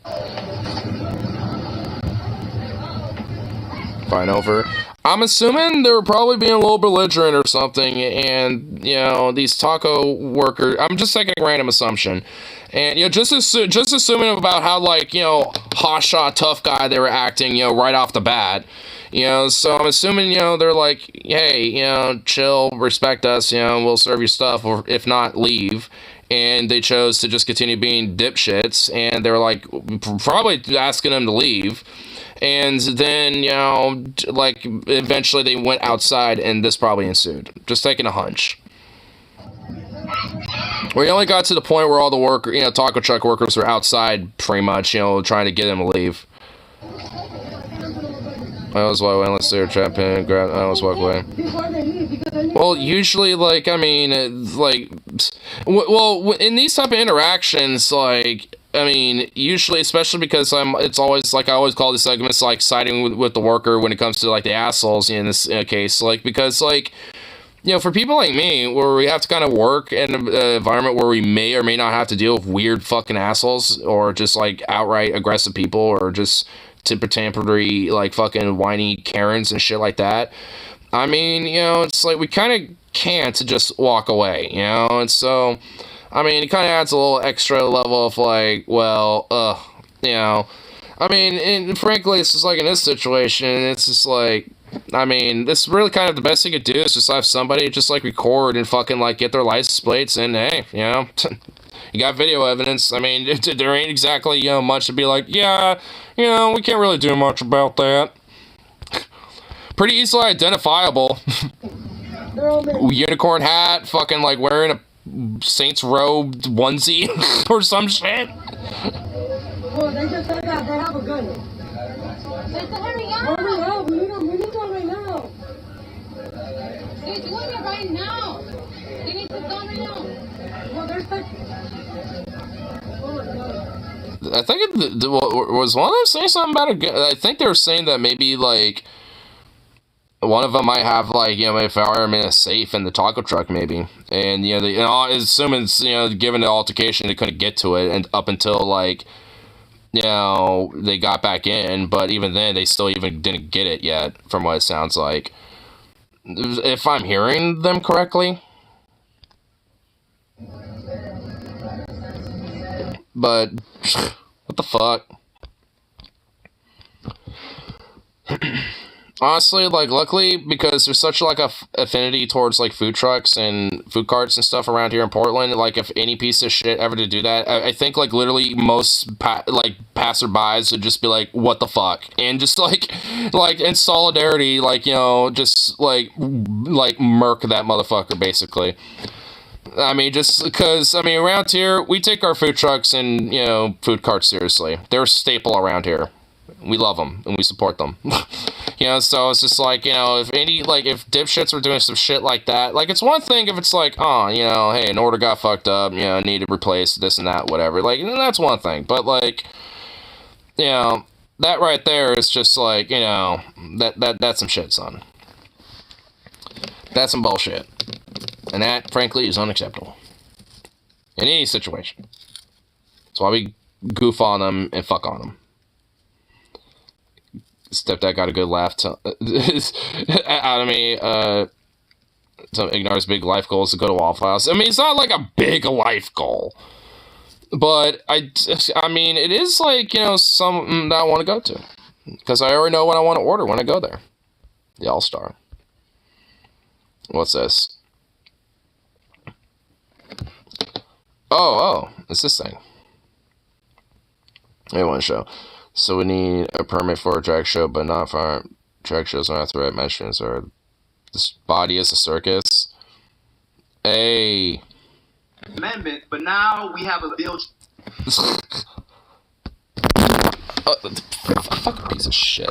Fine, over. I'm assuming they were probably being a little belligerent or something, and, you know, these taco workers, I'm just taking a random assumption, and, you know, just assuming about how, like, you know, hotshot tough guy they were acting, you know, right off the bat, you know, so I'm assuming, you know, they're like, hey, you know, chill, respect us, you know, we'll serve your stuff, or if not, leave. And they chose to just continue being dipshits, and they were like, probably asking them to leave. And then, you know, like, eventually they went outside, and this probably ensued. Just taking a hunch. We only got to the point where all the you know, taco truck workers were outside, pretty much, you know, trying to get them to leave. I was walk away, let's see her trap in, grab, I was walk away. Well, usually, like, I mean, like, well, in these type of interactions, like, I mean, usually, especially because it's always, like, I always call these segments, like, siding with the worker when it comes to, like, the assholes in this case, like, because, like, you know, for people like me, where we have to kind of work in an environment where we may or may not have to deal with weird fucking assholes, or just, like, outright aggressive people, or just tempery, like, fucking whiny Karens and shit like that. I mean, you know, it's like, we kind of can't just walk away, you know, and so, I mean, it kind of adds a little extra level of, like, well, you know, I mean, and frankly, it's just like, in this situation, it's just like, I mean, this is really kind of the best thing you could do is just have somebody just, like, record and fucking, like, get their license plates, and hey, you know, you got video evidence. I mean, there ain't exactly, you know, much to be like, yeah, you know, we can't really do much about that. Pretty easily identifiable. Unicorn hat, fucking, like, wearing a Saints robe onesie or some shit. Well, they just said that they have a gun. Hurry up, we need one right now. They're doing it right now. They need to come right now. Well, there's like... I think was one of them saying something about a gun? I think they were saying that maybe, like, one of them might have, like, you know, a firearm in a safe in the taco truck, maybe. And, you know, assuming, you know, given the altercation, they couldn't get to it, and up until, like, you know, they got back in, but even then, they still even didn't get it yet, from what it sounds like. If I'm hearing them correctly. But, what the fuck? Honestly, like, luckily, because there's such, like, a affinity towards, like, food trucks and food carts and stuff around here in Portland, like, if any piece of shit ever to do that, I think, like, literally most, passerbys would just be like, what the fuck? And just, like, in solidarity, like, you know, just, like, murk that motherfucker, basically. I mean, just because, I mean, around here, we take our food trucks and, you know, food carts seriously. They're a staple around here. We love them, and we support them. You know, so it's just like, you know, if dipshits were doing some shit like that, like, it's one thing if it's like, oh, you know, hey, an order got fucked up, you know, needed replaced, this and that, whatever. Like, that's one thing. But, like, you know, that right there is just like, you know, that's some shit, son. That's some bullshit. And that, frankly, is unacceptable. In any situation. That's why we goof on them and fuck on them. stepdad got a good laugh out of me. To ignore his big life goals to go to Waffle House. I mean, it's not like a big life goal, but I mean, it is like, you know, something that I want to go to because I already know what I want to order when I go there. The All-Star. What's this? Oh, it's this thing. I want to show. So we need a permit for a drag show, but not for drag shows. Not the right measurements or this body is a circus. Hey. Amendment, but now we have a bill. Fucking piece of shit.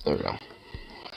There we go.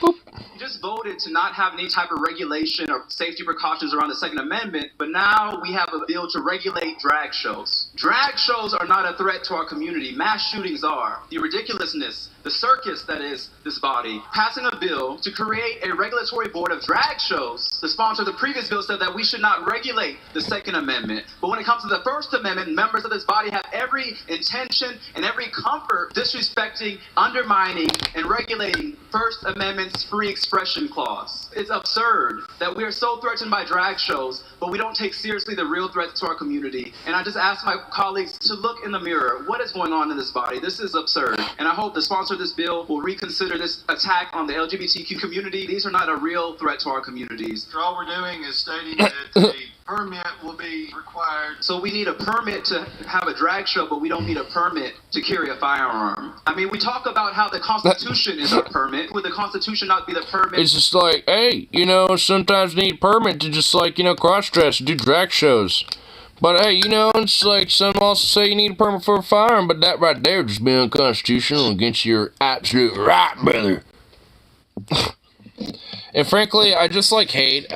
Boop. Just voted to not have any type of regulation or safety precautions around the Second Amendment, but now we have a bill to regulate drag shows. Drag shows are not a threat to our community. Mass shootings are. The ridiculousness, the circus that is this body, passing a bill to create a regulatory board of drag shows. The sponsor of the previous bill said that we should not regulate the Second Amendment. But when it comes to the First Amendment, members of this body have every intention and every comfort disrespecting, undermining, and regulating First Amendment's free expression clause. It's absurd that we are so threatened by drag shows, but we don't take seriously the real threats to our community. And I just ask my colleagues to look in the mirror. What is going on in this body? This is absurd. And I hope the sponsor of this bill will reconsider this attack on the LGBTQ community. These are not a real threat to our communities. All we're doing is stating that the permit will be required. So we need a permit to have a drag show, but we don't need a permit to carry a firearm. I mean, we talk about how the Constitution is our permit. Would the Constitution not be the permit? It's just like, hey, you know, sometimes you need a permit to just like, you know, cross-dress, do drag shows. But hey, you know, it's like some also say you need a permit for a firearm, but that right there just being unconstitutional against your absolute right, brother. And frankly, I just like hate,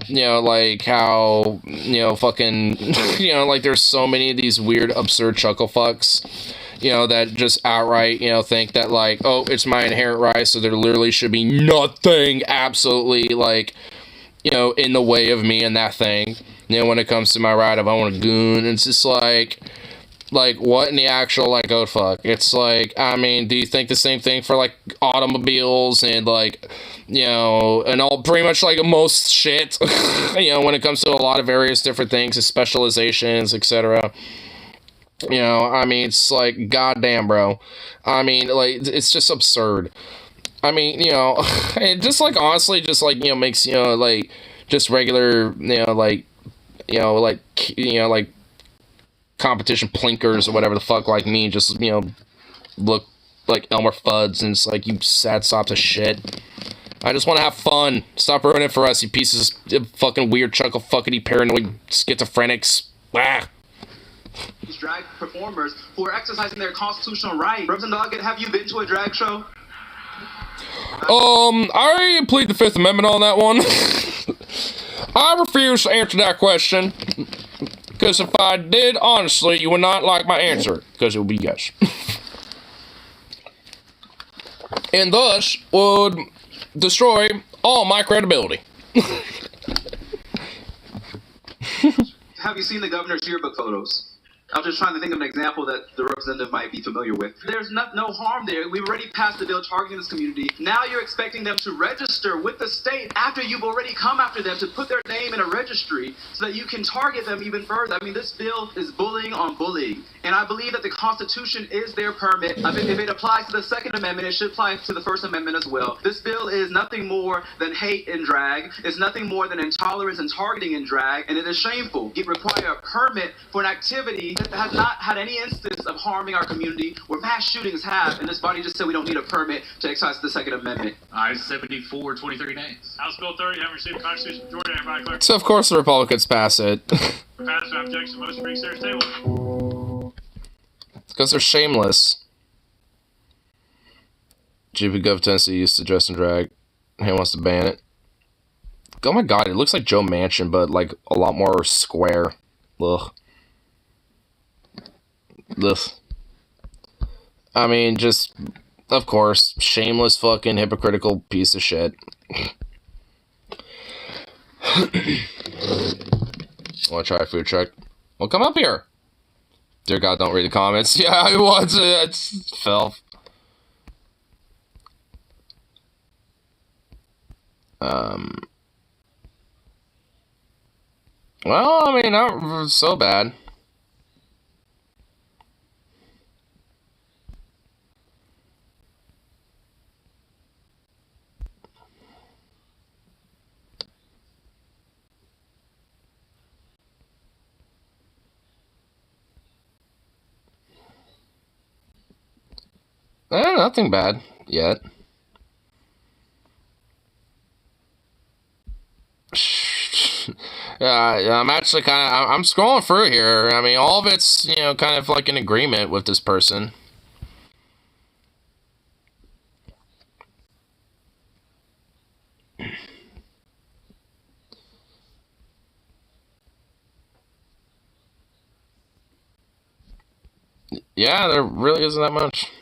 you know, like how, you know, fucking, you know, like there's so many of these weird, absurd chuckle fucks, you know, that just outright, you know, think that like, oh, it's my inherent right, so there literally should be nothing absolutely like, you know, in the way of me and that thing. You know, when it comes to my right of I want a goon, it's just like what in the actual like oh fuck. It's like, I mean, do you think the same thing for like automobiles and like, you know, and all pretty much like most shit, you know, when it comes to a lot of various different things, specializations, etc. You know, I mean, it's like, goddamn, bro. I mean, like, it's just absurd. I mean, you know, it just like honestly just like, you know, makes, you know, like just regular, you know, like competition plinkers or whatever the fuck like me just, you know, look like Elmer Fudd's, and it's like, you sad sops of shit. I just want to have fun. Stop ruining it for us, you pieces of fucking weird chuckle fuckity paranoid schizophrenics. Ah. These drag performers who are exercising their constitutional right. Representative Doggett, have you been to a drag show? I plead the Fifth Amendment on that one. I refuse to answer that question, because if I did, honestly, you would not like my answer, because it would be yes. And thus would destroy all my credibility. Have you seen the governor's yearbook photos? I'm just trying to think of an example that the representative might be familiar with. There's no harm there. We've already passed the bill targeting this community. Now you're expecting them to register with the state after you've already come after them to put their name in a registry so that you can target them even further. I mean, this bill is bullying on bullying. And I believe that the Constitution is their permit. I mean, if it applies to the Second Amendment, it should apply to the First Amendment as well. This bill is nothing more than hate in drag. It's nothing more than intolerance and targeting in drag. And it is shameful. It requires a permit for an activity that has not had any instance of harming our community where mass shootings have, and this body just said we don't need a permit to exercise the Second Amendment. I-74, 23 days. House Bill 30, having received a constitutional majority, everybody clerk. So of course the Republicans pass it. Pass without objection, motion brings to table. Because they're shameless. GP Gov Tennessee used to dress in drag. He wants to ban it. Oh my god, it looks like Joe Manchin, but like a lot more square. Ugh. Ugh. I mean, just, of course, shameless fucking hypocritical piece of shit. Want to try a food truck? Well, come up here. Dear God, don't read the comments. Yeah, I want to. It's filth. Well, I mean, not so bad. Nothing bad yet. Yeah, I'm actually I'm scrolling through here. I mean, all of it's, kind of like in agreement with this person. Yeah, there really isn't that much.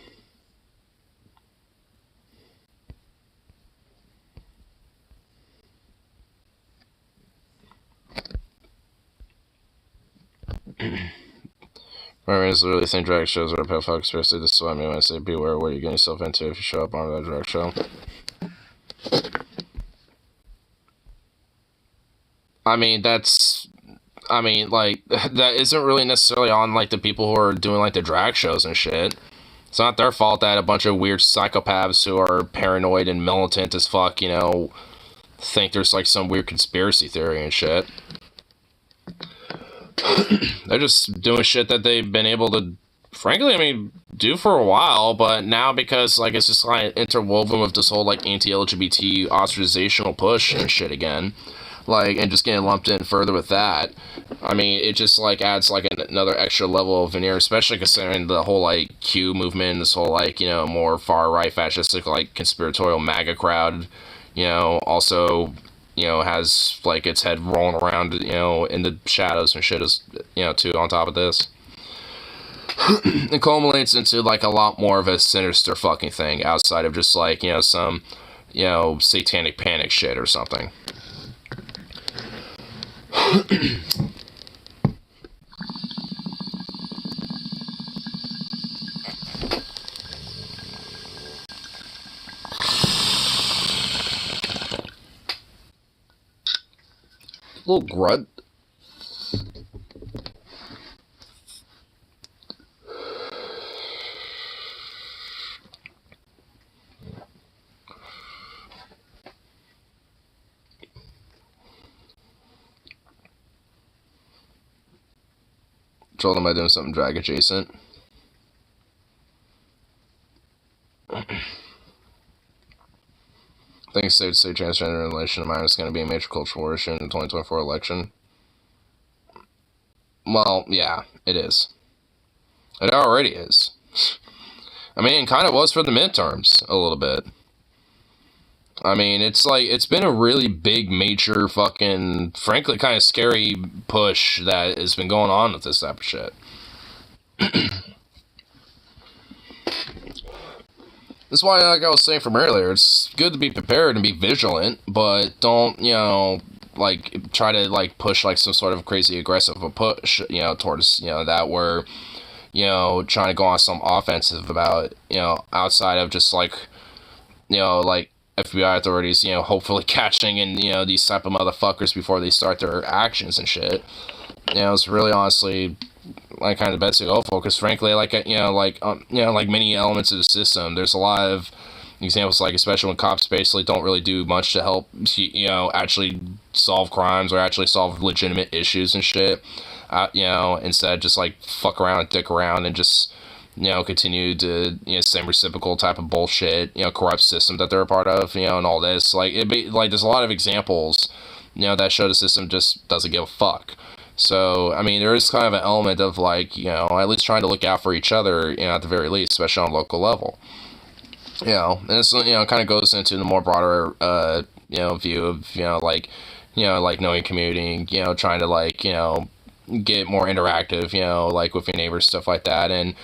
Remember, it's literally the same drag shows where pedophile conspiracy. This is what I mean when I say beware what you're getting yourself into if you show up on that drag show. I mean, that isn't really necessarily on, like, the people who are doing, like, the drag shows and shit. It's not their fault that a bunch of weird psychopaths who are paranoid and militant as fuck, think there's, like, some weird conspiracy theory and shit. They're just doing shit that they've been able to, frankly, I mean, do for a while, but now because, like, it's just kind of interwoven with this whole, like, anti-LGBT ostracizational push and shit again, like, and just getting lumped in further with that, I mean, it just, like, adds, like, another extra level of veneer, especially considering the whole, like, Q movement, this whole, like, more far-right fascistic, like, conspiratorial MAGA crowd, also, has, like, its head rolling around, in the shadows and shit, as, too, on top of this. It culminates into, like, a lot more of a sinister fucking thing outside of just, like, some, satanic panic shit or something. Little grunt. Told him I'm doing something drag adjacent. I think it's safe to say transgender relation of mine is going to be a major cultural issue in the 2024 election. Well, yeah, it is. It already is. I mean, it kind of was for the midterms, a little bit. I mean, it's like, it's been a really big, major, fucking, frankly, kind of scary push that has been going on with this type of shit. That's why, like I was saying from earlier, it's good to be prepared and be vigilant, but don't, like, try to, like, push, like, some sort of crazy aggressive push, towards, that where, trying to go on some offensive about, outside of just, like, like, FBI authorities, hopefully catching and, these type of motherfuckers before they start their actions and shit. It's really honestly, like, kind of the best to go for, because frankly, like, like many elements of the system, there's a lot of examples, like, especially when cops basically don't really do much to help, actually solve crimes or actually solve legitimate issues and shit, instead just, like, fuck around and dick around and just, continue to, same reciprocal type of bullshit, corrupt system that they're a part of, and all this, like, there's a lot of examples, that show the system just doesn't give a fuck. So, I mean, there is kind of an element of, like, at least trying to look out for each other, at the very least, especially on a local level. And this, kind of goes into the more broader, view of, like knowing commuting, trying to, like, get more interactive, like, with your neighbors, stuff like that. And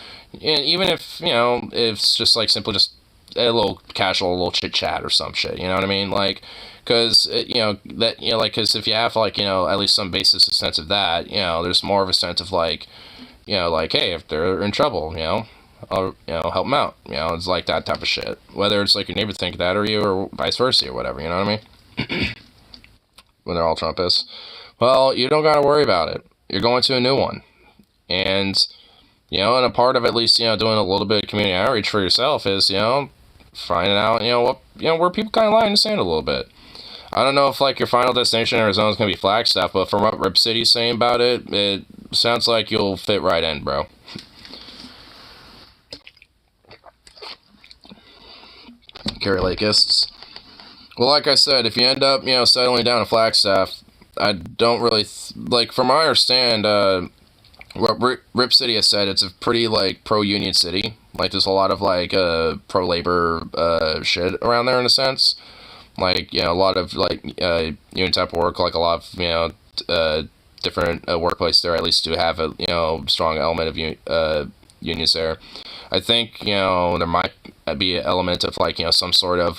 even if, if it's just, like, simply just a little casual, a little chit chat or some shit. You know what I mean? Like, because because if you have like at least some basis of sense of that, there's more of a sense of like, like, hey, if they're in trouble, I'll help them out. It's like that type of shit. Whether it's like your neighbor think that or you, or vice versa, or whatever. You know what I mean? When they're all Trumpists. Well, you don't gotta worry about it. You're going to a new one, and and a part of at least doing a little bit of community outreach for yourself is finding out what where people kind of lie in the sand a little bit. I don't know if like your final destination in Arizona is gonna be Flagstaff, but from what Rip City's saying about it, it sounds like you'll fit right in, bro. Carry Lakeists. Well, like I said, if you end up settling down in Flagstaff, I don't really like. From what I understand, what Rip City has said, it's a pretty like pro-union city. Like there's a lot of like pro-labor shit around there in a sense. Like a lot of like union type of work. Like a lot of different workplaces there at least do have a strong element of unions there. I think there might be an element of like some sort of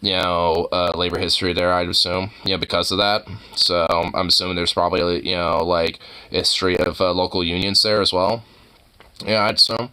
labor history there, I'd assume, because of that. So I'm assuming there's probably, like history of local unions there as well. Yeah, I'd assume.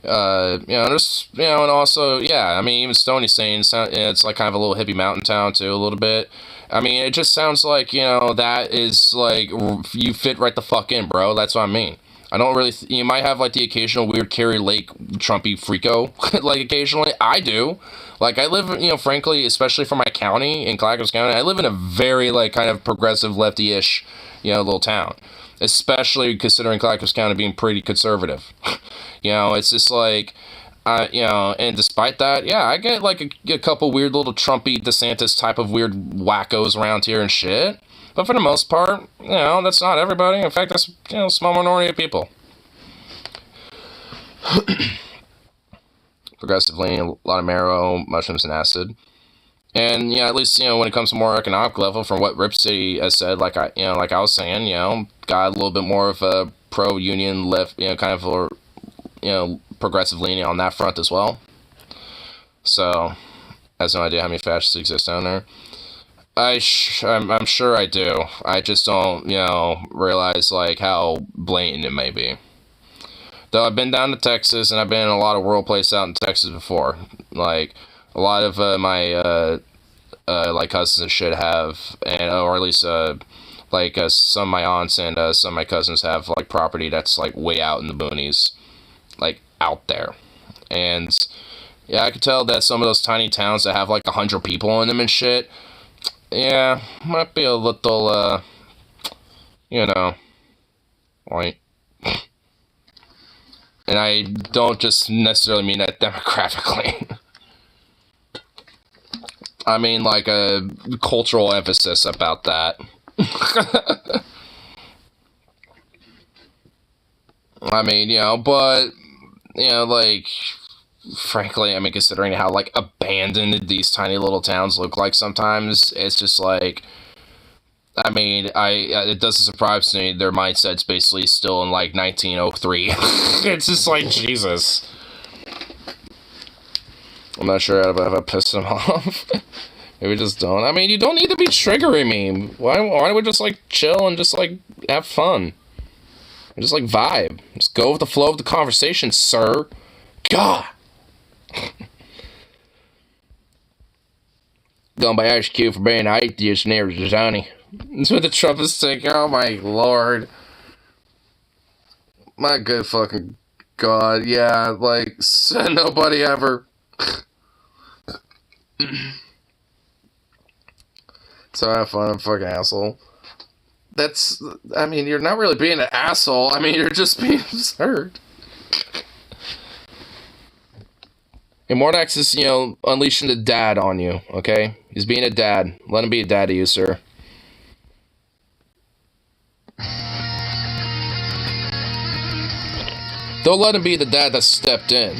There's, and also, I mean, even Stoney's saying it's like kind of a little hippie mountain town too, a little bit. I mean, it just sounds like, that is like, you fit right the fuck in, bro. That's what I mean. I don't really, you might have like the occasional weird Carrie Lake Trumpy freako, like occasionally. I do. Like I live, frankly, especially for my county, in Clackamas County, I live in a very like kind of progressive lefty-ish, little town. Especially considering Clackamas County being pretty conservative. It's just like, and despite that, I get like a couple weird little Trumpy DeSantis type of weird wackos around here and shit. But for the most part, that's not everybody. In fact, that's, a small minority of people. Progressive leaning, a lot of marrow, mushrooms, and acid. And, at least, when it comes to more economic level, from what Rip City has said, like I was saying, got a little bit more of a pro-union left, kind of, or, progressive leaning on that front as well. So, I have no idea how many fascists exist down there. I'm sure I do. I just don't, realize, like, how blatant it may be. Though I've been down to Texas, and I've been in a lot of rural places out in Texas before. Like, a lot of my, like, cousins and shit have, or at least, like, some of my aunts and some of my cousins have, like, property that's, like, way out in the boonies. Like, out there. And, I could tell that some of those tiny towns that have, like, 100 people in them and shit, might be a little, like, and I don't just necessarily mean that demographically. I mean, like, a cultural emphasis about that. I mean, but, like, frankly, I mean, considering how, like, abandoned these tiny little towns look like sometimes, it's just, like, I mean, it doesn't surprise me their mindset's basically still in, like, 1903. It's just like, Jesus. I'm not sure if I pissed them off. Maybe just don't. I mean, you don't need to be triggering me. Why don't we just, like, chill and just, like, have fun? And just, like, vibe. Just go with the flow of the conversation, sir. God! Going by HQ for being an atheist in Arizona. That's what the Trump is thinking. Oh my lord. My good fucking god. Yeah, like, nobody ever. So have fun, I'm a fucking asshole. That's, I mean, you're not really being an asshole. I mean, you're just being absurd. And Mordax is, unleashing the dad on you, okay? He's being a dad. Let him be a dad to you, sir. Don't let him be the dad that stepped in.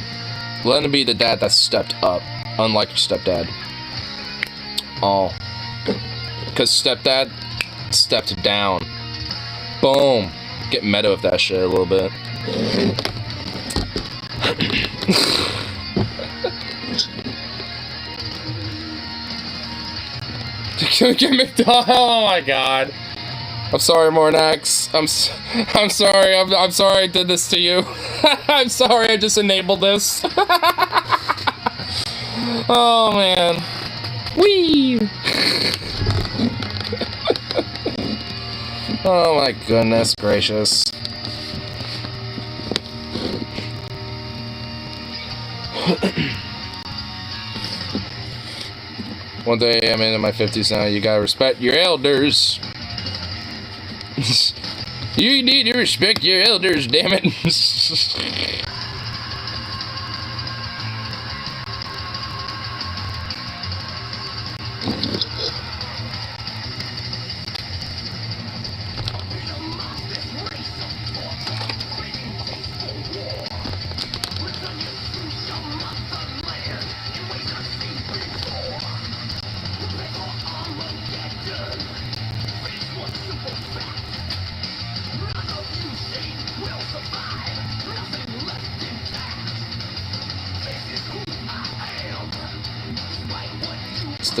Let him be the dad that stepped up, unlike your stepdad. Oh. Because stepdad stepped down. Boom. Get meta with that shit a little bit. Get McDonald. Oh my god. I'm sorry, Mornax. I'm sorry. I'm sorry I did this to you. I'm sorry I just enabled this. Oh man. Whee! Oh my goodness gracious. One day I'm in my 50s now. You gotta respect your elders. You need to respect your elders, damn it.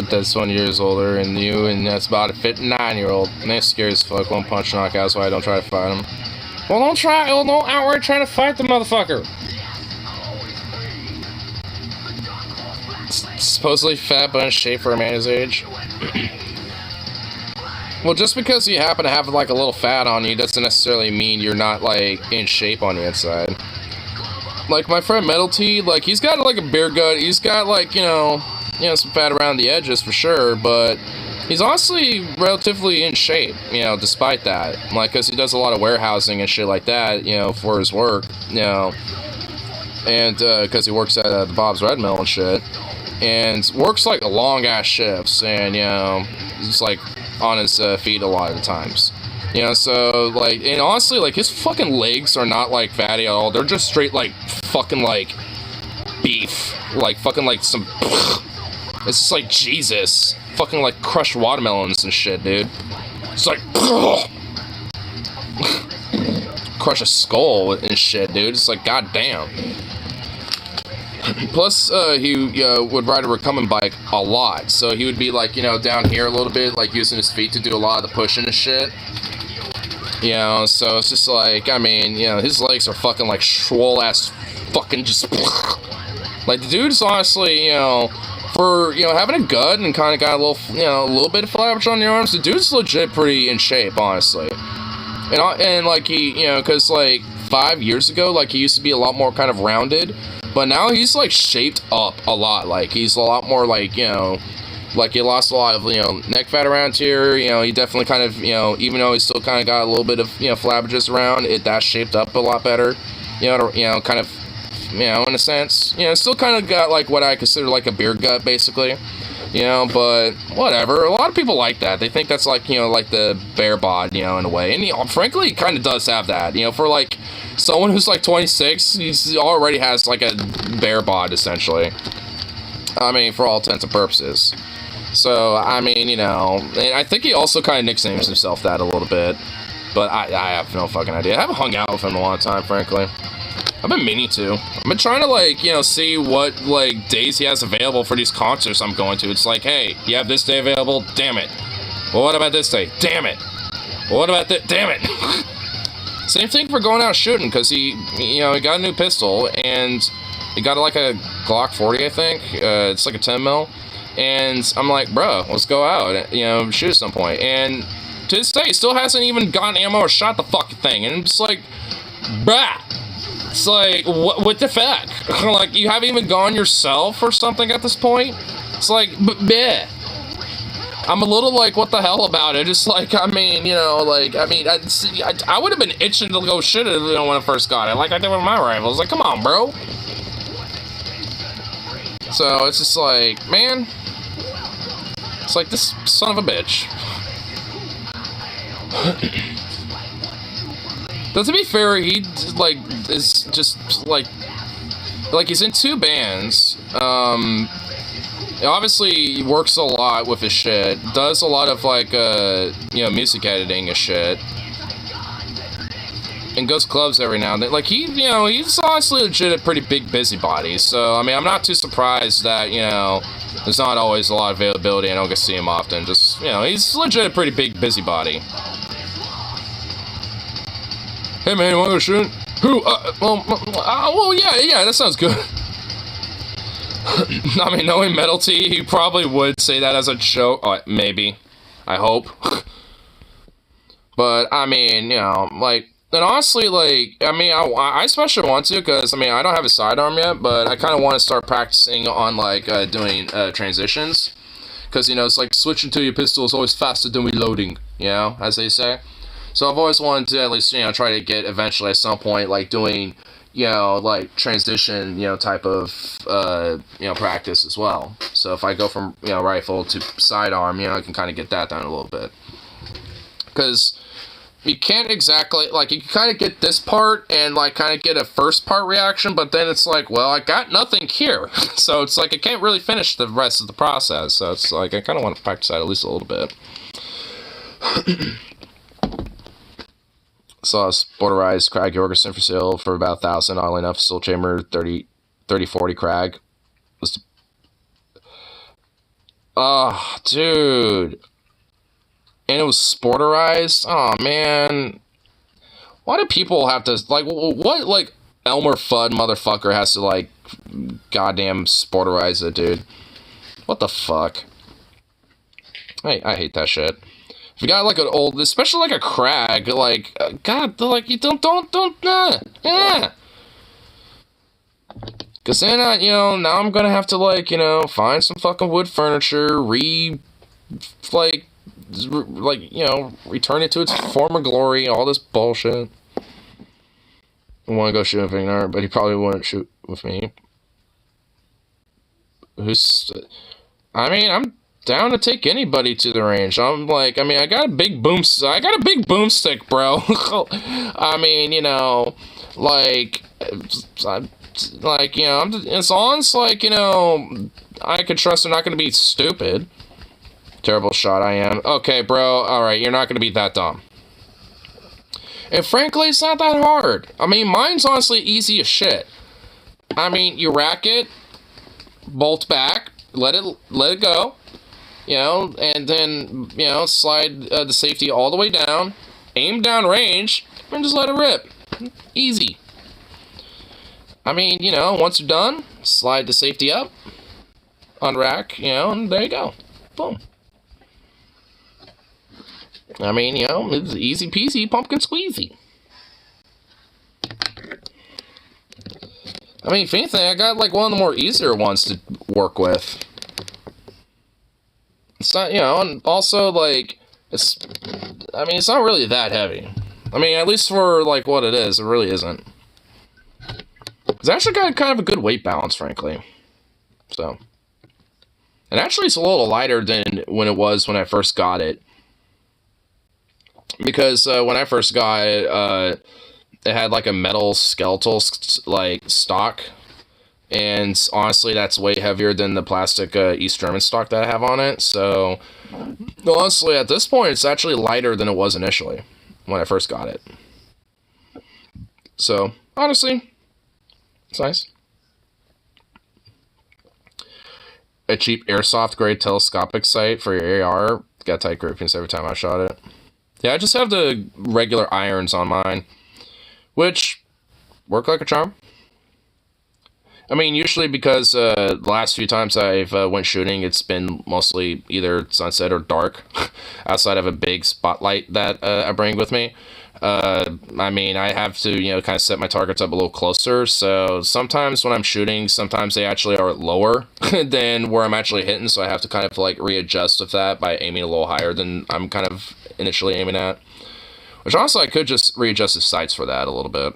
That's 1 years older than you, and that's about a 59-year-old. And they're scary as fuck. One punch knockout, that's why I don't try to fight him. Well, don't outright try to fight the motherfucker. Supposedly fat, but in shape for a man his age. Well, just because you happen to have like a little fat on you doesn't necessarily mean you're not like in shape on the inside. Like my friend Metal T, like he's got like a beer gut. He's got like you know, some fat around the edges for sure, but he's honestly relatively in shape, you know, despite that. Like, because he does a lot of warehousing and shit like that, you know, for his work, you know, and because he works at the Bob's Red Mill and shit, and works like long-ass shifts, and, you know, he's like on his feet a lot of the times. You know, so, like, and honestly, like, his fucking legs are not, like, fatty at all. They're just straight, like, fucking, like, beef. Like, fucking, like, some... It's just like, Jesus. Fucking, like, crushed watermelons and shit, dude. It's like... Crush a skull and shit, dude. It's like, goddamn. Plus, he would ride a recumbent bike a lot. So he would be, like, you know, down here a little bit, like, using his feet to do a lot of the pushing and shit. You know, so it's just like, I mean, you know, his legs are fucking, like, swole-ass fucking just... Like, the dude's honestly, you know, for, you know, having a gut and kind of got a little, you know, a little bit of flabbage on your arms, the dude's legit pretty in shape, honestly. And like, he, you know, because, like, 5 years ago, like, he used to be a lot more kind of rounded, but now he's, like, shaped up a lot. Like, he's a lot more, like, you know... Like, he lost a lot of, you know, neck fat around here, you know, he definitely kind of, you know, even though he still kind of got a little bit of, you know, flabbages around, that shaped up a lot better, you know, kind of, you know, in a sense, you know, still kind of got, like, what I consider, like, a beer gut, basically, you know, but, whatever, a lot of people like that, they think that's, like, you know, like, the bear bod, you know, in a way, and, you know, frankly, he kind of does have that, you know, for, like, someone who's, like, 26, he already has, like, a bear bod, essentially, I mean, for all intents and purposes. So, I mean, you know, and I think he also kind of nicknames himself that a little bit, but I have no fucking idea. I haven't hung out with him in a long time, frankly. I've been meaning to. I've been trying to, like, you know, see what, like, days he has available for these concerts I'm going to. It's like, hey, you have this day available? Damn it. Well, what about this day? Damn it. Well, what about that? Damn it. Same thing for going out shooting, because he, you know, he got a new pistol, and he got, like, a Glock 40, I think. It's like a 10 mil. And I'm like, bro, let's go out, you know, shoot at some point. And to this day, he still hasn't even gotten ammo or shot the fucking thing. And it's like, bruh. It's like, what the fuck? Like, you haven't even gone yourself or something at this point? It's like, bleh. I'm a little like, what the hell about it? It's like, I mean, you know, like, I mean, I would have been itching to go shoot it, you know, when I first got it. Like I did with my rifles. Like, come on, bro. So, it's just like, man... It's like, this son of a bitch. But to be fair, he, like, is just, like, he's in 2 bands. Obviously, he works a lot with his shit. Does a lot of, like, you know, music editing and shit. And goes to clubs every now and then. Like, he, you know, he's honestly legit a pretty big busybody. So, I mean, I'm not too surprised that, you know... There's not always a lot of availability. I don't get to see him often. Just, you know, he's legit a pretty big busybody. Hey man, you wanna go shoot? Who? Well, yeah, that sounds good. I mean, knowing Metal T, he probably would say that as a joke. Maybe. I hope. But, I mean, you know, like, and honestly, like, I mean, I especially want to, because, I mean, I don't have a sidearm yet, but I kind of want to start practicing on, like, doing transitions. Because, you know, it's like switching to your pistol is always faster than reloading, you know, as they say. So I've always wanted to at least, you know, try to get eventually at some point, like, doing, you know, like, transition, you know, type of, you know, practice as well. So if I go from, you know, rifle to sidearm, you know, I can kind of get that down a little bit. Because you can't exactly, like, you can kind of get this part and, like, kind of get a first part reaction, but then it's like, well, I got nothing here. So it's like, I can't really finish the rest of the process. So it's like, I kind of want to practice that at least a little bit. Saw a sporterized Krag Jorgensen for sale for about 1,000. Oddly enough, Soul Chamber 3040 Krag. Oh, dude. And it was sporterized? Oh, man. Why do people have to, like, what, like, Elmer Fudd motherfucker has to, like, goddamn sporterize it, dude? What the fuck? Hey, I hate that shit. If you got, like, an old, especially, like, a Krag, like, God, like, you don't, yeah. Because then, you know, now I'm gonna have to, like, you know, find some fucking wood furniture, you know, return it to its former glory, all this bullshit. I want to go shoot with Vignar, but he probably wouldn't shoot with me. I mean, I'm down to take anybody to the range. I'm like, I mean, I got a big boomstick, bro. I mean, you know, like, you know, as long as, like, you know, I can trust I'm not going to be stupid. Terrible shot I am. Okay, bro, alright, you're not going to be that dumb. And frankly, it's not that hard. I mean, mine's honestly easy as shit. I mean, you rack it, bolt back, let it go, you know, and then, you know, slide the safety all the way down, aim down range, and just let it rip. Easy. I mean, you know, once you're done, slide the safety up, unrack, you know, and there you go. Boom. I mean, you know, it's easy peasy, pumpkin squeezy. I mean, if anything, I got, like, one of the more easier ones to work with. It's not, you know, and also, like, I mean, it's not really that heavy. I mean, at least for, like, what it is, it really isn't. It's actually got kind of a good weight balance, frankly. So. And actually, it's a little lighter than when it was when I first got it. Because when I first got it, it had like a metal skeletal like stock, and honestly, that's way heavier than the plastic East German stock that I have on it. So honestly, at this point, it's actually lighter than it was initially when I first got it. So honestly, it's nice. A cheap airsoft grade telescopic sight for your AR. Got tight grippies every time I shot it. Yeah, I just have the regular irons on mine, which work like a charm. I mean, usually because the last few times I've went shooting, it's been mostly either sunset or dark, outside of a big spotlight that I bring with me. I mean, I have to, you know, kind of set my targets up a little closer, so sometimes when I'm shooting, sometimes they actually are lower than where I'm actually hitting, so I have to kind of, like, readjust with that by aiming a little higher than I'm kind of initially aiming at. Which, honestly, I could just readjust the sights for that a little bit.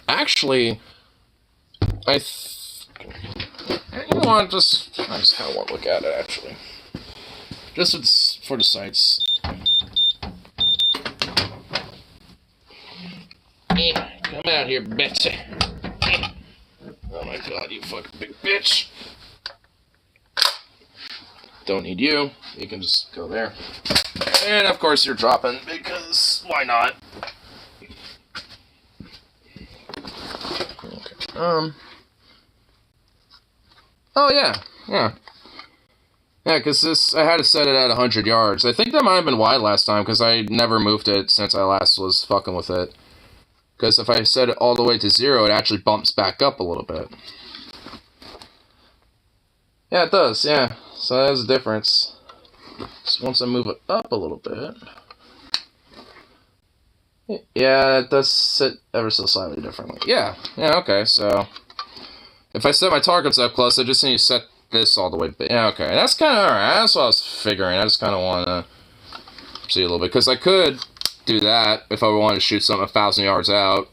Actually, you know what, I just kind of want to look at it, actually. Just for the sights. Hey, come out here, Betsy. Oh my god, you fucking big bitch. Don't need you. You can just go there. And of course you're dropping, because why not? Okay. Oh, yeah. Yeah. Yeah, because I had to set it at 100 yards. I think that might have been wide last time, because I never moved it since I last was fucking with it. Because if I set it all the way to 0, it actually bumps back up a little bit. Yeah, it does, yeah. So there's a difference. So once I move it up a little bit... Yeah, it does sit ever so slightly differently. Yeah, okay, so... If I set my targets up close, I just need to set this all the way back. Yeah, okay, that's kind of alright. That's what I was figuring. I just kind of want to see a little bit. Because I could do that if I wanted to shoot something 1,000 yards out.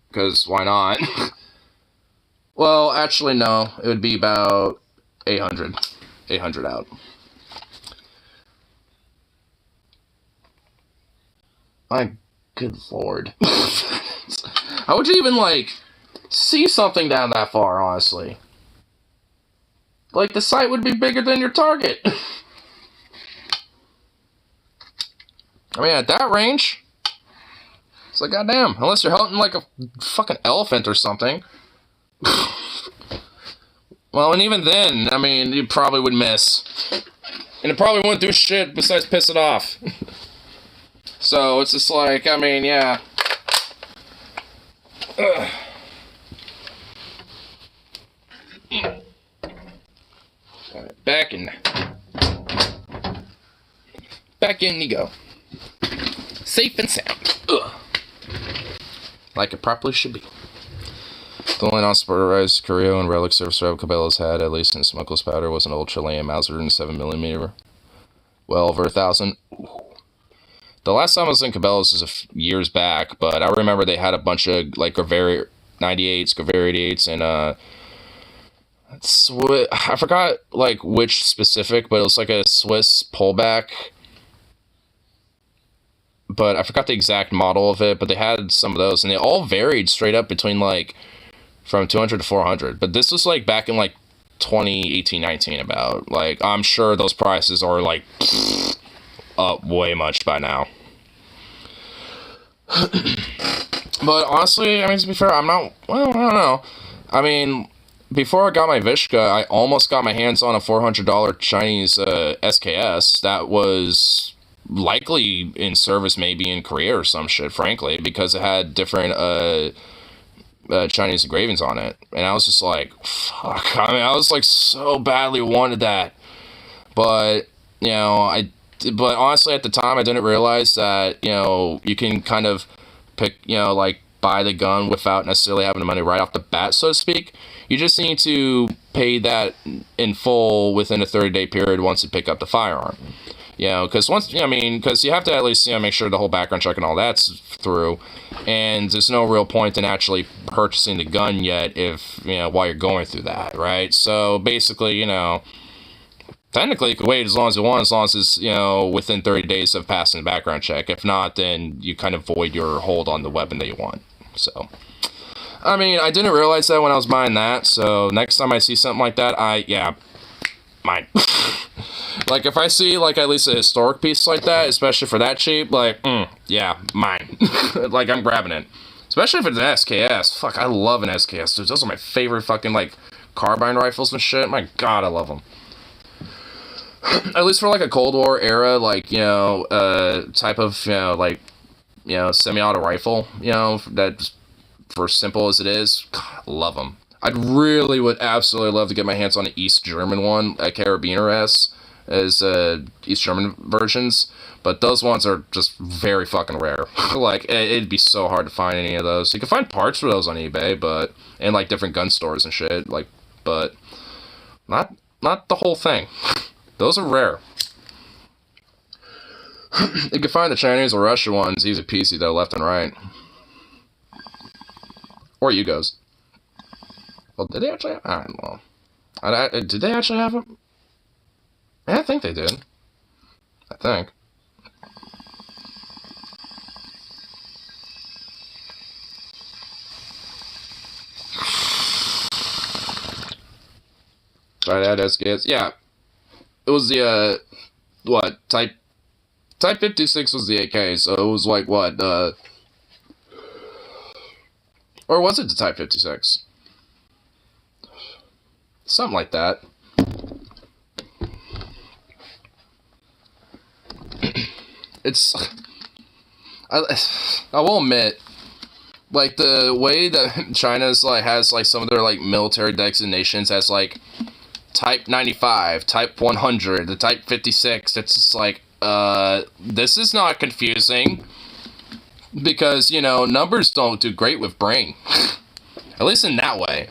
Because why not? Well, actually, no. It would be about 800. 800 out. My good lord. How would you even, like, see something down that far, honestly? Like, the sight would be bigger than your target. I mean, at that range, it's like, goddamn, unless you're hunting like a fucking elephant or something. Well, and even then, I mean, you probably would miss. And it probably wouldn't do shit besides piss it off. So, it's just like, I mean, yeah. Ugh. Alright, back in you go. Safe and sound. Ugh. Like it properly should be. The only non-sporterized Carrillo and relic service Rob Cabela's had, at least in smokeless powder, was an old Chilean Mauser in 7mm. Well over 1,000. The last time I was in Cabela's was years back, but I remember they had a bunch of like Graveri 98s, Graveri 88s, and I forgot like which specific, but it was like a Swiss pullback. But I forgot the exact model of it, but they had some of those, and they all varied straight up between like from 200 to 400. But this was like back in like 2018, 19 about. Like, I'm sure those prices are like up way much by now. But honestly, I mean, to be fair, I'm not, well, I don't know. I mean, before I got my Vishka, I almost got my hands on a $400 Chinese SKS that was likely in service maybe in Korea or some shit, frankly, because it had different Chinese engravings on it. And I was just like, fuck. I mean, I was like so badly wanted that. But, you know, but honestly at the time I didn't realize that, you know, you can kind of pick, you know, like buy the gun without necessarily having the money right off the bat, so to speak. You just need to pay that in full within a 30-day period once you pick up the firearm. You know, because once, I mean, because you have to at least, you know, make sure the whole background check and all that's through, and there's no real point in actually purchasing the gun yet if, you know, while you're going through that, right? So basically, you know, technically you could wait as long as you want, as long as it's, you know, within 30 days of passing the background check. If not, then you kind of void your hold on the weapon that you want. So, I mean, I didn't realize that when I was buying that, so next time I see something like that, mine. Like, if I see, like, at least a historic piece like that, especially for that cheap, like, yeah, mine. Like, I'm grabbing it. Especially if it's an SKS. Fuck, I love an SKS, dude. Those are my favorite fucking, like, carbine rifles and shit. My god, I love them. At least for, like, a Cold War era, like, you know, type of, you know, like, you know, semi-auto rifle, you know, that, for simple as it is, god, I love them. I'd really would absolutely love to get my hands on an East German one, a Carabiner S, as East German versions, but those ones are just very fucking rare. Like, it'd be so hard to find any of those. You can find parts for those on eBay, but, and like different gun stores and shit, like, but not the whole thing. Those are rare. You can find the Chinese or Russian ones easy peasy though, left and right. Or Yugos. Well, did they actually have... I don't know. Did they actually have them? Yeah, I think they did. I think. Sorry, that SKS. Yeah. It was the, what? Type 56 was the AK, so it was like, what, or was it the Type 56? Something like that. It's... I will admit, like, the way that China's, like, has, like, some of their, like, military designations as, like, Type 95, Type 100, the Type 56, it's just like, this is not confusing. Because, you know, numbers don't do great with brain. At least in that way.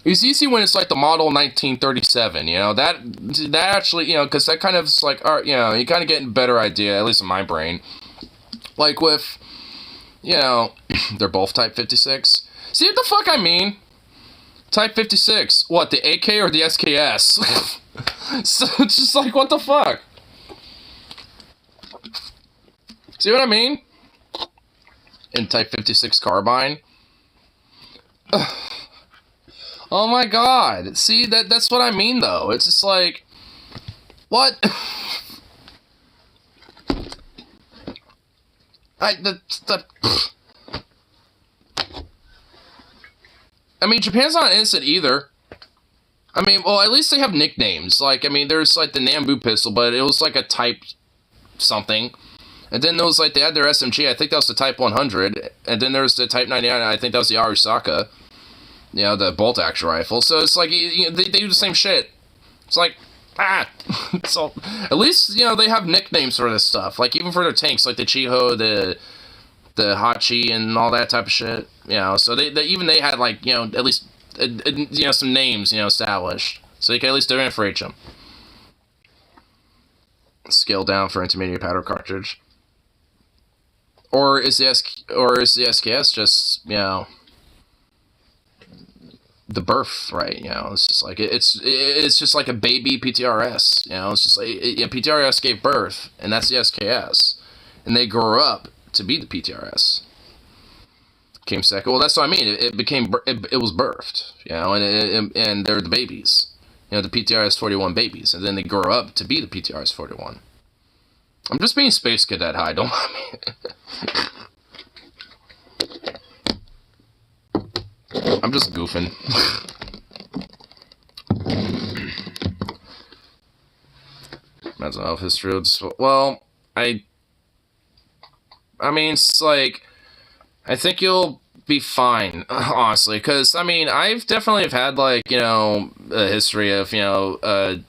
It's easy when it's like the model 1937, you know, that actually, you know, because that kind of is like, you know, you kind of get a better idea, at least in my brain. Like with, you know, they're both Type 56. See what the fuck I mean? Type 56, what, the AK or the SKS? So it's just like, what the fuck? See what I mean? In Type 56 carbine. Oh my god. See, that's what I mean, though. It's just like... What? I mean, Japan's not innocent either. I mean, well, at least they have nicknames. Like, I mean, there's, like, the Nambu pistol, but it was, like, a Type something. And then there was, like, they had their SMG, I think that was the Type 100. And then there's the Type 99, I think that was the Arisaka. You know, the bolt-action rifle. So it's like, you know, they do the same shit. It's like, so, at least, you know, they have nicknames for this stuff. Like, even for their tanks, like the Chiho, the Hachi, and all that type of shit. You know, so they even they had, like, you know, at least, you know, some names, you know, established. So you can at least differentiate them. Scale down for intermediate powder cartridge. Or is the SKS just, you know, the birth, right? You know, it's just like it's just like a baby PTRS. You know, it's just like PTRS gave birth, and that's the SKS, and they grew up to be the PTRS. Came second. Well, that's what I mean. It was birthed. You know, and they're the babies. You know, the PTRS 41 babies, and then they grow up to be the PTRS 41. I'm just being Space Cadet high. Don't mind me. I'm just goofing. Mental health history. Well, I mean, it's like, I think you'll be fine, honestly, because, I mean, I've definitely had, like, you know, a history of, you know,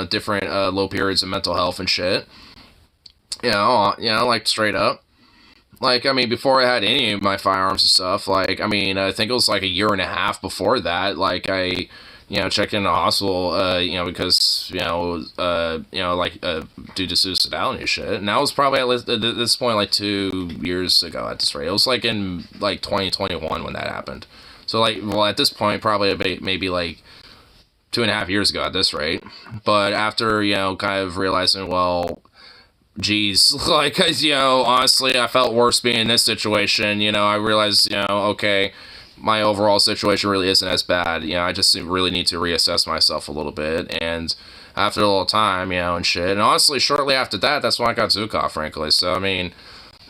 different, low periods of mental health and shit. You know, like, straight up. Like, I mean, before I had any of my firearms and stuff, like, I mean, I think it was like a year and a half before that, like, I, you know, checked in the hospital, you know, because, you know, like, due to suicidality and shit, and that was probably at this point, like, 2 years ago at this rate. It was, like, in, like, 2021 when that happened. So, like, well, at this point, probably maybe, like, 2.5 years ago at this rate. But after, you know, kind of realizing, well, geez, like, you know, honestly, I felt worse being in this situation. You know, I realized, you know, okay, my overall situation really isn't as bad. You know, I just really need to reassess myself a little bit. And after a little time, you know, and shit. And honestly, shortly after that, that's when I got Zukov, frankly. So, I mean,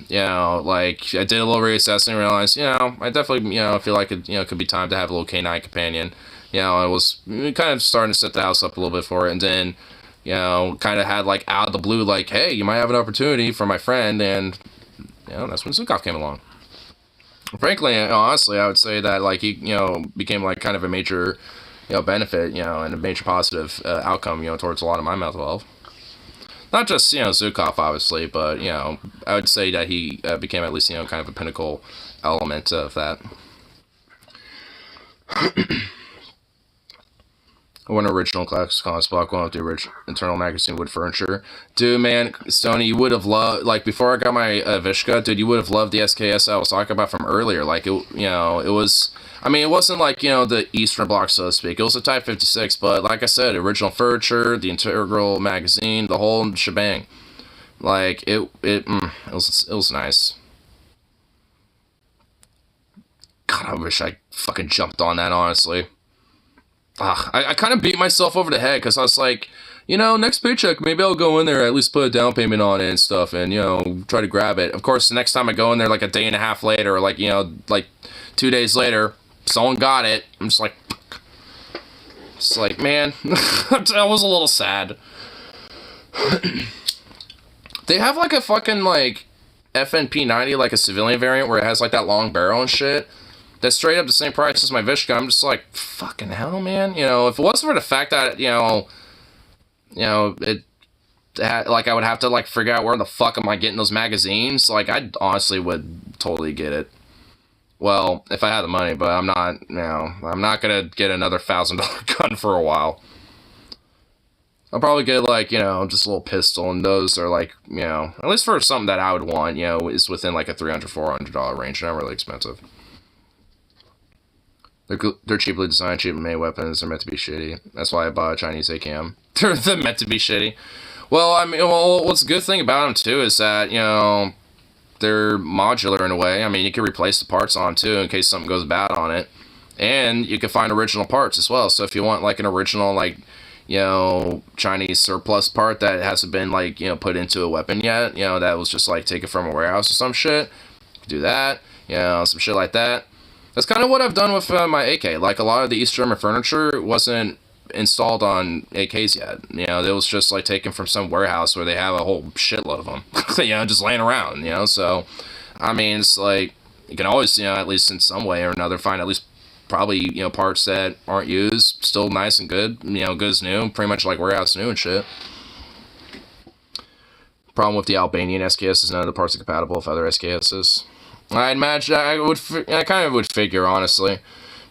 you know, like, I did a little reassessing and realized, you know, I definitely, you know, feel like it, you know, could be time to have a little canine companion. You know, I was kind of starting to set the house up a little bit for it. And then, you know, kind of had, like, out of the blue, like, hey, you might have an opportunity for my friend, and, you know, that's when Zukov came along. Frankly, honestly, I would say that, like, he, you know, became, like, kind of a major, you know, benefit, you know, and a major positive outcome, you know, towards a lot of my mental health. Not just, you know, Zukov, obviously, but, you know, I would say that he became at least, you know, kind of a pinnacle element of that. One original class block, one with the original internal magazine wood furniture. Dude, man, Stoney, you would have loved, like, before I got my Vishka, dude, you would have loved the SKS I was talking about from earlier. Like, it, you know, it was, I mean, it wasn't like, you know, the Eastern Bloc, so to speak. It was a Type 56, but like I said, original furniture, the integral magazine, the whole shebang. Like, it was nice. God, I wish I fucking jumped on that, honestly. I kind of beat myself over the head, because I was like, you know, next paycheck, maybe I'll go in there, at least put a down payment on it and stuff, and, you know, try to grab it. Of course, the next time I go in there, like, a day and a half later, or, like, you know, like, 2 days later, someone got it. I'm just like, It's like, man, I was a little sad. They have like a fucking like FNP 90, like a civilian variant where it has like that long barrel and shit. That's straight up the same price as my Vishka. I'm just like, fucking hell, man. You know, if it wasn't for the fact that, you know, like I would have to like figure out where the fuck am I getting those magazines. Like I honestly would totally get it. Well, if I had the money, but I'm not. You know, I'm not gonna get another $1,000 gun for a while. I'll probably get like, you know, just a little pistol, and those are like, you know, at least for something that I would want, you know, is within like a $300-$400 range. Not really expensive. They're cheaply designed, cheaply made weapons. They're meant to be shitty. That's why I bought a Chinese AKM. They're meant to be shitty. Well, I mean, what's a good thing about them, too, is that, you know, they're modular in a way. I mean, you can replace the parts on, too, in case something goes bad on it. And you can find original parts as well. So if you want, like, an original, like, you know, Chinese surplus part that hasn't been, like, you know, put into a weapon yet, you know, that was just, like, taken from a warehouse or some shit, do that, you know, some shit like that. That's kind of what I've done with my AK. Like, a lot of the East German furniture wasn't installed on AKs yet. You know, it was just, like, taken from some warehouse where they have a whole shitload of them, you know, just laying around, you know? So, I mean, it's like, you can always, you know, at least in some way or another, find at least probably, you know, parts that aren't used, still nice and good, you know, good as new, pretty much like warehouse new and shit. Problem with the Albanian SKS is none of the parts are compatible with other SKSs. I imagine I kind of would figure, honestly,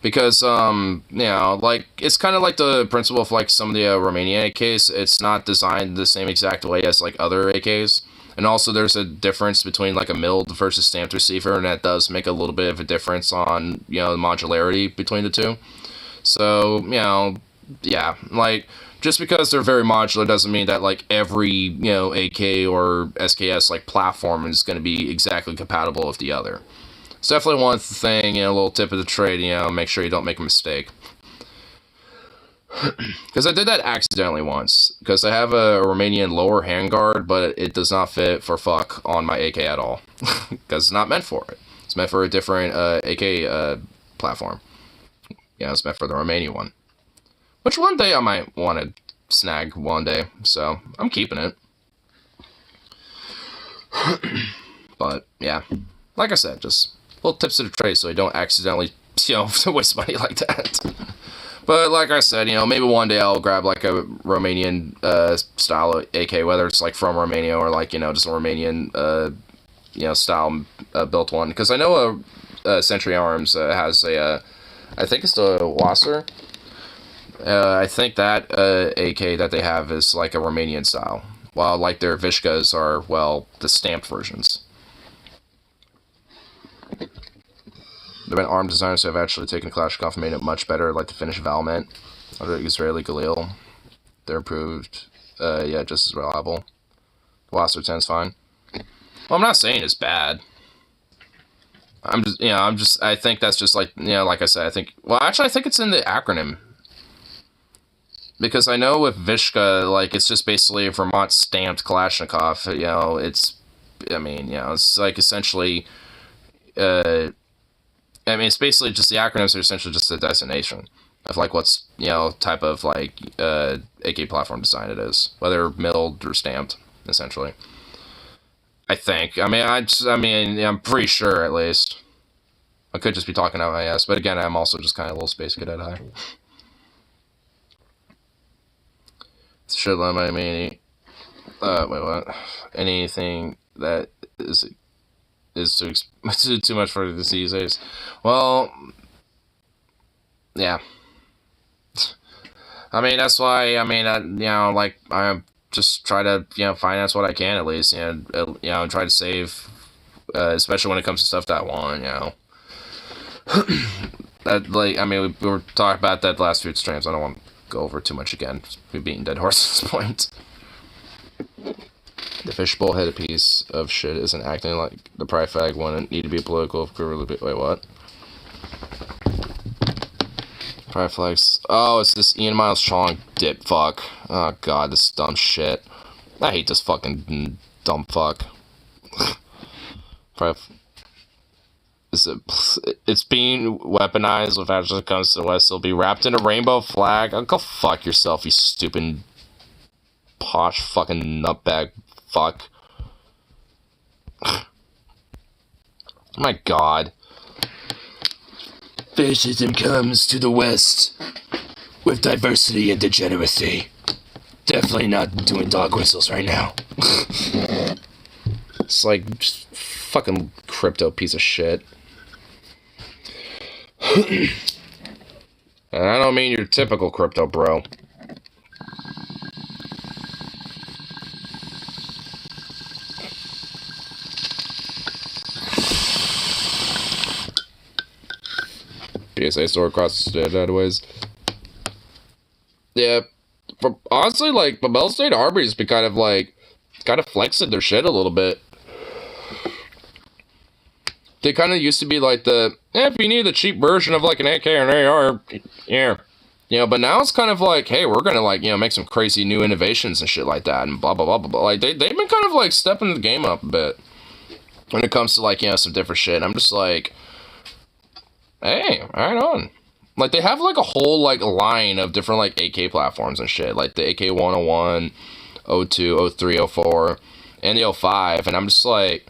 because you know, like it's kind of like the principle of like some of the Romanian AKs. It's not designed the same exact way as like other AKs, and also there's a difference between like a milled versus stamped receiver, and that does make a little bit of a difference on, you know, the modularity between the two. So, you know, yeah, like, just because they're very modular doesn't mean that, like, every, you know, AK or SKS, like, platform is going to be exactly compatible with the other. It's definitely one thing, you know, a little tip of the trade, you know, make sure you don't make a mistake. Because I did that accidentally once, because I have a Romanian lower handguard, but it does not fit for fuck on my AK at all. Because it's not meant for it. It's meant for a different AK platform. Yeah, it's meant for the Romanian one. Which one day I might want to snag one day, so I'm keeping it. But, yeah. Like I said, just little tips of the trade so you don't accidentally, you know, waste money like that. But, like I said, you know, maybe one day I'll grab, like, a Romanian style AK, whether it's, like, from Romania or, like, you know, just a Romanian, you know, style built one. Because I know Century Arms has a, I think it's the Wasser. I think that AK that they have is like a Romanian style, while like their Vishkas are, well, the stamped versions. There have been ARM designers who have actually taken Kalashnikov and made it much better, like the Finnish Valmet or the Israeli Galil. They're improved, yeah, just as reliable. The Wasser 10's fine. Well, I'm not saying it's bad. I'm just, you know, I think that's just like, you know, like I said, I think it's in the acronym. Because I know with Vishka, like, it's just basically a Vermont stamped Kalashnikov, you know, it's, I mean, you know, it's like essentially, I mean, it's basically just, the acronyms are essentially just a designation of, like, what's, you know, type of, like, AK platform design it is, whether milled or stamped, essentially. I think. I mean, I'm pretty sure, at least. I could just be talking out my ass, but again, I'm also just kind of a little space cadet high. Should let my many. Wait, what? Anything that is too much for these days. Well, yeah. I mean, that's why. I mean, you know, like I just try to, you know, finance what I can at least, and you know, try to save, especially when it comes to stuff that I want, you know. That, like, I mean, we were talking about that last few streams. I don't want to go over too much again. We're beating dead horse at this point. The fishbowl headed piece of shit isn't acting like the pride flag wouldn't need to be political. Wait, what? Pride flags. Oh, it's this Ian Miles Chong dip fuck. Oh god, this dumb shit. I hate this fucking dumb fuck. It's being weaponized with as it comes to the West. It'll be wrapped in a rainbow flag. Oh, go fuck yourself, you stupid posh fucking nutbag fuck. My god. Fascism comes to the West with diversity and degeneracy. Definitely not doing dog whistles right now. It's like just fucking crypto piece of shit. And I don't mean your typical crypto bro. PSA store across the state, anyways. Yeah, honestly, like, the Bell State Arby's been kind of flexing their shit a little bit. They kind of used to be like if you need the cheap version of like an AK or an AR, yeah. You know, but now it's kind of like, hey, we're gonna like, you know, make some crazy new innovations and shit like that and blah, blah, blah, blah, blah. Like, they've been kind of like stepping the game up a bit when it comes to like, you know, some different shit. I'm just like, hey, right on. Like, they have like a whole like line of different like AK platforms and shit, like the AK-101, 02, 03, 04, and the 05, and I'm just like,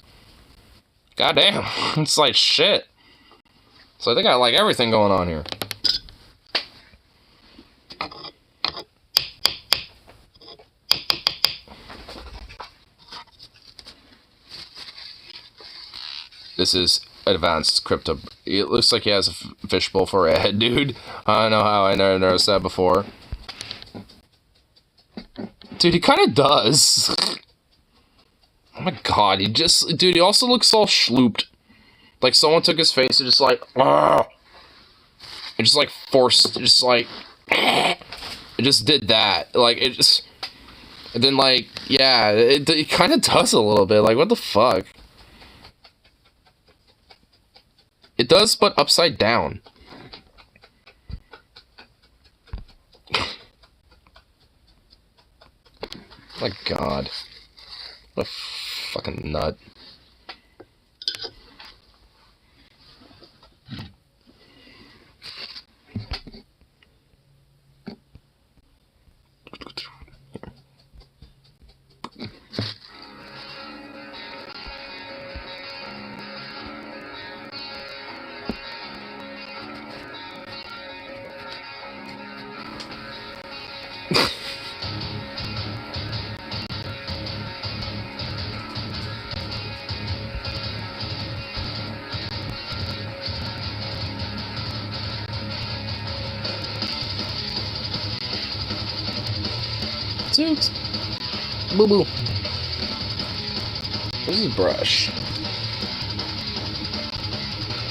goddamn, it's like shit. So they got like everything going on here. This is advanced crypto. It looks like he has a fishbowl for a head, dude. I don't know how I never noticed that before. Dude, he kind of does. Oh my god, dude, he also looks all schlooped. Like someone took his face and just like, and just like forced, just like, it just did that. Like, it just, and then like, yeah, it kind of does a little bit. Like, what the fuck? It does, but upside down. My god. What a fucking nut. Oops. Boo boo. Where's his brush?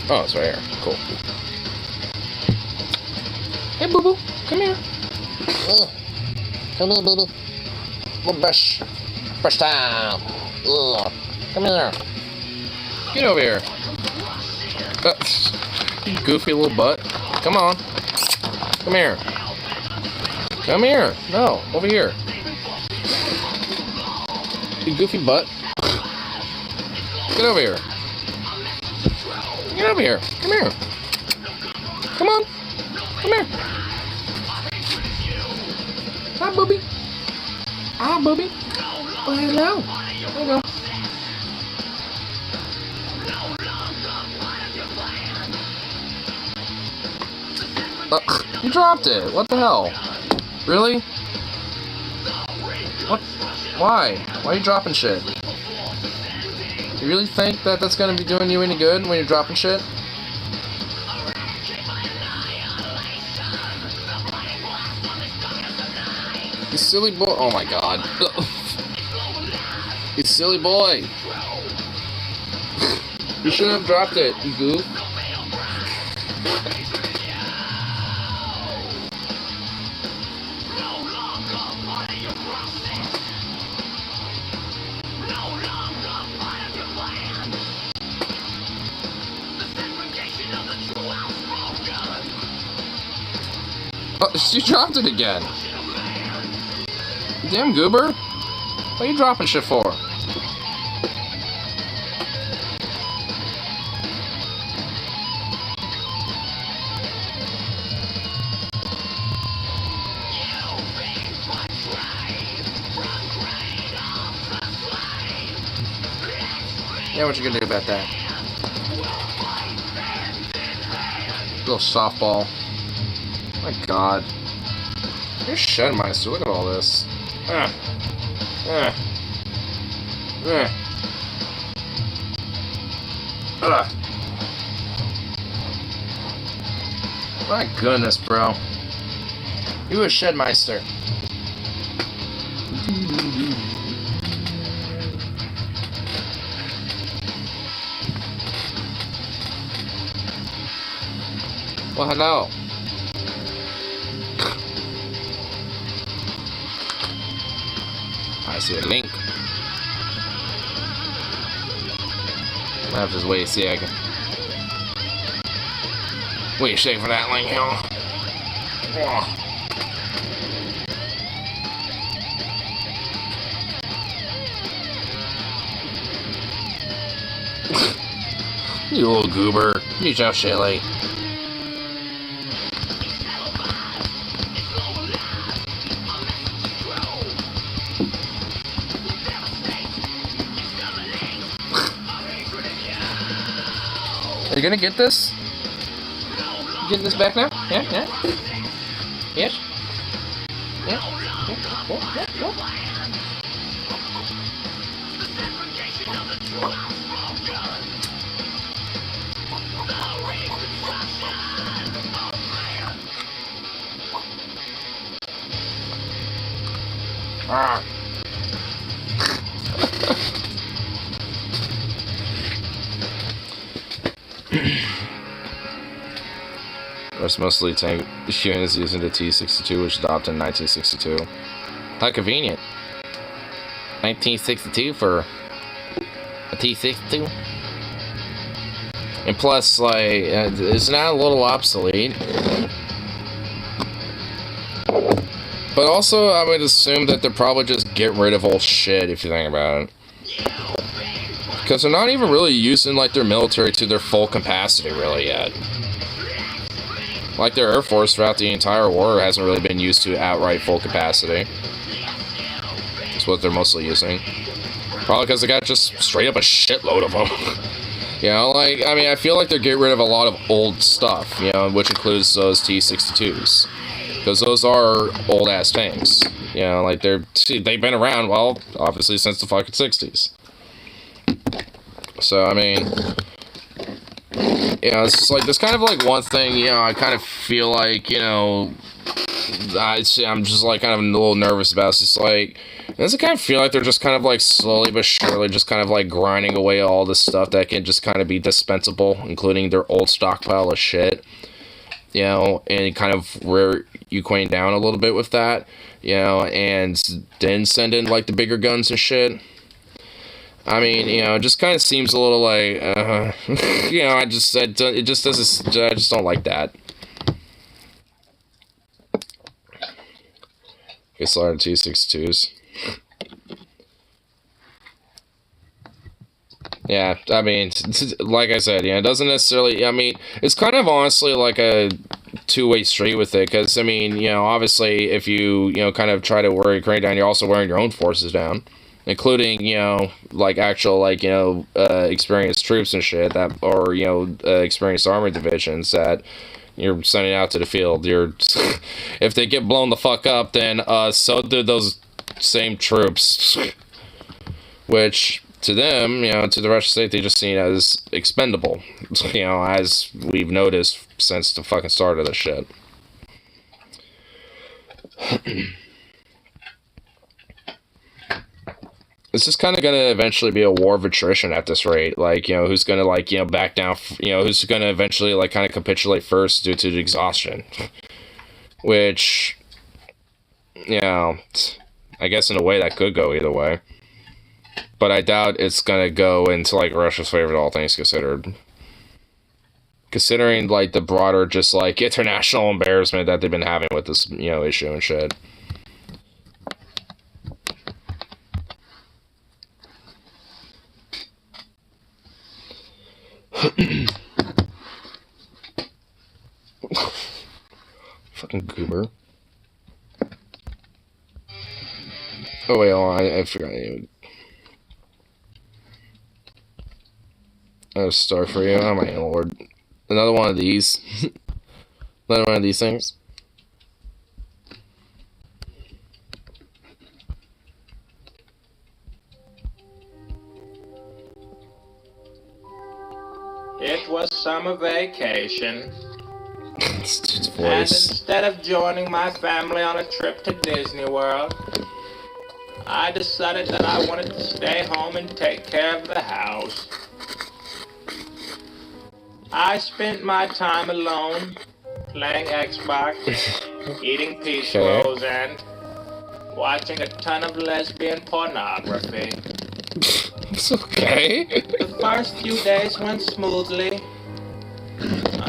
Oh, it's right here. Cool. Hey, boo boo. Come here. Come here, boo boo. Little brush. Brush time. Come here. Get over here. You goofy little butt. Come on. Come here. Come here. No, over here. You goofy butt. Get over here. Get over here. Come here. Come on. Come here. Hi, booby. Hi, booby. Oh, hello. There you go. You dropped it. What the hell? Really? What? Why? Why are you dropping shit? You really think that that's gonna be doing you any good when you're dropping shit? You silly boy. Oh my god. You silly boy. You shouldn't have dropped it, you goof. Oh, she dropped it again. Damn goober. What are you dropping shit for? Yeah, what you gonna do about that? Little softball. My God. You're Shenmeister. Look at all this. My goodness, bro. You a Shenmeister. Well, hello. I see a link. I have to wait to see I can. Wait a second for that link, yo. You little goober. You so silly. Are you gonna get this? You getting this back now? Yeah? Yeah? Yes? Yeah? Yeah? Ah. Rest mostly tank units using the T-62, which adopted in 1962. How convenient. 1962 for a T-62. And plus, like, it's not a little obsolete. But also, I would assume that they're probably just get rid of old shit, if you think about it. Because they're not even really using, like, their military to their full capacity, really, yet. Like, their Air Force throughout the entire war hasn't really been used to outright full capacity. That's what they're mostly using. Probably because they got just straight up a shitload of them. You know, like, I mean, I feel like they're getting rid of a lot of old stuff, you know, which includes those T-62s. Because those are old-ass tanks. You know, like, they've been around, well, obviously since the fucking 60s. So, I mean, you know, it's just like, there's kind of like one thing, you know, I kind of feel like, you know, I'm just like kind of a little nervous about. It's just like, does it kind of feel like they're just kind of like slowly but surely just kind of like grinding away all this stuff that can just kind of be dispensable, including their old stockpile of shit, you know, and kind of where Ukraine down a little bit with that, you know, and then send in like the bigger guns and shit. I mean, you know, it just kind of seems a little like, you know, it just doesn't, I just don't like that. Okay, slaughter T-62s. Yeah, I mean, like I said, yeah, it doesn't necessarily, I mean, it's kind of honestly like a two-way street with it, because, I mean, you know, obviously, if you know, kind of try to wear Ukraine down, you're also wearing your own forces down. Including, you know, like, actual, like, you know, experienced troops and shit, that, or, you know, experienced army divisions that you're sending out to the field. If they get blown the fuck up, then, so do those same troops. Which, to them, you know, to the Russian state, they just seen as expendable. You know, as we've noticed since the fucking start of this shit. It's just kind of going to eventually be a war of attrition at this rate. Like, you know, who's going to, like, you know, back down, you know, who's going to eventually, like, kind of capitulate first due to the exhaustion. Which, you know, I guess in a way that could go either way. But I doubt it's going to go into, like, Russia's favor, all things considered. Considering, like, the broader, just, like, international embarrassment that they've been having with this, you know, issue and shit. Fucking goober. Oh wait, I forgot. I have a story for you. Oh my lord. Another one of these. Another one of these things. It was summer vacation. It's And voice. instead of joining my family on a trip to Disney World, I decided that I wanted to stay home and take care of the house. I spent my time alone, playing Xbox, eating peach Okay. rolls, and watching a ton of lesbian pornography. It's okay. The first few days went smoothly,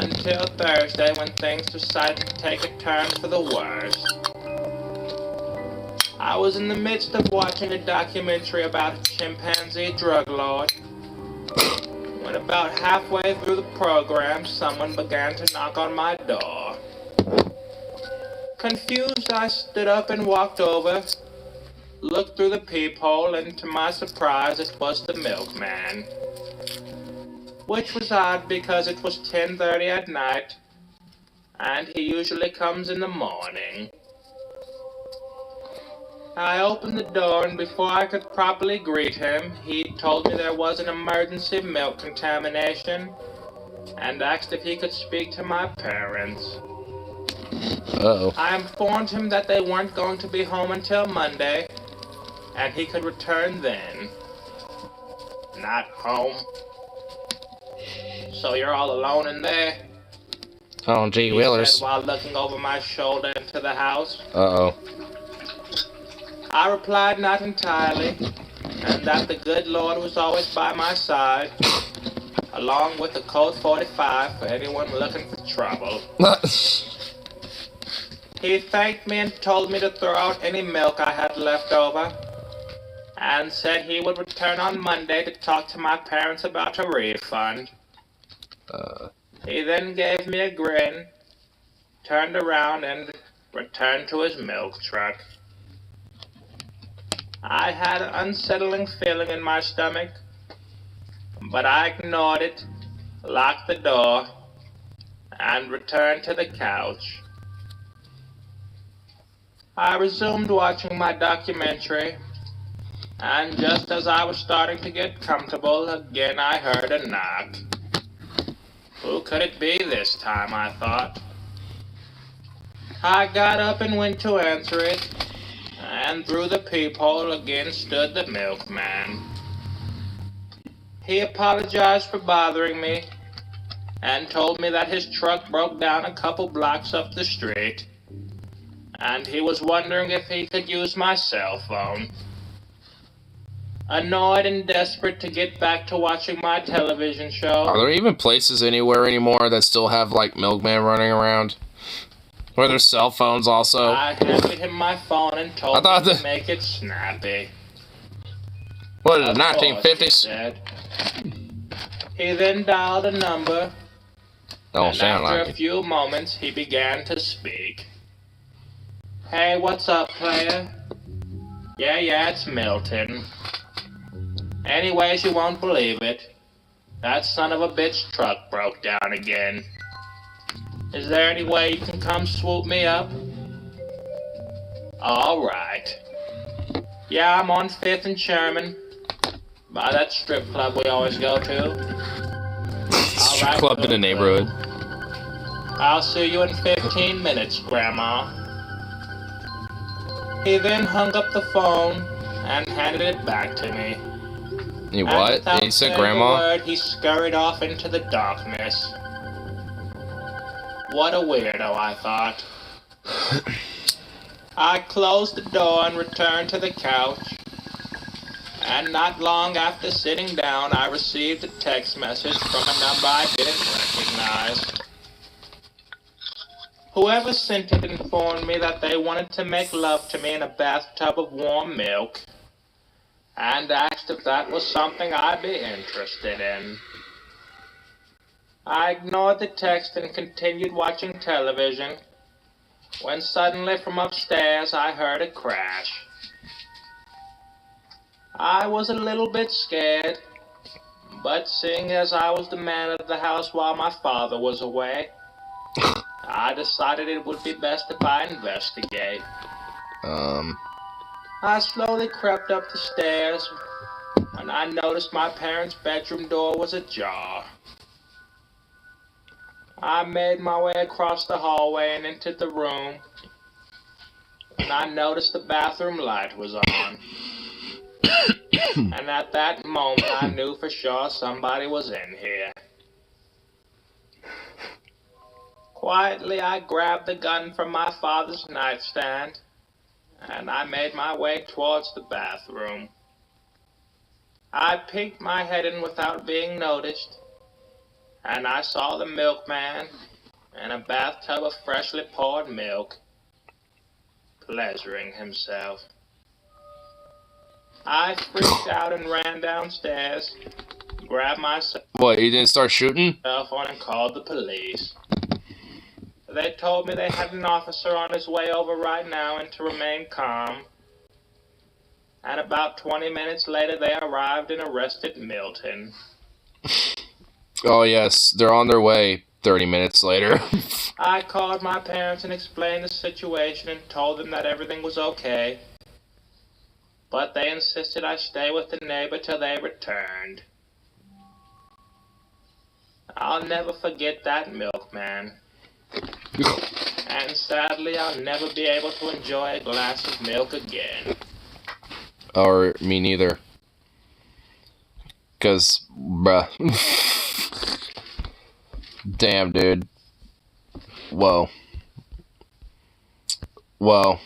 until Thursday when things decided to take a turn for the worse. I was in the midst of watching a documentary about a chimpanzee drug lord, when about halfway through the program, someone began to knock on my door. Confused, I stood up and walked over, looked through the peephole, and to my surprise, it was the milkman. Which was odd because it was 10:30 at night, and he usually comes in the morning. I opened the door, and before I could properly greet him, he told me there was an emergency milk contamination, and asked if he could speak to my parents. Uh-oh. I informed him that they weren't going to be home until Monday, and he could return then. Not home. So you're all alone in there? Oh, gee He Willers. said while looking over my shoulder into the house. Uh-oh. I replied not entirely, and that the good Lord was always by my side, along with a Colt 45 for anyone looking for trouble. He thanked me and told me to throw out any milk I had left over, and said he would return on Monday to talk to my parents about a refund. He then gave me a grin, turned around, and returned to his milk truck. I had an unsettling feeling in my stomach, but I ignored it, locked the door, and returned to the couch. I resumed watching my documentary, and just as I was starting to get comfortable, again I heard a knock. Who could it be this time, I thought. I got up and went to answer it, and through the peephole again stood the milkman. He apologized for bothering me, and told me that his truck broke down a couple blocks up the street, and he was wondering if he could use my cell phone. Annoyed and desperate to get back to watching my television show. Are there even places anywhere anymore that still have, like, milkmen running around? Where there's cell phones also? I handed him my phone and told him to make it snappy. What is it, Of course, 1950s? he said. He then dialed a number, Don't and sound after like a it. few moments, he began to speak. Hey, what's up, player? Yeah, it's Milton. Anyways, you won't believe it. That son of a bitch truck broke down again. Is there any way you can come swoop me up? Alright. Yeah, I'm on 5th and Sherman, by that strip club we always go to. Strip club in the neighborhood. I'll see you in 15 minutes, Grandma. He then hung up the phone and handed it back to me. You And what? without You said saying grandma? a word, he scurried off into the darkness. What a weirdo, I thought. I closed the door and returned to the couch. And not long after sitting down, I received a text message from a number I didn't recognize. Whoever sent it informed me that they wanted to make love to me in a bathtub of warm milk, and asked if that was something I'd be interested in. I ignored the text and continued watching television, when suddenly from upstairs I heard a crash. I was a little bit scared, But seeing as I was the man of the house while my father was away, I decided it would be best if I investigate. I slowly crept up the stairs, and I noticed my parents' bedroom door was ajar. I made my way across the hallway and into the room, and I noticed the bathroom light was on. And at that moment, I knew for sure somebody was in here. Quietly, I grabbed the gun from my father's nightstand, and I made my way towards the bathroom. I peeked my head in without being noticed, and I saw the milkman in a bathtub of freshly poured milk, pleasuring himself. I freaked out and ran downstairs, grabbed myself What, you didn't start shooting? on and called the police. They told me they had an officer on his way over right now and to remain calm. And about 20 minutes later, they arrived and arrested Milton. Oh, yes, they're on their way 30 minutes later. I called my parents and explained the situation and told them that everything was okay. But they insisted I stay with the neighbor till they returned. I'll never forget that milkman. And sadly, I'll never be able to enjoy a glass of milk again. Or me neither. 'Cause, bruh. Damn, dude. Whoa. Whoa.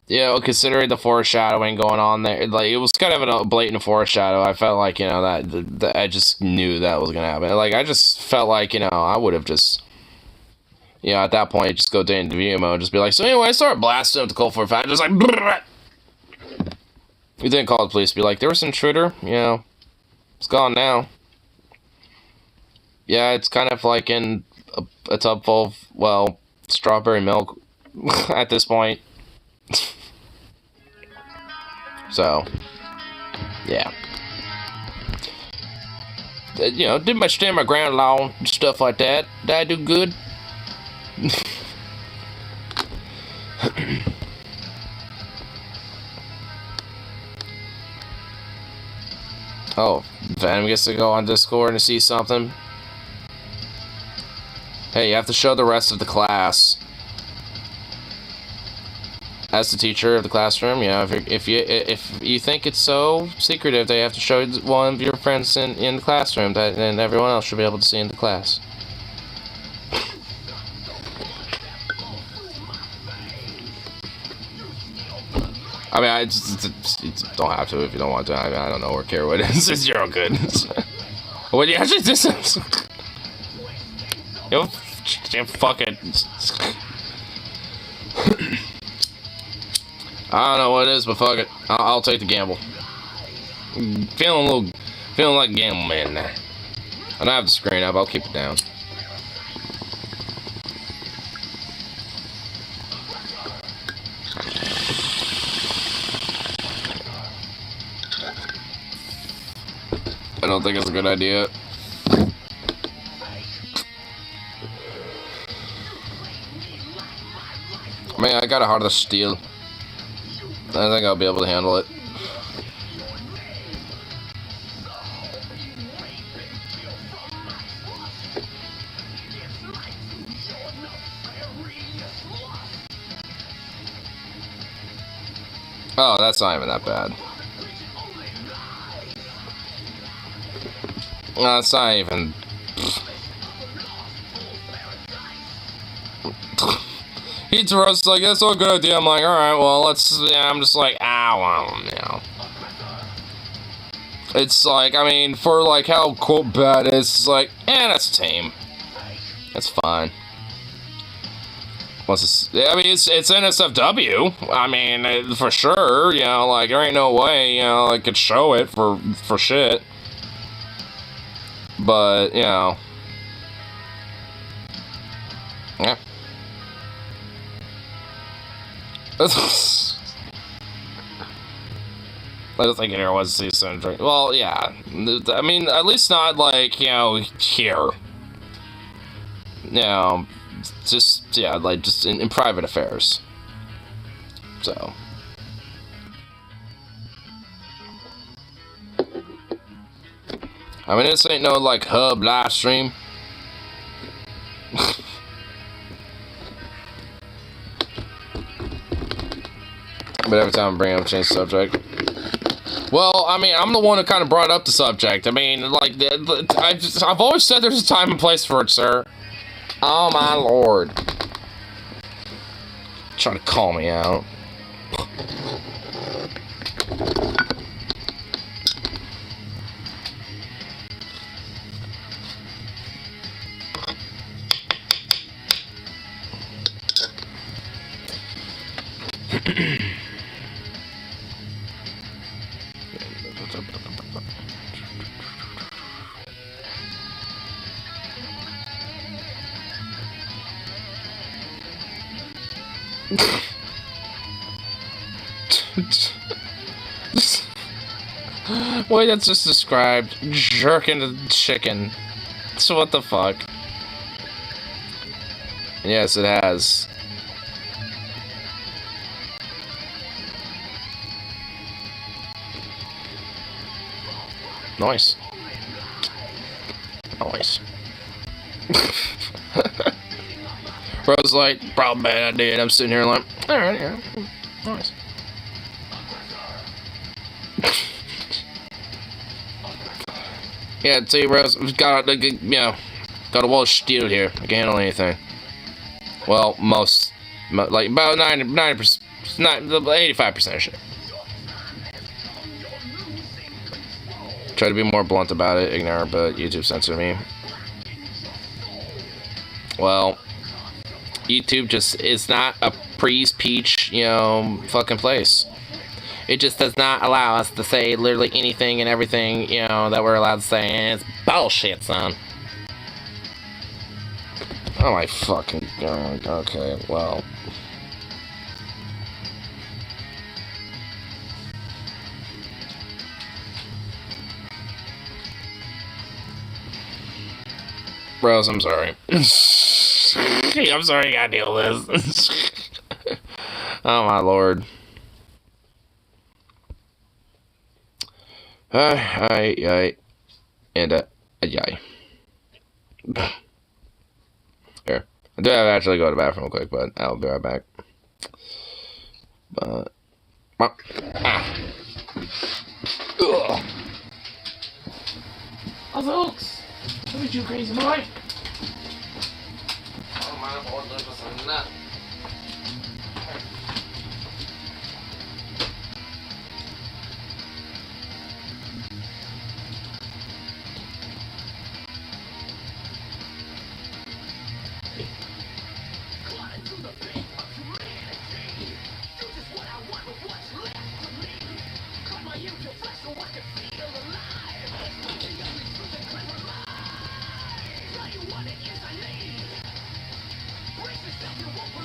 Yeah, well, considering the foreshadowing going on there, like, it was kind of a blatant foreshadow. I felt like, that I just knew that was gonna happen. Like, I just felt like, I would have just, at that point, just go to interview mode, just be like, so anyway, I started blasting up the Colt 45, just like, brrr. We didn't call the police, be like, there was an intruder, it's gone now. Yeah, it's kind of like in a tub full of, well, strawberry milk at this point. So, yeah. Did my stand my ground law and stuff like that. Did I do good? Oh, Venom gets to go on Discord and see something. Hey, you have to show the rest of the class. As the teacher of the classroom, if you think it's so secretive that you have to show one of your friends in the classroom, then everyone else should be able to see in the class. I mean, I just don't have to if you don't want to. I don't know or care what it is. You're all good. What do you actually do? Fuck it. I don't know what it is, but fuck it. I'll take the gamble. Feeling like a gamble man now. I don't have the screen up. I'll keep it down. I don't think it's a good idea. Man, I got a heart of steel. I think I'll be able to handle it. Oh, that's not even that bad. No, it's not even... He throws like, that's all good idea. I'm like, alright, well, I'm just like, ow, It's like, I mean, for like how cool bad it is, it's like, that's tame. That's fine. It's NSFW. I mean, for sure, like, there ain't no way, I could show it for shit. But, I don't think anyone wants to see someone drink. Well, yeah. I mean, at least not like, you know, here. You know, just, yeah, like just in private affairs. So. I mean, this ain't no like hub live stream. But every time I bring up, change the subject. Well, I mean, I'm the one who kind of brought up the subject. I mean, like, I've always said there's a time and place for it, sir. Oh my lord. Trying to call me out. Wait, that's just described jerking the chicken. So what the fuck? Yes, it has. Nice. Nice. Bro's like, probably bad idea. And I'm sitting here like, alright, yeah. Nice. Yeah, see, bros, we've got, you know, got a wall shield here. I can handle anything. Well, like, about 90%, 85% of shit. Try to be more blunt about it, ignore, but YouTube censored me. Well, YouTube just is not a peach, you know, fucking place. It just does not allow us to say literally anything and everything, you know, that we're allowed to say, and it's bullshit, son. Oh my fucking god. Okay, well. Bros, I'm sorry. I'm sorry you gotta deal with this. Oh my lord. Yay. And, yay. Here. I do have to actually go to the bathroom real quick, but I'll be right back. But. Ugh. Oh, folks! Look at you, crazy boy! Oh, my lord, live us a nut. Brace yourself, you won't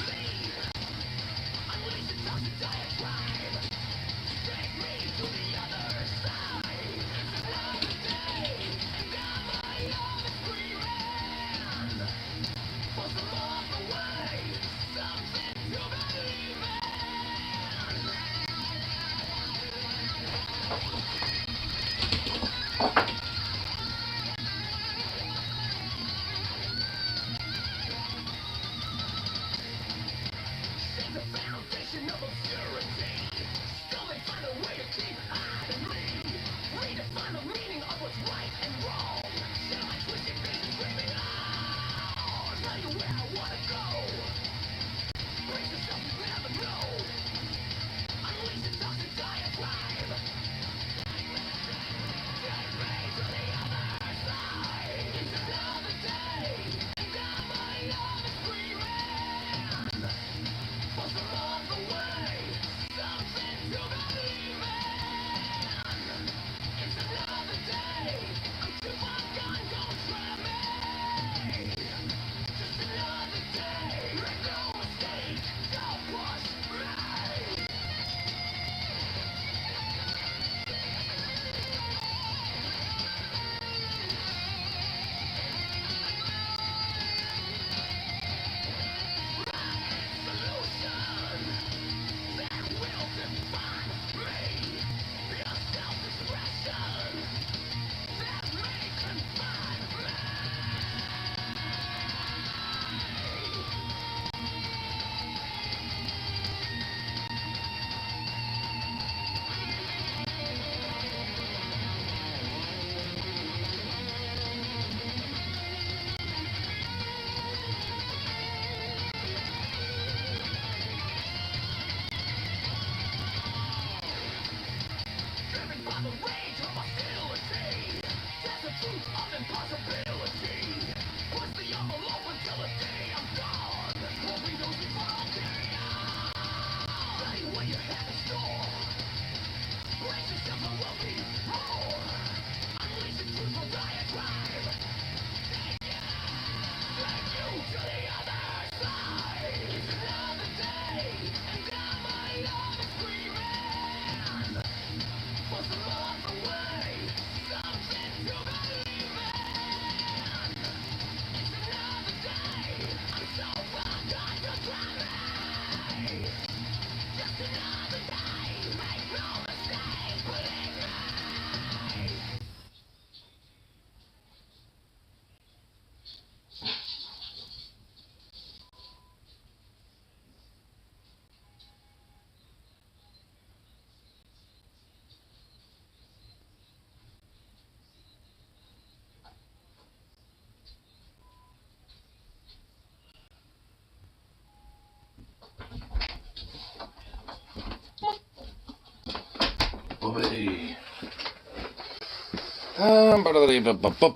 baby.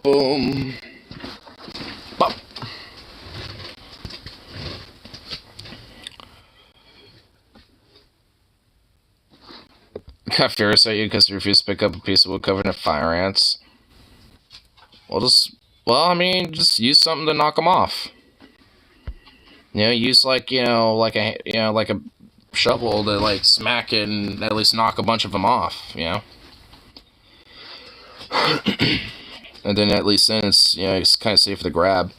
Boom. Bop. Got furious at you because you refused to pick up a piece of wood covered in fire ants. Well, I mean, just use something to knock them off. You know, use like a shovel to like smack it and at least knock a bunch of them off. You know, and then at least then it's kind of safe to grab.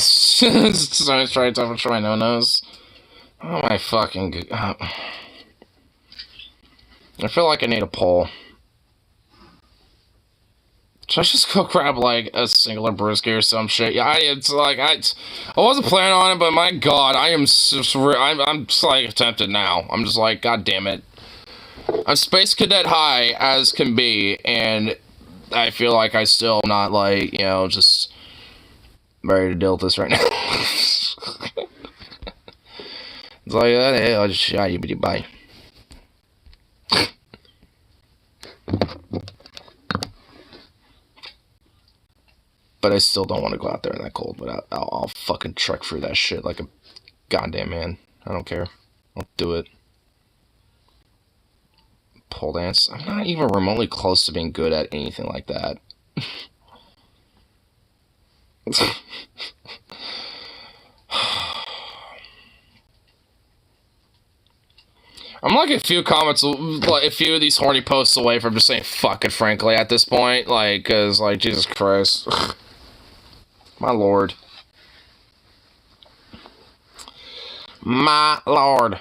Someone's trying to touch my no-nos. Oh my fucking god. I feel like I need a pole. Should I just go grab like a singular brisket or some shit? Yeah, I wasn't planning on it, but my god, I'm just like tempted now. I'm just like, god damn it. I'm Space Cadet high as can be, and I feel like I still not like, just ready to deal with this right now. It's like, hey, I'll just shot you, bye. But I still don't want to go out there in that cold, but I'll fucking trek through that shit like a goddamn man. I don't care. I'll do it. Pole dance. I'm not even remotely close to being good at anything like that. I'm like a few comments, like a few of these horny posts away from just saying fuck it, frankly, at this point. Like, cause, like, Jesus Christ. My lord. My lord.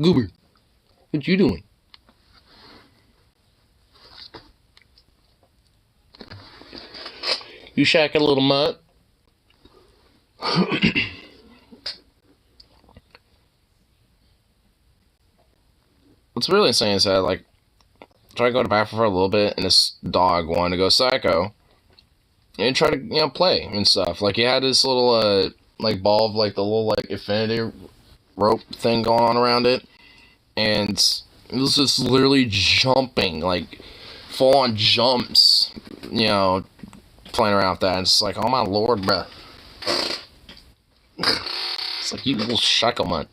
Goober, what you doing? You shacking a little mutt? What's really insane is that, like, try to go to the bathroom for a little bit, and this dog wanted to go psycho. And try to, play and stuff. Like, he had this little, like, ball of, like, the little, like, infinity rope thing going on around it. And it was just literally jumping, like, full-on jumps, playing around with that. And it's like, oh my lord, bruh. It's like, you little shacklemunt.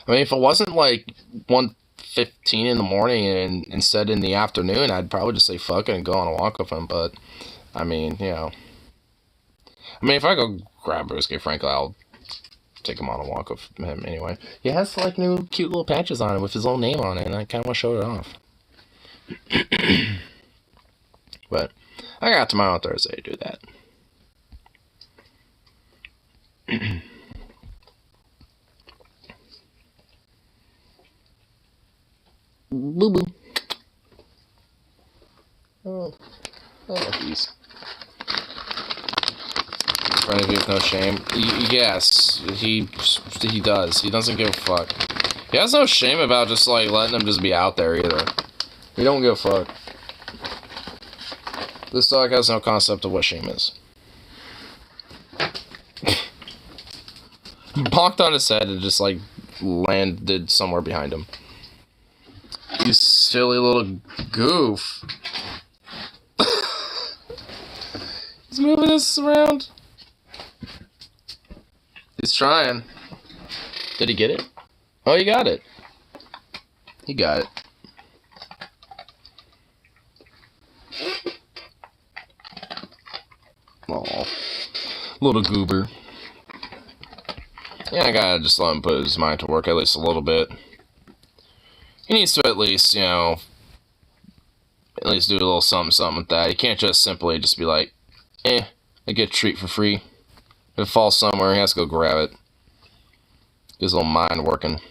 I mean, if it wasn't like 1:15 in the morning and instead in the afternoon, I'd probably just say fuck it and go on a walk with him. But, I mean, if I go grab Brisket, frankly, I'll take him on a walk with him anyway. He has, like, new cute little patches on it with his own name on it, and I kind of want to show it off. But I got tomorrow and Thursday to do that. Boo boo. Oh, I love these. Friend of you with no shame. Yes, he does. He doesn't give a fuck. He has no shame about just like letting them just be out there either. He don't give a fuck. This dog has no concept of what shame is. He bonked on his head and just like landed somewhere behind him. You silly little goof. He's moving this around. He's trying. Did he get it? Oh, he got it. He got it. Aw. Little goober. Yeah, I gotta just let him put his mind to work at least a little bit. He needs to at least, at least do a little something with that. He can't just simply just be like, I get a treat for free. If it falls somewhere, he has to go grab it. Get his little mind working.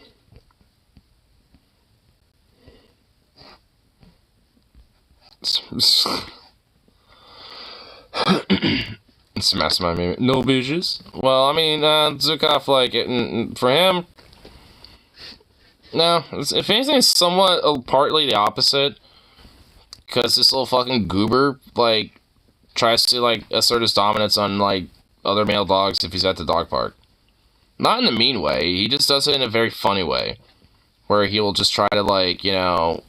Smash my meme. No bitches. Well, I mean, Zukov, like, for him, no. If anything, it's somewhat partly the opposite. Because this little fucking goober, like, tries to, like, assert his dominance on, like, other male dogs if he's at the dog park. Not in a mean way. He just does it in a very funny way. Where he will just try to, like, you know,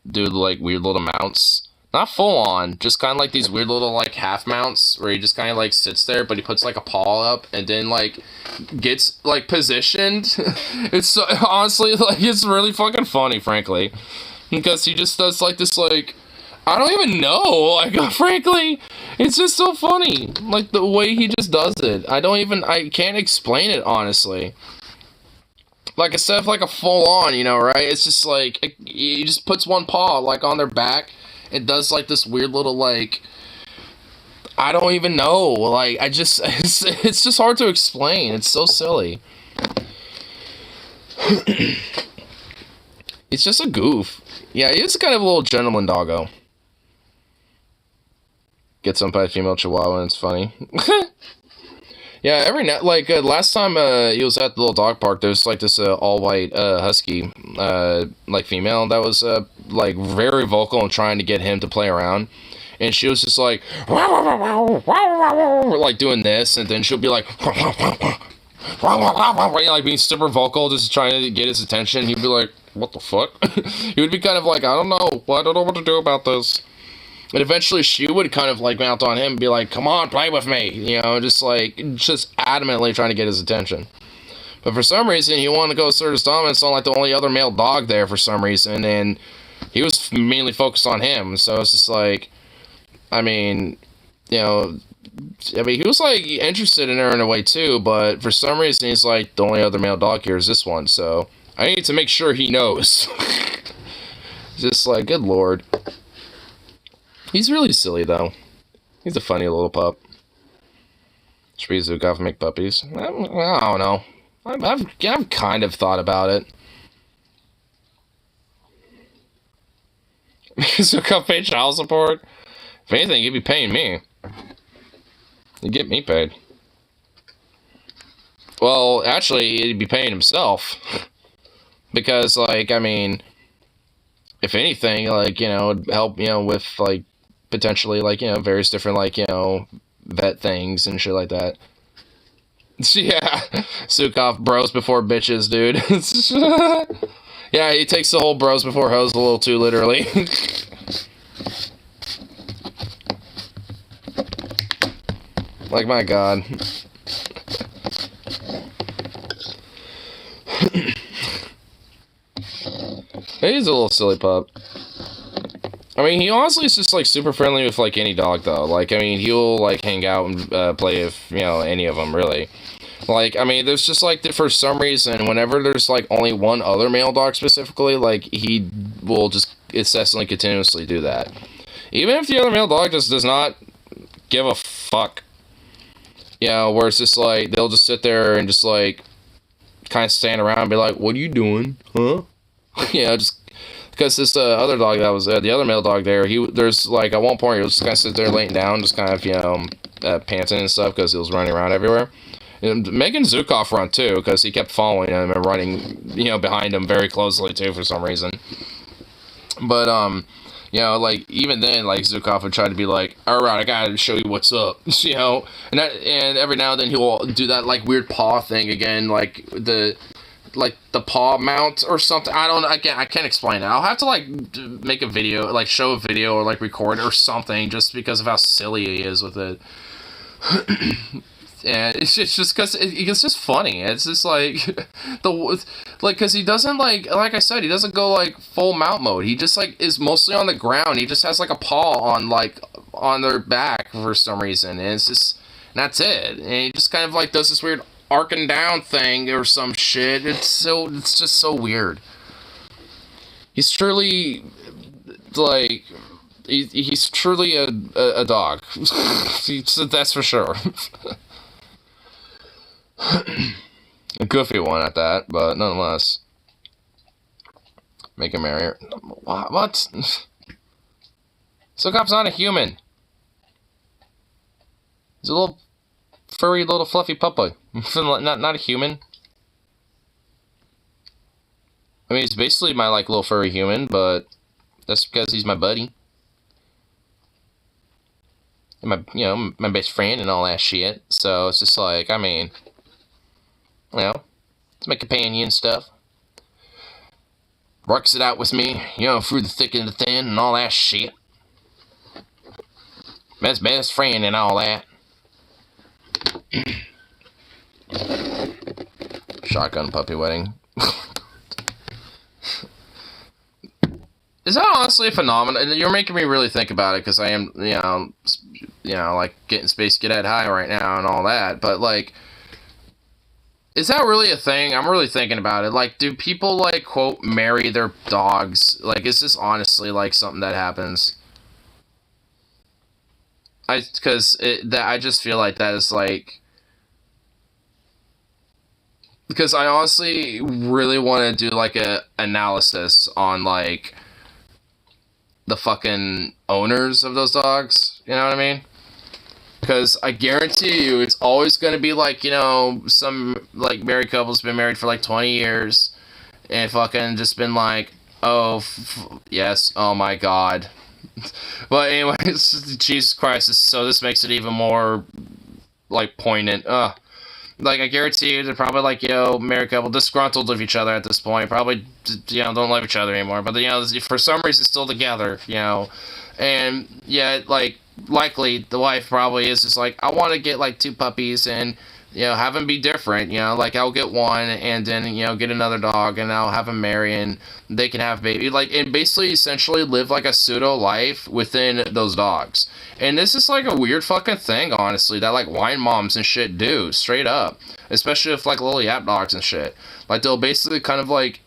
do, like, weird little mounts. Not full on, just kind of like these weird little, like, half mounts, where he just kind of, like, sits there, but he puts, like, a paw up, and then, like, gets, like, positioned. It's, so, honestly, like, it's really fucking funny, frankly. Because he just does, like, this, like, I don't even know, like, frankly, it's just so funny. Like, the way he just does it. I can't explain it, honestly. Like, instead of, like, a full-on, you know, right? It's just, like, he just puts one paw, like, on their back. It does, like, this weird little, like, I don't even know. Like, it's just hard to explain. It's so silly. It's just a goof. Yeah, he's kind of a little gentleman doggo. Gets up by a female chihuahua and it's funny. Yeah, every night, like, last time he was at the little dog park, there was, like, this all-white husky, like, female that was, like, very vocal and trying to get him to play around. And she was just like, like, doing this, and then she'll be like, like, being super vocal, just trying to get his attention. He'd be like, what the fuck? He would be kind of like, I don't know what to do about this. And eventually she would kind of, like, mount on him and be like, come on, play with me. You know, just adamantly trying to get his attention. But for some reason, he wanted to go assert his dominance on, like, the only other male dog there for some reason. And he was mainly focused on him. So it's just like, I mean, you know, he was, like, interested in her in a way, too. But for some reason, he's like, the only other male dog here is this one. So I need to make sure he knows. Just like, good lord. He's really silly, though. He's a funny little pup. Should we Zukov make puppies? I don't know. I've kind of thought about it. Zukov pay child support? If anything, he'd be paying me. He'd get me paid. Well, actually, he'd be paying himself. Because, like, I mean, if anything, like, you know, it'd help, you know, with, like, potentially, like, you know, various different, like, you know, vet things and shit like that. Yeah, Zukov, bros before bitches, dude. Yeah, he takes the whole bros before hoes a little too literally. Like, my god. He's a little silly pup. I mean, he honestly is just, like, super friendly with, like, any dog, though. Like, I mean, he'll, like, hang out and play with, you know, any of them, really. Like, I mean, there's just, like, for some reason, whenever there's, like, only one other male dog specifically, like, he will just incessantly, continuously do that. Even if the other male dog just does not give a fuck. You know, where it's just, like, they'll just sit there and just, like, kind of stand around and be like, what are you doing? Huh? You know, just... Because this other dog that was the other male dog there, there's, like, at one point he was just kind of sit there laying down, just kind of, you know, panting and stuff because he was running around everywhere. And making Zukov run too, because he kept following him and running, you know, behind him very closely too for some reason. But you know, like, even then, like, Zukov would try to be like, all right, I gotta show you what's up, you know. And every now and then he'll do that, like, weird paw thing again, like the paw mount or something. I can't explain it. I'll have to, like, make a video, like, show a video or, like, record or something just because of how silly he is with it. And it's just because it's just funny. It's just like because he doesn't, like I said, he doesn't go, like, full mount mode. He just, like, is mostly on the ground. He just has, like, a paw on their back for some reason, and it's just, and that's it. And he just kind of, like, does this weird arcing down thing or some shit. It's just so weird. He's truly, like, he's truly a dog. That's for sure. A goofy one at that, but nonetheless. Make him merrier. What? Zookop's not a human. He's a little furry, little fluffy puppy. not a human. I mean, he's basically my, like, little furry human, but that's because he's my buddy. And my, you know, my best friend and all that shit. So, it's just like, I mean, you know, it's my companion and stuff. Works it out with me, you know, through the thick and the thin and all that shit. Best friend and all that. Shotgun puppy wedding. Is that honestly a phenomenon? You're making me really think about it, because I am, you know, like, getting Space Cadet high right now and all that, but, like, is that really a thing? I'm really thinking about it. Like, do people, like, quote, marry their dogs? Like, is this honestly, like, something that happens? I just feel like that is, like... Because I honestly really want to do, like, a analysis on, like, the fucking owners of those dogs. You know what I mean? Because I guarantee you, it's always going to be, like, you know, some, like, married couple's been married for, like, 20 years, and fucking just been like, oh, yes, oh my god. But anyways, Jesus Christ, so this makes it even more, like, poignant. Like, I guarantee you, they're probably, like, you know, married couple, disgruntled with each other at this point, probably, you know, don't love each other anymore, but, you know, for some reason, still together, you know, and, yeah, like, likely the wife probably is just like, I want to get like 2 puppies and, you know, have them be different, you know, like I'll get one and then, you know, get another dog and I'll have them marry and they can have baby, like, and basically essentially live like a pseudo life within those dogs. And this is like a weird fucking thing, honestly, that like wine moms and shit do, straight up, especially with like little yap dogs and shit. Like, they'll basically kind of like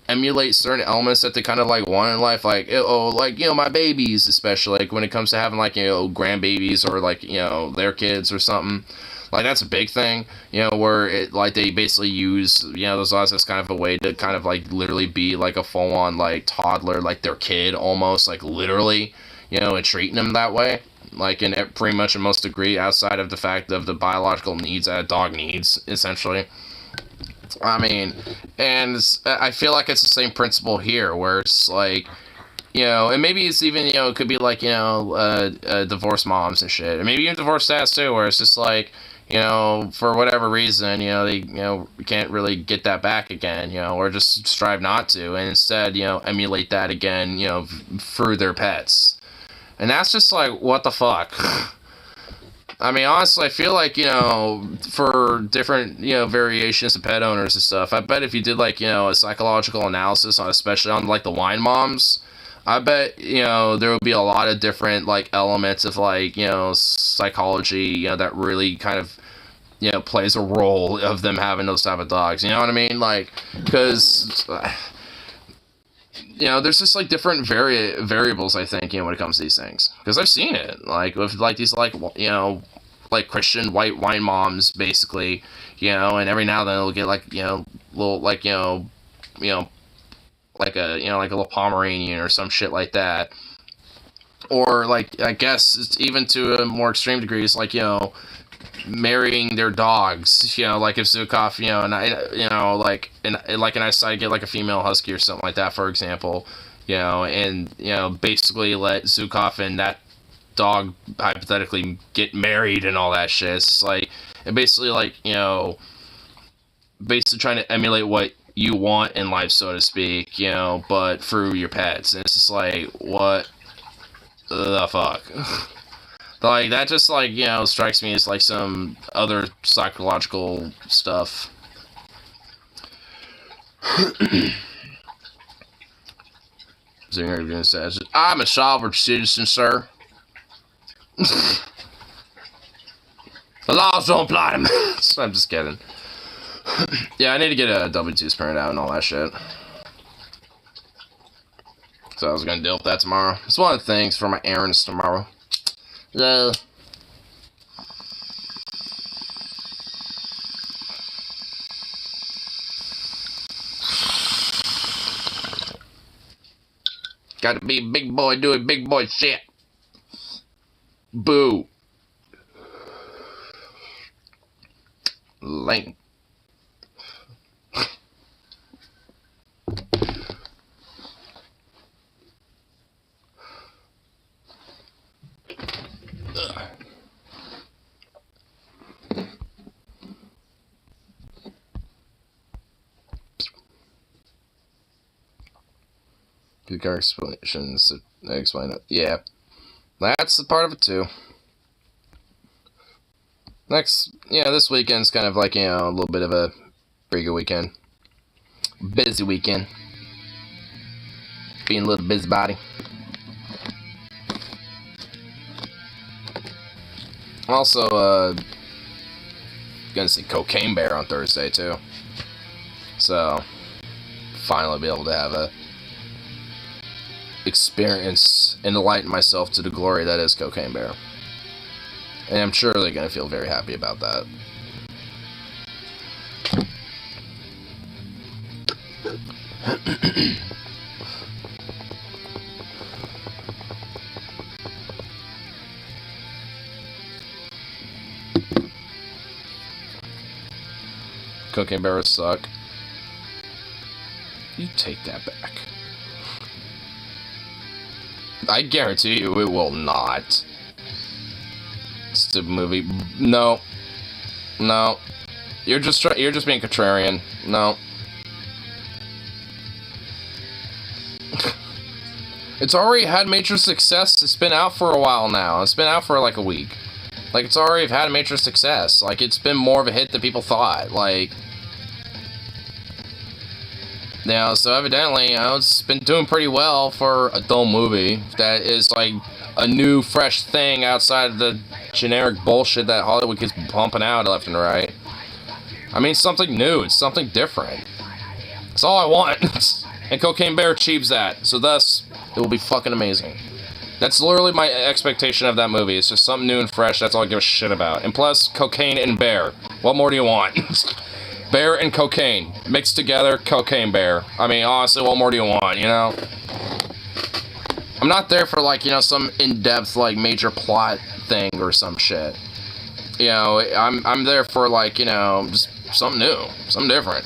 emulate certain elements that they kind of like want in life, like, oh, like, you know, my babies, especially like when it comes to having like, you know, grandbabies or like, you know, their kids or something. Like, that's a big thing, you know, where it, like, they basically use, you know, those laws as kind of a way to kind of like literally be like a full-on like toddler, like their kid almost, like literally, you know, and treating them that way, like in pretty much in most degree, outside of the fact of the biological needs that a dog needs, essentially. I mean, and I feel like it's the same principle here, where it's like, you know, and maybe it's even, you know, it could be like, you know, divorced moms and shit, and maybe even divorced dads too, where it's just like, you know, for whatever reason, you know, they, you know, can't really get that back again, you know, or just strive not to, and instead, you know, emulate that again, you know, through their pets. And that's just like, what the fuck? I mean, honestly, I feel like, you know, for different, you know, variations of pet owners and stuff, I bet if you did, like, you know, a psychological analysis on, especially on, like, the wine moms, I bet, you know, there would be a lot of different, like, elements of, like, you know, psychology, you know, that really kind of, you know, plays a role of them having those type of dogs, you know what I mean? Like, because, you know, there's just, like, different variables, I think, you know, when it comes to these things. Because I've seen it, like, with, like, these, like, you know, like, Christian white wine moms, basically, you know, and every now and then they'll get, like, you know, little, like, you know, like a, you know, like a little Pomeranian or some shit like that. Or, like, I guess, it's even to a more extreme degree, it's like, you know, marrying their dogs, you know, like if Zukov, you know, and I, you know, like, and I decided to get like a female husky or something like that, for example, you know, and, you know, basically let Zukov and that dog hypothetically get married and all that shit. It's just like, and basically, like, you know, basically trying to emulate what you want in life, so to speak, you know, but through your pets. And it's just like, what the fuck? Like, that just, like, you know, strikes me as, like, some other psychological stuff. Zinger says, I'm a sovereign citizen, sir. The laws don't apply to me. I'm just kidding. Yeah, I need to get a W-2s printed out and all that shit. So I was gonna deal with that tomorrow. It's one of the things for my errands tomorrow. Yeah. Gotta be a big boy doing big boy shit. Boo. Lame. Good car explanations. Explain it. Yeah. That's the part of it too. This weekend's kind of like, a little bit of a pretty good weekend. Busy weekend. Being a little busybody. I'm also, gonna see Cocaine Bear on Thursday too. So, finally be able to have a experience and enlighten myself to the glory that is Cocaine Bear. And I'm sure they're going to feel very happy about that. Cocaine Bear suck. You take that back. I guarantee you it will not. Stupid movie. No. No. You're just being contrarian. No. It's already had major success. It's been out for a while now. It's been out for like a week. Like, it's already had major success. Like, it's been more of a hit than people thought. Like, so evidently, it's been doing pretty well for a dull movie that is like a new, fresh thing outside of the generic bullshit that Hollywood keeps pumping out left and right. I mean, something new. It's something different. That's all I want. And Cocaine Bear achieves that. So thus, it will be fucking amazing. That's literally my expectation of that movie. It's just something new and fresh. That's all I give a shit about. And plus, cocaine and bear. What more do you want? Bear and cocaine. Mixed together, Cocaine Bear. I mean, honestly, what more do you want, I'm not there for, like, some in-depth, like, major plot thing or some shit. I'm there for, like, just something new. Something different.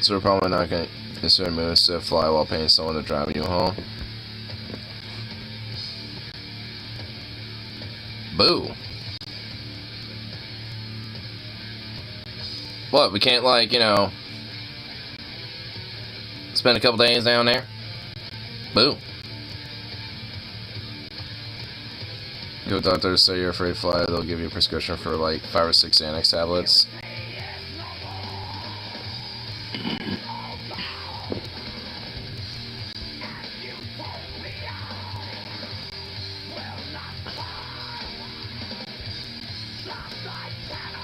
So we're probably not going to consider moves to fly while paying someone to drive you home. Boo. What, we can't, like, spend a couple days down there? Boo. Go to the doctor, say you're afraid to fly, they'll give you a prescription for, like, 5 or 6 Xanax tablets.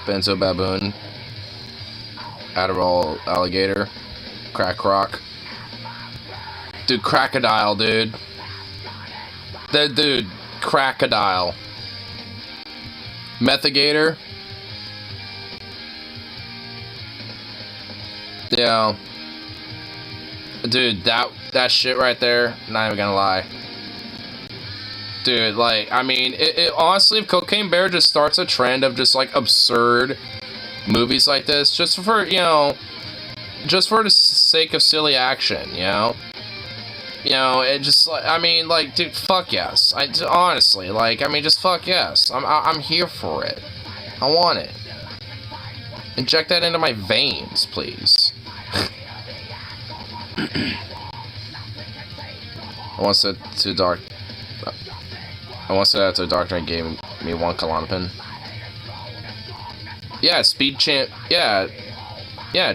Benzo Baboon, Adderall Alligator, Crack Rock. Dude, Crocodile, dude. Dude, Crocodile. Methigator. Yeah. Dude, that shit right there, not even gonna lie. Dude, like, I mean, honestly, if Cocaine Bear just starts a trend of just, like, absurd movies like this, just for, just for the sake of silly action, it just, like, I mean, like, dude, fuck yes. Honestly, like, I mean, just fuck yes. I'm here for it. I want it. Inject that into my veins, please. I want to dark. I once said that to a doctor and gave me 1 Klonopin. Yeah, speed chimp. Yeah,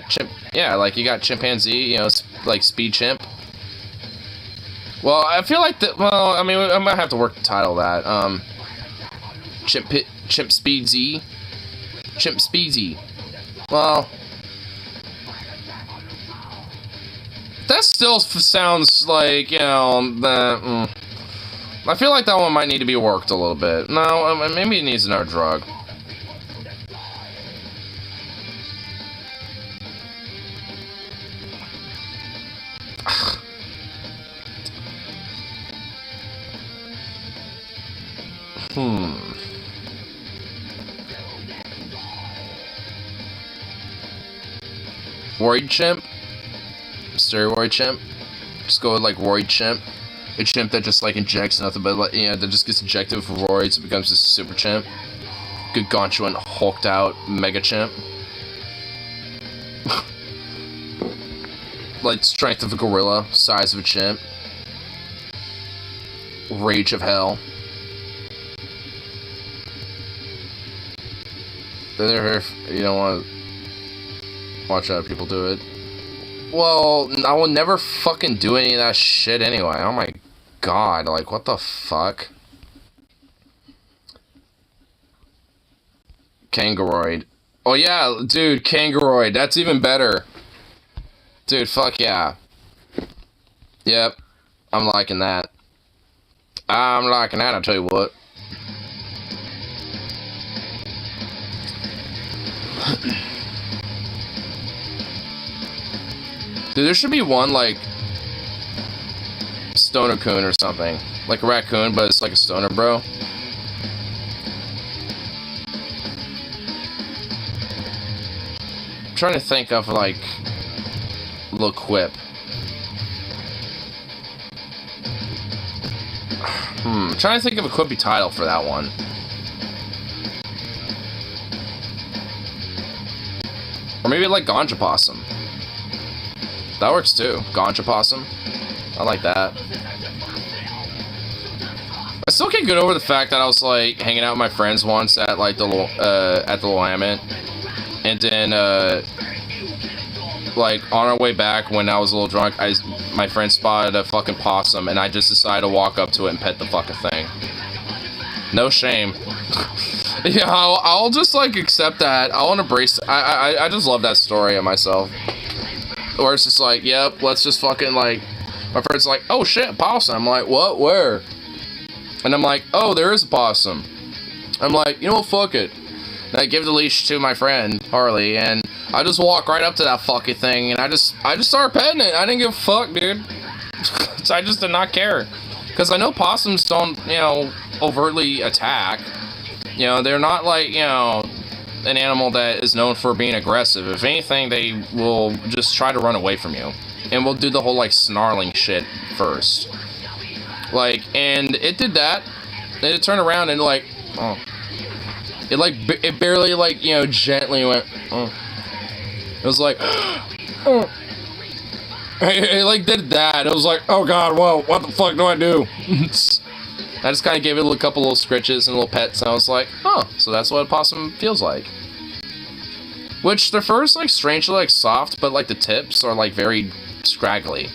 chimp. Yeah, like you got chimpanzee. You know, like speed chimp. Well, I feel like that. Well, I mean, I might have to work the title of that. Chimp speed Z. Chimp speedsy. Well, that still sounds like, you know, that. I feel like that one might need to be worked a little bit. No, maybe it needs another drug. Worried chimp? Steroid chimp? Just go with like worried chimp. A chimp that just like injects nothing but like, that just gets injected with roids and becomes a super chimp. Good gargantuan, hulked out mega chimp. Like strength of a gorilla, size of a chimp. Rage of hell. You don't want to watch other people do it. Well, I will never fucking do any of that shit anyway. Oh my god, like, what the fuck? Kangaroid. Oh yeah, dude, Kangaroid. That's even better. Dude, fuck yeah. Yep, I'm liking that. I'm liking that, I'll tell you what. Dude, there should be one, like, stoner coon or something. Like a raccoon, but it's like a stoner bro. I'm trying to think of, like, a little quip. I'm trying to think of a quippy title for that one. Or maybe like Ganja Possum. That works too. Ganja Possum. I like that. I still can't get over the fact that I was like hanging out with my friends once at like the Willamette, and then like on our way back when I was a little drunk, my friend spotted a fucking possum, and I just decided to walk up to it and pet the fucking thing. No shame. Yeah, I'll just like accept that. I'll embrace. I just love that story of myself. Where it's just like, yep, let's just fucking like. My friend's like, oh shit, possum. I'm like, what? Where? And I'm like, oh, there is a possum. I'm like, you know what? Fuck it. And I give the leash to my friend Harley, and I just walk right up to that fucking thing, and I just started petting it. I didn't give a fuck, dude. I just did not care, because I know possums don't, overtly attack. They're not like, an animal that is known for being aggressive. If anything, they will just try to run away from you, and will do the whole like snarling shit first. Like, and it did that. Then it turned around and like, oh. It barely like, gently went, oh. It was like, oh. It like did that. It was like, oh god, whoa, what the fuck do I do? I just kind of gave it a couple little scritches and little pets, and I was like, oh, so that's what a possum feels like. Which, their fur's like strangely like soft, but like the tips are like very scraggly.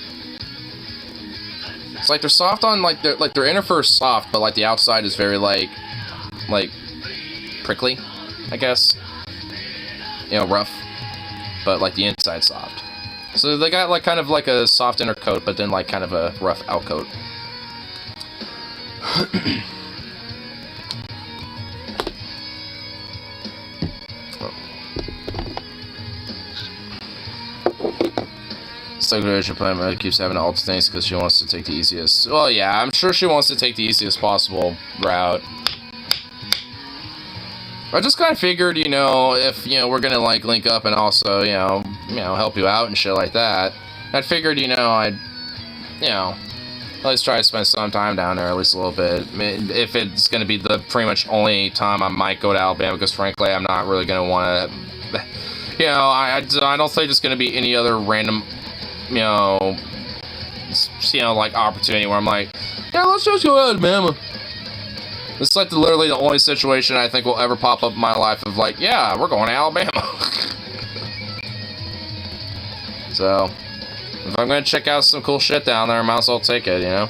It's like they're soft on like their inner fur is soft, but like the outside is very like prickly, I guess. Rough, but like the inside's soft. So they got like kind of like a soft inner coat, but then like kind of a rough out coat. So good, your plan keeps having to alter things because she wants to take the easiest. Well, yeah, I'm sure she wants to take the easiest possible route. I just kind of figured, if we're gonna like link up and also, help you out and shit like that. I figured, I'd, at least try to spend some time down there, at least a little bit. I mean, if it's gonna be the pretty much only time I might go to Alabama, because frankly, I'm not really gonna want to. I don't think it's gonna be any other random, like opportunity where I'm like, yeah, let's just go to Alabama. This is like literally the only situation I think will ever pop up in my life of like, yeah, we're going to Alabama. So, if I'm gonna check out some cool shit down there, I might as well take it, you know?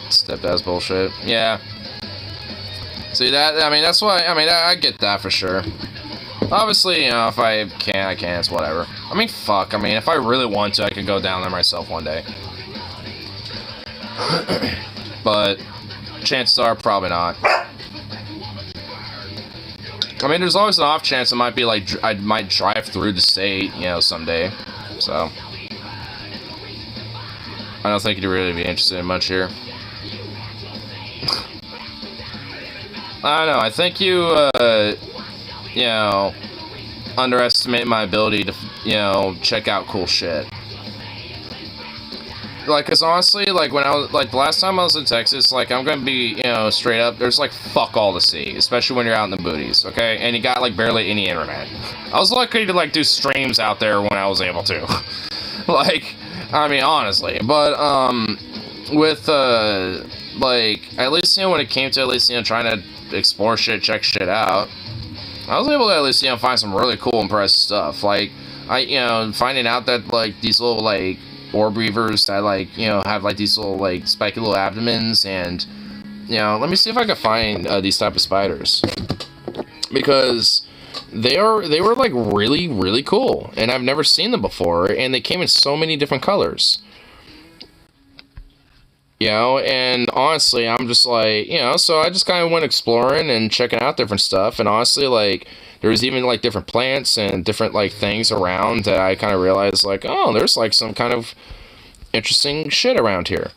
Stepdad's bullshit. Yeah. See, that, I mean, that's why, I mean, I get that for sure. Obviously, you know, if I can, I can, it's whatever. I mean, fuck, I mean, if I really want to, I could go down there myself one day. But, chances are, probably not. I mean, there's always an off chance it might be like, I might drive through the state, you know, someday. So, I don't think you'd really be interested in much here. I don't know, I think you, you know, underestimate my ability to, you know, check out cool shit. Like, cause honestly, like, when I was, like, the last time I was in Texas, like, I'm gonna be, you know, straight up, there's, like, fuck all to see, especially when you're out in the booties, okay? And you got, like, barely any internet. I was lucky to, like, do streams out there when I was able to. Like, I mean, honestly. But, with, like, at least, you know, when it came to, at least, you know, trying to explore shit, check shit out, I was able to, at least, you know, find some really cool, impressive stuff. Like, you know, finding out that, like, these little, like, orb reavers that, like, you know, have, like, these little, like, spiky little abdomens, and, you know, let me see if I can find these type of spiders, because they were, like, really, really cool, and I've never seen them before, and they came in so many different colors, you know, and honestly, I'm just like, you know, so I just kind of went exploring and checking out different stuff, and honestly, like, there was even, like, different plants and different, like, things around that I kind of realized, like, oh, there's, like, some kind of interesting shit around here,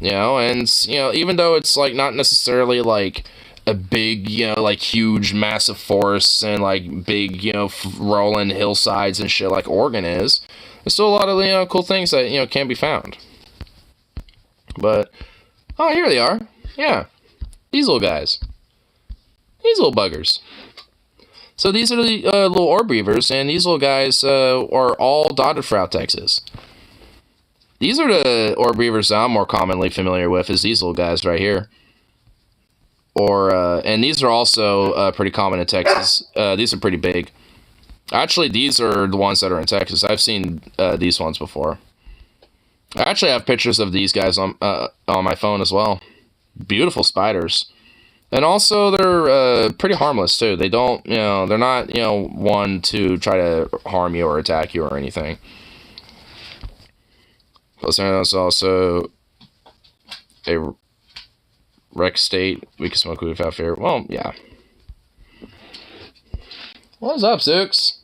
you know, and, you know, even though it's, like, not necessarily, like, a big, you know, like, huge, massive forests and, like, big, you know, rolling hillsides and shit like Oregon is, there's still a lot of, you know, cool things that, you know, can be found. But, oh, here they are. Yeah. These little guys. These little buggers. So these are the little orb reavers, and these little guys are all dotted throughout Texas. These are the orb reavers that I'm more commonly familiar with, is these little guys right here. Or, and these are also pretty common in Texas. These are pretty big. Actually, these are the ones that are in Texas. I've seen these ones before. I actually have pictures of these guys on my phone as well. Beautiful spiders. And also, they're pretty harmless, too. They don't, you know, they're not, you know, one to try to harm you or attack you or anything. Plus, there's also a rec state. We can smoke weed without fear. Well, yeah. What's up, Six?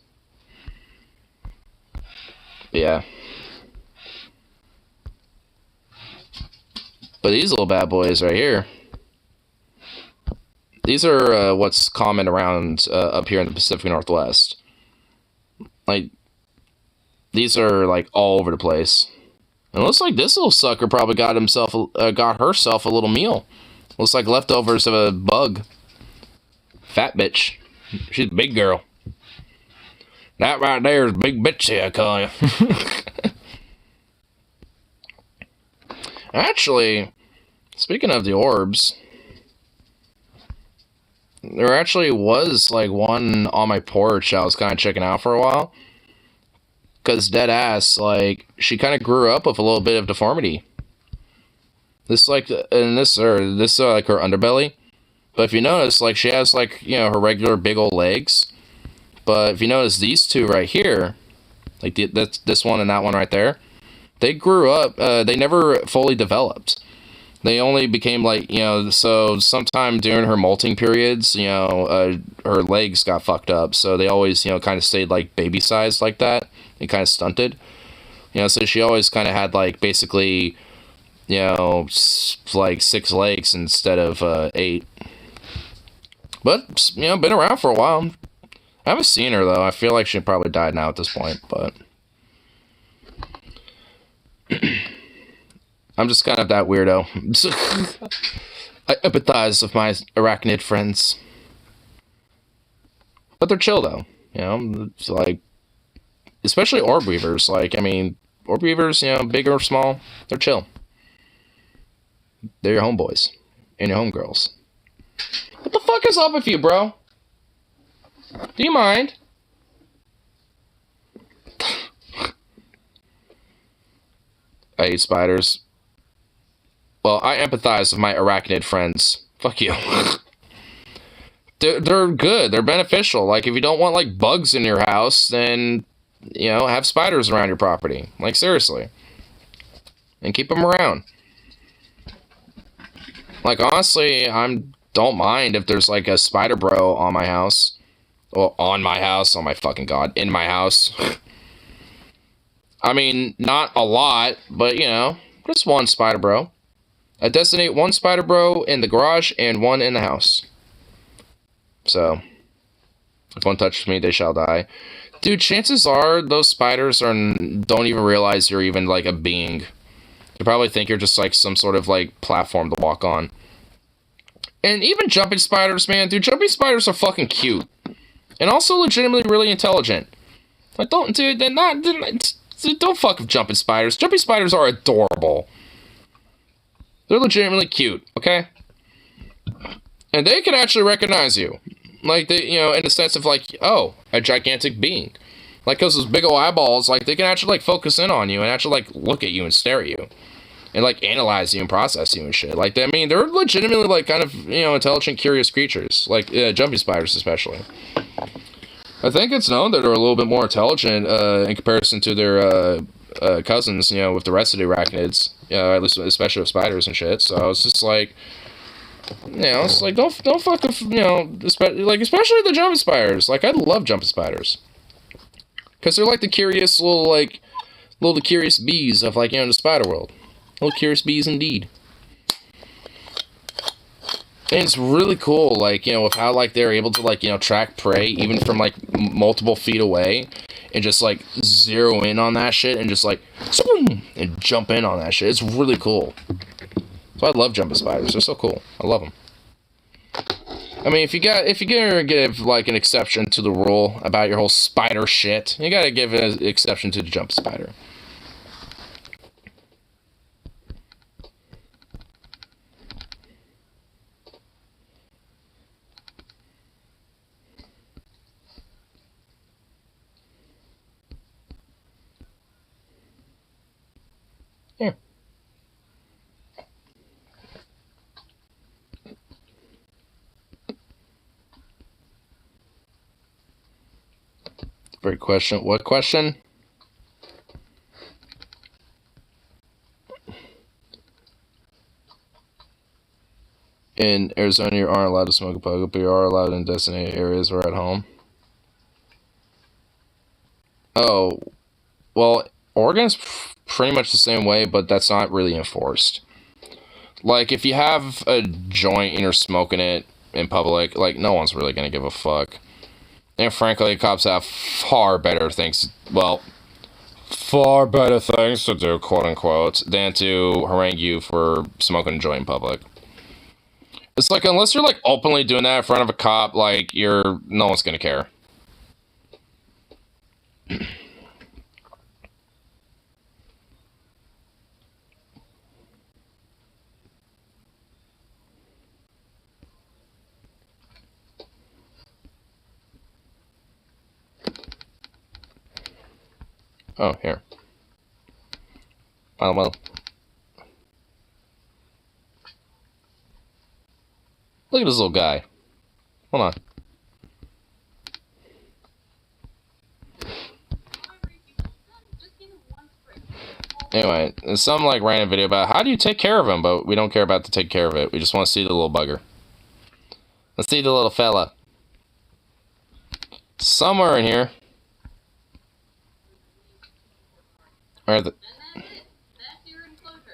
Yeah. But these little bad boys right here, these are what's common around up here in the Pacific Northwest. Like, these are, like, all over the place. And it looks like this little sucker probably got herself a little meal. Looks like leftovers of a bug. Fat bitch. She's a big girl. That right there is a big bitch, I call you. Actually, speaking of the orbs, there actually was, like, one on my porch I was kind of checking out for a while. Because dead ass, like, she kind of grew up with a little bit of deformity. This, like, and this like, her underbelly. But if you notice, like, she has, like, you know, her regular big old legs. But if you notice these two right here, like, this one and that one right there, they grew up, they never fully developed. They only became, like, you know, so sometime during her molting periods, you know, her legs got fucked up. So they always, you know, kind of stayed, like, baby-sized like that. And kind of stunted. You know, so she always kind of had, like, basically, you know, like 6 legs instead of 8. But, you know, been around for a while. I haven't seen her, though. I feel like she probably died now at this point, but I'm just kind of that weirdo. I empathize with my arachnid friends. But they're chill, though. You know, it's like, especially orb weavers. Like, I mean, orb weavers, you know, big or small, they're chill. They're your homeboys and your homegirls. What the fuck is up with you, bro? Do you mind? I hate spiders. Well, I empathize with my arachnid friends. Fuck you. They're good. They're beneficial. Like, if you don't want, like, bugs in your house, then, you know, have spiders around your property. Like, seriously. And keep them around. Like, honestly, don't mind if there's, like, a spider bro on my house. Well, on my house. Oh, my fucking God. In my house. I mean, not a lot, but, you know, just one spider bro. I designate one spider bro in the garage and one in the house. So, if one touches me, they shall die. Dude, chances are those spiders don't even realize you're even, like, a being. They probably think you're just, like, some sort of, like, platform to walk on. And even jumping spiders, man. Dude, jumping spiders are fucking cute. And also legitimately really intelligent. Like, don't fuck with jumping spiders. Jumping spiders are adorable. They're legitimately cute, okay? And they can actually recognize you. Like, they, you know, in the sense of, like, oh, a gigantic being. Like, because those big ol' eyeballs, like, they can actually, like, focus in on you and actually, like, look at you and stare at you. And, like, analyze you and process you and shit. Like, I mean, they're legitimately, like, kind of, you know, intelligent, curious creatures. Like, jumping spiders, especially. I think it's known that they're a little bit more intelligent, in comparison to their, cousins, you know, with the rest of the arachnids. At least, especially with spiders and shit. So, it's just, like, you know, it's like, don't fuck with, you know, like, especially the jumping spiders. Like, I love jumping spiders. Because they're, like, the curious little curious bees of, like, you know, the spider world. Little curious bees indeed. And it's really cool, like, you know, with how, like, they're able to, like, you know, track prey even from, like, multiple feet away. And just, like, zero in on that shit and just, like, and jump in on that shit. It's really cool. So I love jumping spiders. They're so cool. I love them. I mean, if you're gonna give, like, an exception to the rule about your whole spider shit, you gotta give an exception to the jump spider. Here. Great question. What question? In Arizona, you aren't allowed to smoke a pogo, but you are allowed in designated areas or at home. Oh, well, Oregon's pretty much the same way, but that's not really enforced. Like, if you have a joint and you're smoking it in public, like, no one's really gonna give a fuck. And frankly, cops have far better things to do, quote unquote, than to harangue you for smoking a joint in public. It's like, unless you're, like, openly doing that in front of a cop, like, no one's gonna care. Oh, here. Oh, well. Look at this little guy. Hold on. Anyway, there's some, like, random video about how do you take care of him, but we don't care about to take care of it. We just want to see the little bugger. Let's see the little fella. Somewhere in here.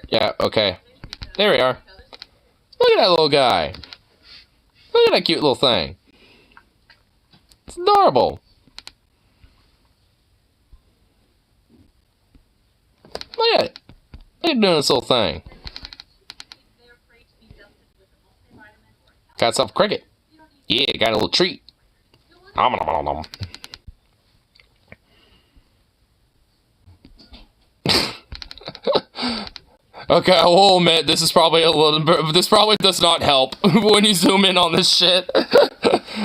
Yeah, okay. There we are. Look at that little guy. Look at that cute little thing. It's adorable. Look at it. Look at doing this little thing. Got some cricket. Yeah, got a little treat. Nom nom nom nom. Okay, I will admit, this is probably a little bit, this probably does not help when you zoom in on this shit.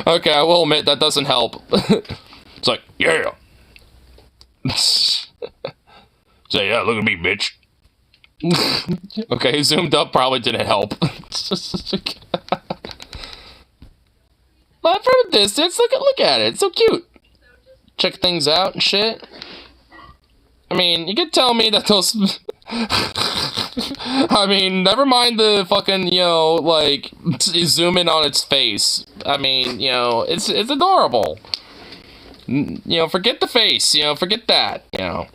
Okay, I will admit that doesn't help. It's like, yeah. Say, yeah, look at me, bitch. Okay, zoomed up probably didn't help. But from a distance, look at it. It's so cute. Check things out and shit. I mean, you could tell me that those... I mean, never mind the fucking, you know, like, zoom in on its face. I mean, you know, it's adorable. You know, forget the face, you know, forget that, you know.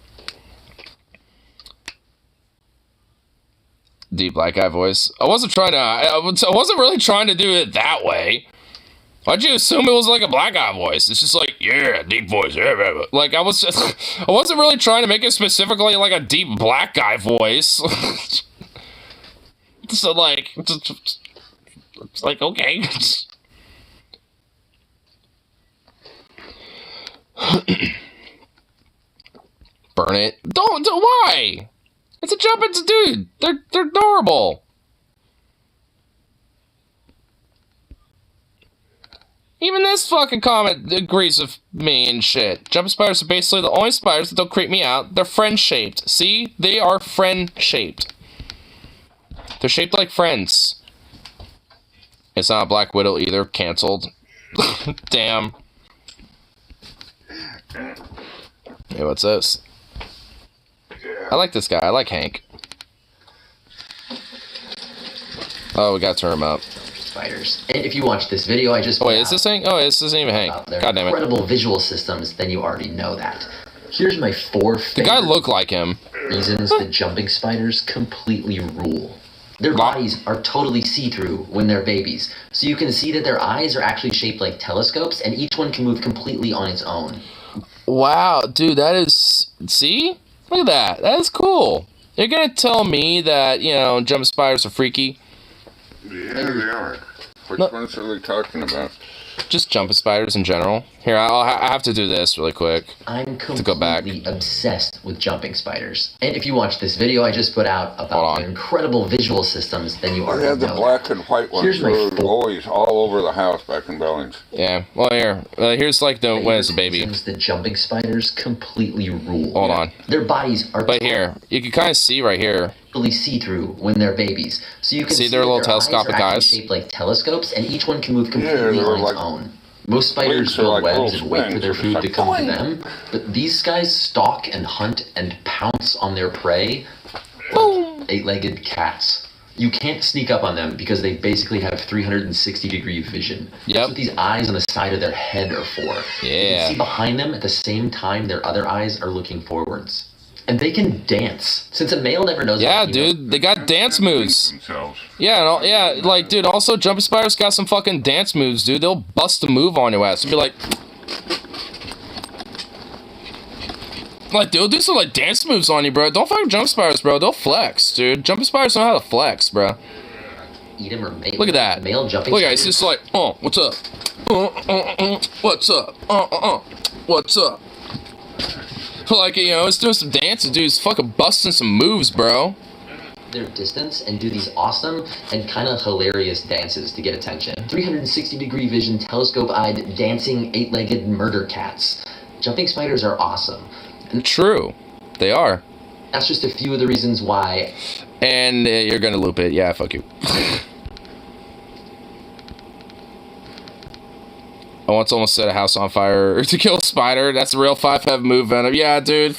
Deep black guy voice. I wasn't really trying to do it that way. Why'd you assume it was like a black guy voice? It's just like, yeah, deep voice. Yeah. Like, I wasn't really trying to make it specifically like a deep black guy voice. So, like, it's like, okay. Burn it. Don't, why? It's a jump into dude. They're adorable. Even this fucking comment agrees with me and shit. Jumping spiders are basically the only spiders that don't creep me out. They're friend-shaped. See? They are friend-shaped. They're shaped like friends. It's not a Black Widow either. Cancelled. Damn. Hey, what's this? I like this guy. I like Hank. Oh, we gotta turn him up. Spiders. And if you watch this video, I just... Oh, wait, is this Hank? Oh, this isn't even Hank. God damn it. Incredible visual systems, then you already know that. Here's my 4 The guy looked like him. reasons that jumping spiders completely rule. Their bodies are totally see-through when they're babies. So you can see that their eyes are actually shaped like telescopes, and each one can move completely on its own. Wow, dude, that is... See? Look at that. That is cool. You're gonna tell me that, you know, jumping spiders are freaky? Yeah, they are. Which ones are they talking about? Just jumping spiders in general. Here, I have to do this really quick. I'm to go back. completely obsessed with jumping spiders. And if you watch this video I just put out about their incredible visual systems, then you already know the black and white ones. Here's my always all over the house back in Billings. Yeah. Well, here. Here's like the when it's a baby. The jumping spiders completely rule. Hold on. Their bodies are... But here, you can kind of see right here. See-through when they're babies. So you can see their little telescopic eyes shaped like telescopes, and each one can move completely on its own. Most spiders build webs and wait for their food to come to them, but these guys stalk and hunt and pounce on their prey like eight-legged cats. You can't sneak up on them because they basically have 360-degree vision. That's what these eyes on the side of their head are for. You can see behind them at the same time their other eyes are looking forwards. And they can dance. Since a male never knows. Yeah, dude, they got dance moves. Yeah, yeah, like, dude. Also, jumping spiders got some fucking dance moves, dude. They'll bust a move on your ass. Be like, they'll do some like dance moves on you, bro. Don't fucking jump spiders, bro. They'll flex, dude. Jumping spiders know how to flex, bro. Eat him or look at that. Male jumping. Look at it. It's just like, what's up? What's up? What's up? Like, you know, it's doing some dances, dude. It's fucking busting some moves, bro. Their distance and do these awesome and kind of hilarious dances to get attention. 360-degree vision, telescope-eyed, dancing, eight-legged murder cats. Jumping spiders are awesome. And true. They are. That's just a few of the reasons why. And you're gonna loop it. Yeah, fuck you. I once almost set a house on fire to kill a spider. That's a real 5-5 move, Venom. Yeah, dude,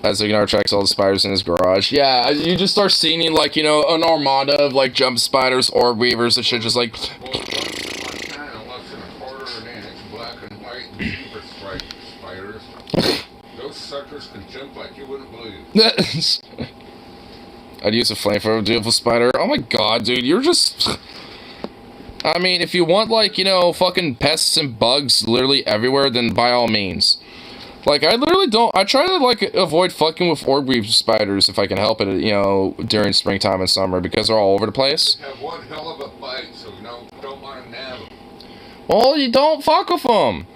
As Ignore tracks all the spiders in his garage. Yeah, you just start seeing, like, you know, an armada of, like, jump spiders, orb weavers, and shit just, like... Those suckers can jump like you wouldn't believe. I'd use a flamethrower to deal with a spider. Oh my god, dude, you're just... I mean, if you want, like, you know, fucking pests and bugs literally everywhere, then by all means. Like, I literally don't... I try to, like, avoid fucking with orb weave spiders if I can help it, you know, during springtime and summer, because they're all over the place. Have one hell of a bite, so you don't want to nab them. Well, you don't fuck with them.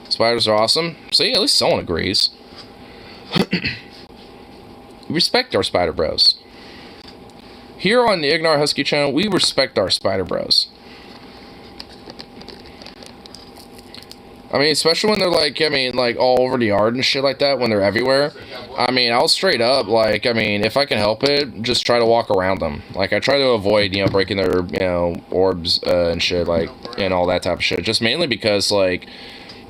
Spiders are awesome. See, at least someone agrees. respect our spider bros. Here on the Ignore Husky channel, we respect our spider bros. I mean, especially when they're like, I mean, like all over the yard and shit like that, when they're everywhere. I mean, I'll straight up, like, I mean, if I can help it, just try to walk around them. Like, I try to avoid, you know, breaking their, you know, orbs and shit, like, and all that type of shit. Just mainly because, like,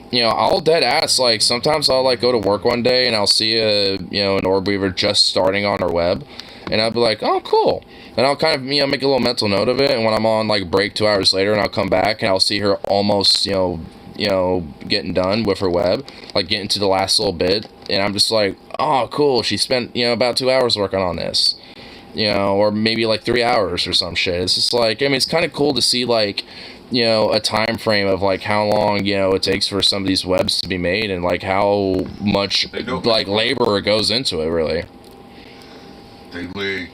you know, I'll dead ass, like, sometimes I'll, like, go to work one day and I'll see a, you know, an orb weaver just starting on her web. And I'll be like, oh, cool. And I'll kind of, you know, make a little mental note of it. And when I'm on, like, break 2 hours later and I'll come back and I'll see her almost, you know, getting done with her web, like getting to the last little bit, and I'm just like, oh, cool, she spent, you know, about 2 hours working on this, you know, or maybe like 3 hours or some shit. It's just like, I mean, it's kind of cool to see, like, you know, a time frame of like how long, you know, it takes for some of these webs to be made, and like how much like labor goes into it, really. They lay.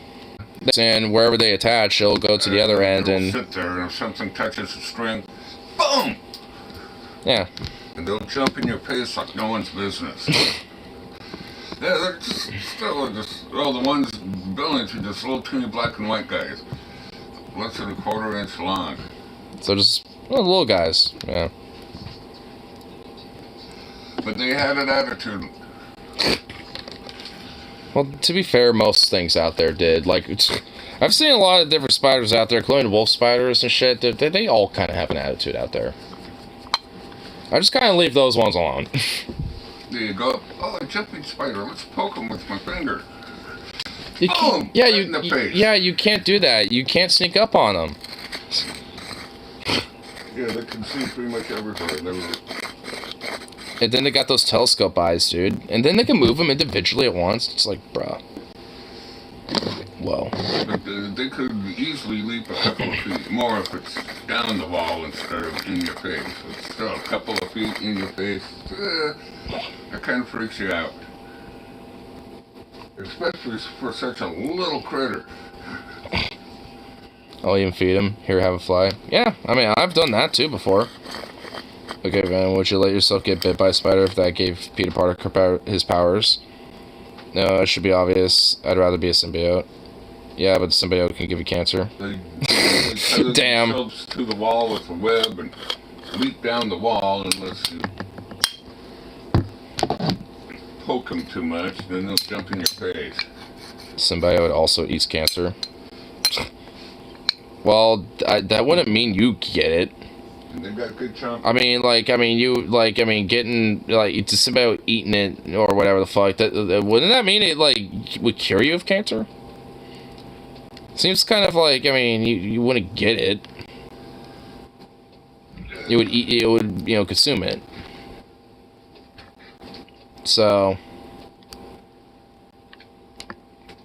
And wherever they attach, it'll go to the other end, and sit there, and if something touches the string, boom. Yeah. And they'll jump in your face like no one's business. Yeah, they're just still just, well, the ones billions are just little teeny black and white guys. Less than a quarter-inch long. So just little guys, yeah. But they had an attitude. Well, to be fair, most things out there did. Like, I've seen a lot of different spiders out there, including wolf spiders and shit. They all kind of have an attitude out there. I just kind of leave those ones alone. There you go. Oh, a jumping spider. Let's poke him with my finger. You can't, yeah, you can't do that. You can't sneak up on them. Yeah, they can see pretty much everywhere. And then they got those telescope eyes, dude. And then they can move them individually at once. It's like, bruh. Whoa. But they could easily leap a couple of feet more if it's down the wall instead of in your face. It's still a couple of feet in your face. That kind of freaks you out. Especially for such a little critter. I'll even feed him. Here, have a fly. Yeah, I mean, I've done that too before. Okay, Van, would you let yourself get bit by a spider if that gave Peter Parker his powers? No, it should be obvious. I'd rather be a symbiote. Yeah, but the symbiote can give you cancer. They Damn. themselves to the wall with a web and leap down the wall unless you poke them too much, then they'll jump in your face. Symbiote also eats cancer. Well, that wouldn't mean you get it. And they got good chomp. Getting, like, it's just about eating it or whatever the fuck. Wouldn't that mean it, like, would cure you of cancer? Seems kind of like, I mean, you wouldn't get it. You would eat, it would, you know, consume it. So.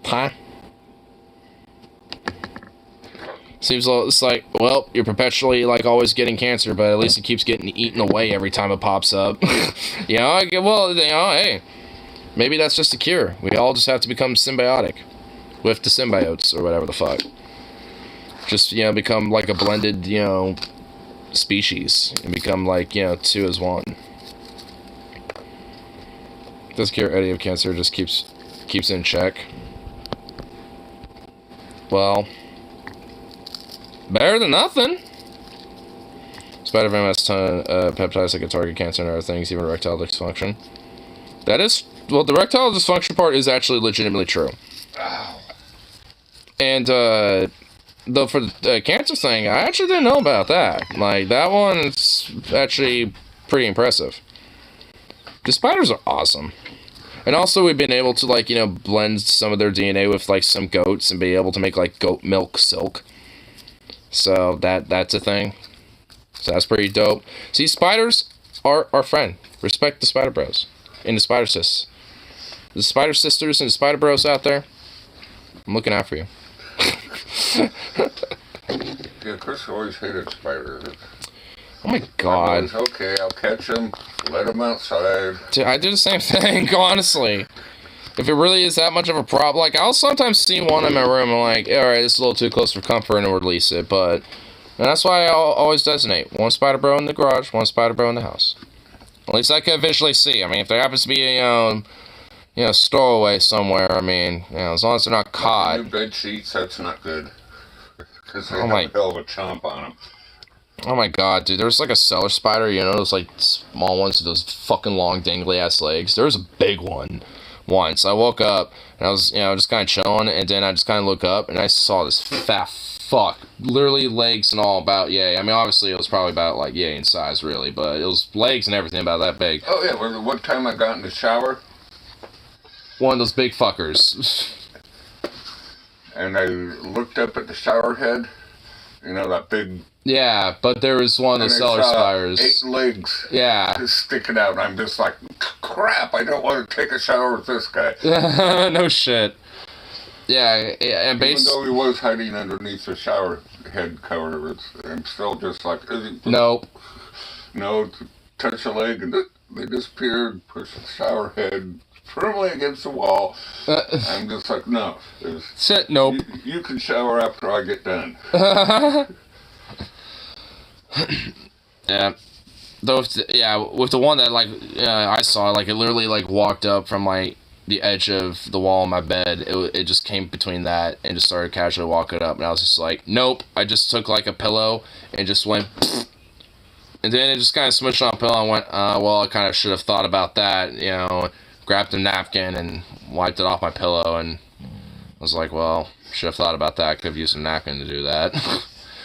Huh? Seems it's like, well, you're perpetually, like, always getting cancer, but at least it keeps getting eaten away every time it pops up. You know, well, you know, hey, maybe that's just a cure. We all just have to become symbiotic with the symbiotes, or whatever the fuck. Just, you know, become, like, a blended, you know, species, and become, like, you know, two as one. Does cure Eddie of cancer, just keeps it in check. Well, better than nothing. Spider venom has a ton of peptides that can target cancer and other things, even erectile dysfunction. That is, well, the erectile dysfunction part is actually legitimately true. And, though for the cancer thing, I actually didn't know about that. Like, that one's actually pretty impressive. The spiders are awesome. And also, we've been able to, like, you know, blend some of their DNA with, like, some goats and be able to make, like, goat milk silk. So, that's a thing. So, that's pretty dope. See, spiders are our friend. Respect the spider bros. And the spider sis. The spider sisters and the spider bros out there, I'm looking out for you. Yeah, Chris always hated spiders. Oh my god. Okay, I'll catch them, let them outside. Dude, I do the same thing, honestly. If it really is that much of a problem, like, I'll sometimes see one in my room and I'm like, alright, it's a little too close for comfort, and release it, but... And that's why I'll always designate one spider bro in the garage, one spider bro in the house. At least I can visually see. I mean, if there happens to be, you know, stowaway somewhere. I mean, you know, as long as they're not caught. New bed sheets, that's not good. Because they have a hell of a chomp on them. Oh my god, dude, there was like a cellar spider, you know, those like small ones with those fucking long dangly ass legs. There was a big one once. I woke up and I was, you know, just kind of chilling, and then I just kind of look up and I saw this fat fuck, literally legs and all about yay. I mean, obviously it was probably about like yay in size, really, but it was legs and everything about that big. Oh yeah, well, one time I got in the shower. One of those big fuckers. And I looked up at the shower head, you know, that big... Yeah, but there was one of the cellar spiders. 8 legs. Yeah. Just sticking out, and I'm just like, crap, I don't want to take a shower with this guy. No shit. Yeah, and even though he was hiding underneath the shower head cover, I'm still just like... Nope. No, touch a leg, and they disappeared, push the shower head firmly against the wall. I'm just like, no. Shit, nope. You can shower after I get done. Yeah. Though, with the one that, like, I saw, like, it literally, like, walked up from, like, the edge of the wall in my bed. It just came between that and just started casually walking up, and I was just like, nope. I just took, like, a pillow and just went, and then it just kind of smushed on a pillow and went, well, I kind of should have thought about that, you know, grabbed a napkin and wiped it off my pillow, and I was like, well, should have thought about that. Could have used a napkin to do that.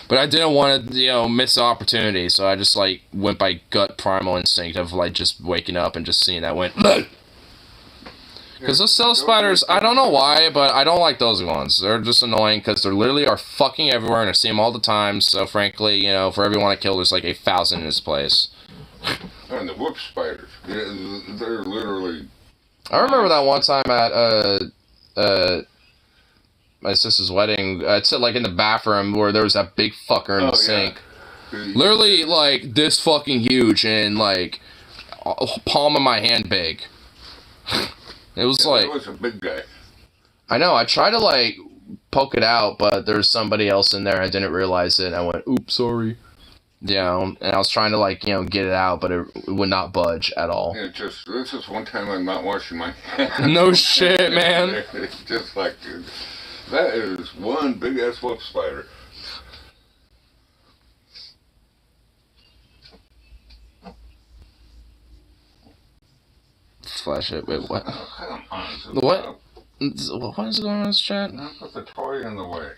But I didn't want to, you know, miss the opportunity, so I just, like, went by gut primal instinct of, like, just waking up and just seeing that went, because those cellar spiders, I don't know why, but I don't like those ones. They're just annoying because they literally are fucking everywhere, and I see them all the time, so frankly, you know, for every one I kill, there's like 1,000 in this place. And the whoop spiders, they're literally... I remember that one time at, my sister's wedding, I'd sit, like, in the bathroom where there was that big fucker in the sink. Literally, like, this fucking huge and, like, palm of my hand big. It was like... It was a big guy. I know, I tried to, like, poke it out, but there's somebody else in there, I didn't realize it, and I went, oops, sorry. You know, and I was trying to, like, you know, get it out, but it would not budge at all. Yeah, this is one time I'm not washing my hands. No shit, man. It's just like... That is one big-ass whoop spider. Flash it. Wait, what? Come on. What? What is going on in this chat? Don't put the toy in the way.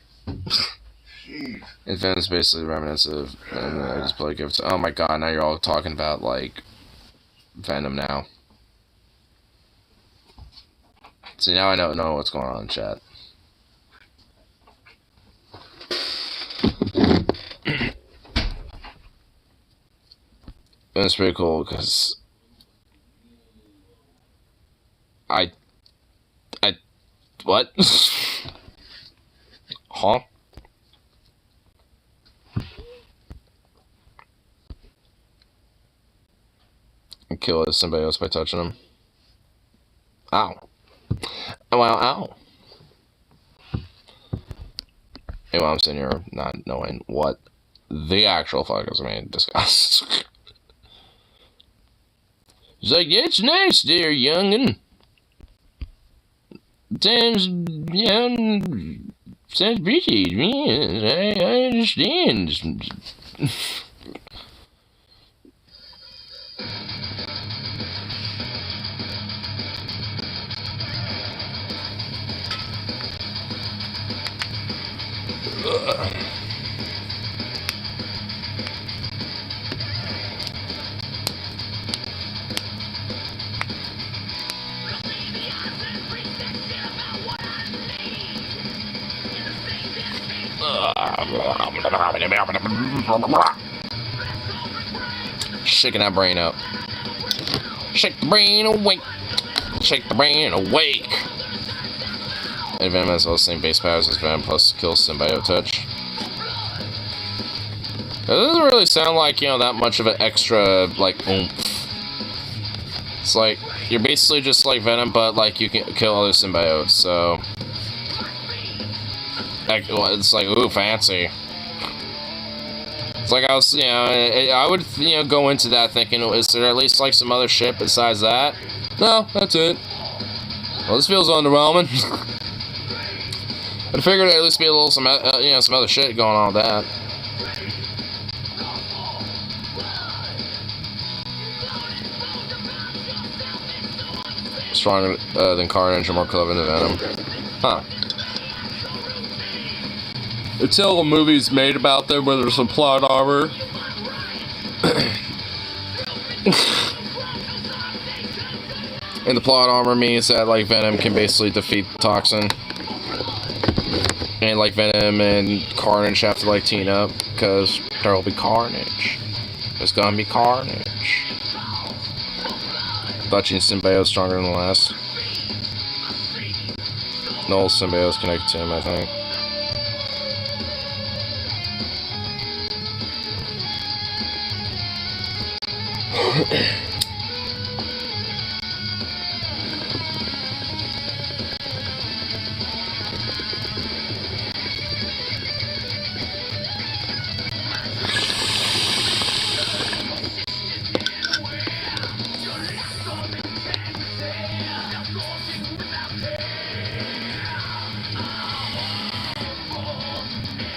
Jeez. Venom's basically reminiscent of... And I just play gifts. Oh my god, now you're all talking about, like... Venom now. See, now I don't know what's going on in chat. It's pretty cool because what? Huh? And kill somebody else by touching them. Ow. Oh, ow, ow. Anyway, I'm sitting here not knowing what the actual fuck is being discussed. He's like, yeah, it's nice there, youngin'. Sounds, you know, sounds pretty, man. I understand. Shaking that brain up. Shake the brain awake. Shake the brain awake. And Venom has all the same base powers as Venom plus kill symbiote touch. It doesn't really sound like, you know, that much of an extra, like, oomph. It's like, you're basically just like Venom, but, like, you can kill other symbiotes, so... It's like, ooh, fancy. It's like I was, you know, I would, you know, go into that thinking, is there at least, like, some other shit besides that? No, that's it. Well, this feels underwhelming. I figured there'd at least be a little some other shit going on with that. Stronger than Carnage and more clever than Venom. Huh. Until a movie's made about them where there's some plot armor. And the plot armor means that, like, Venom can basically defeat the Toxin. And, like, Venom and Carnage have to, like, team up. Because there'll be carnage. There's gonna be carnage. Thought you symbiote's stronger than the last. No symbiote's connected to him, I think.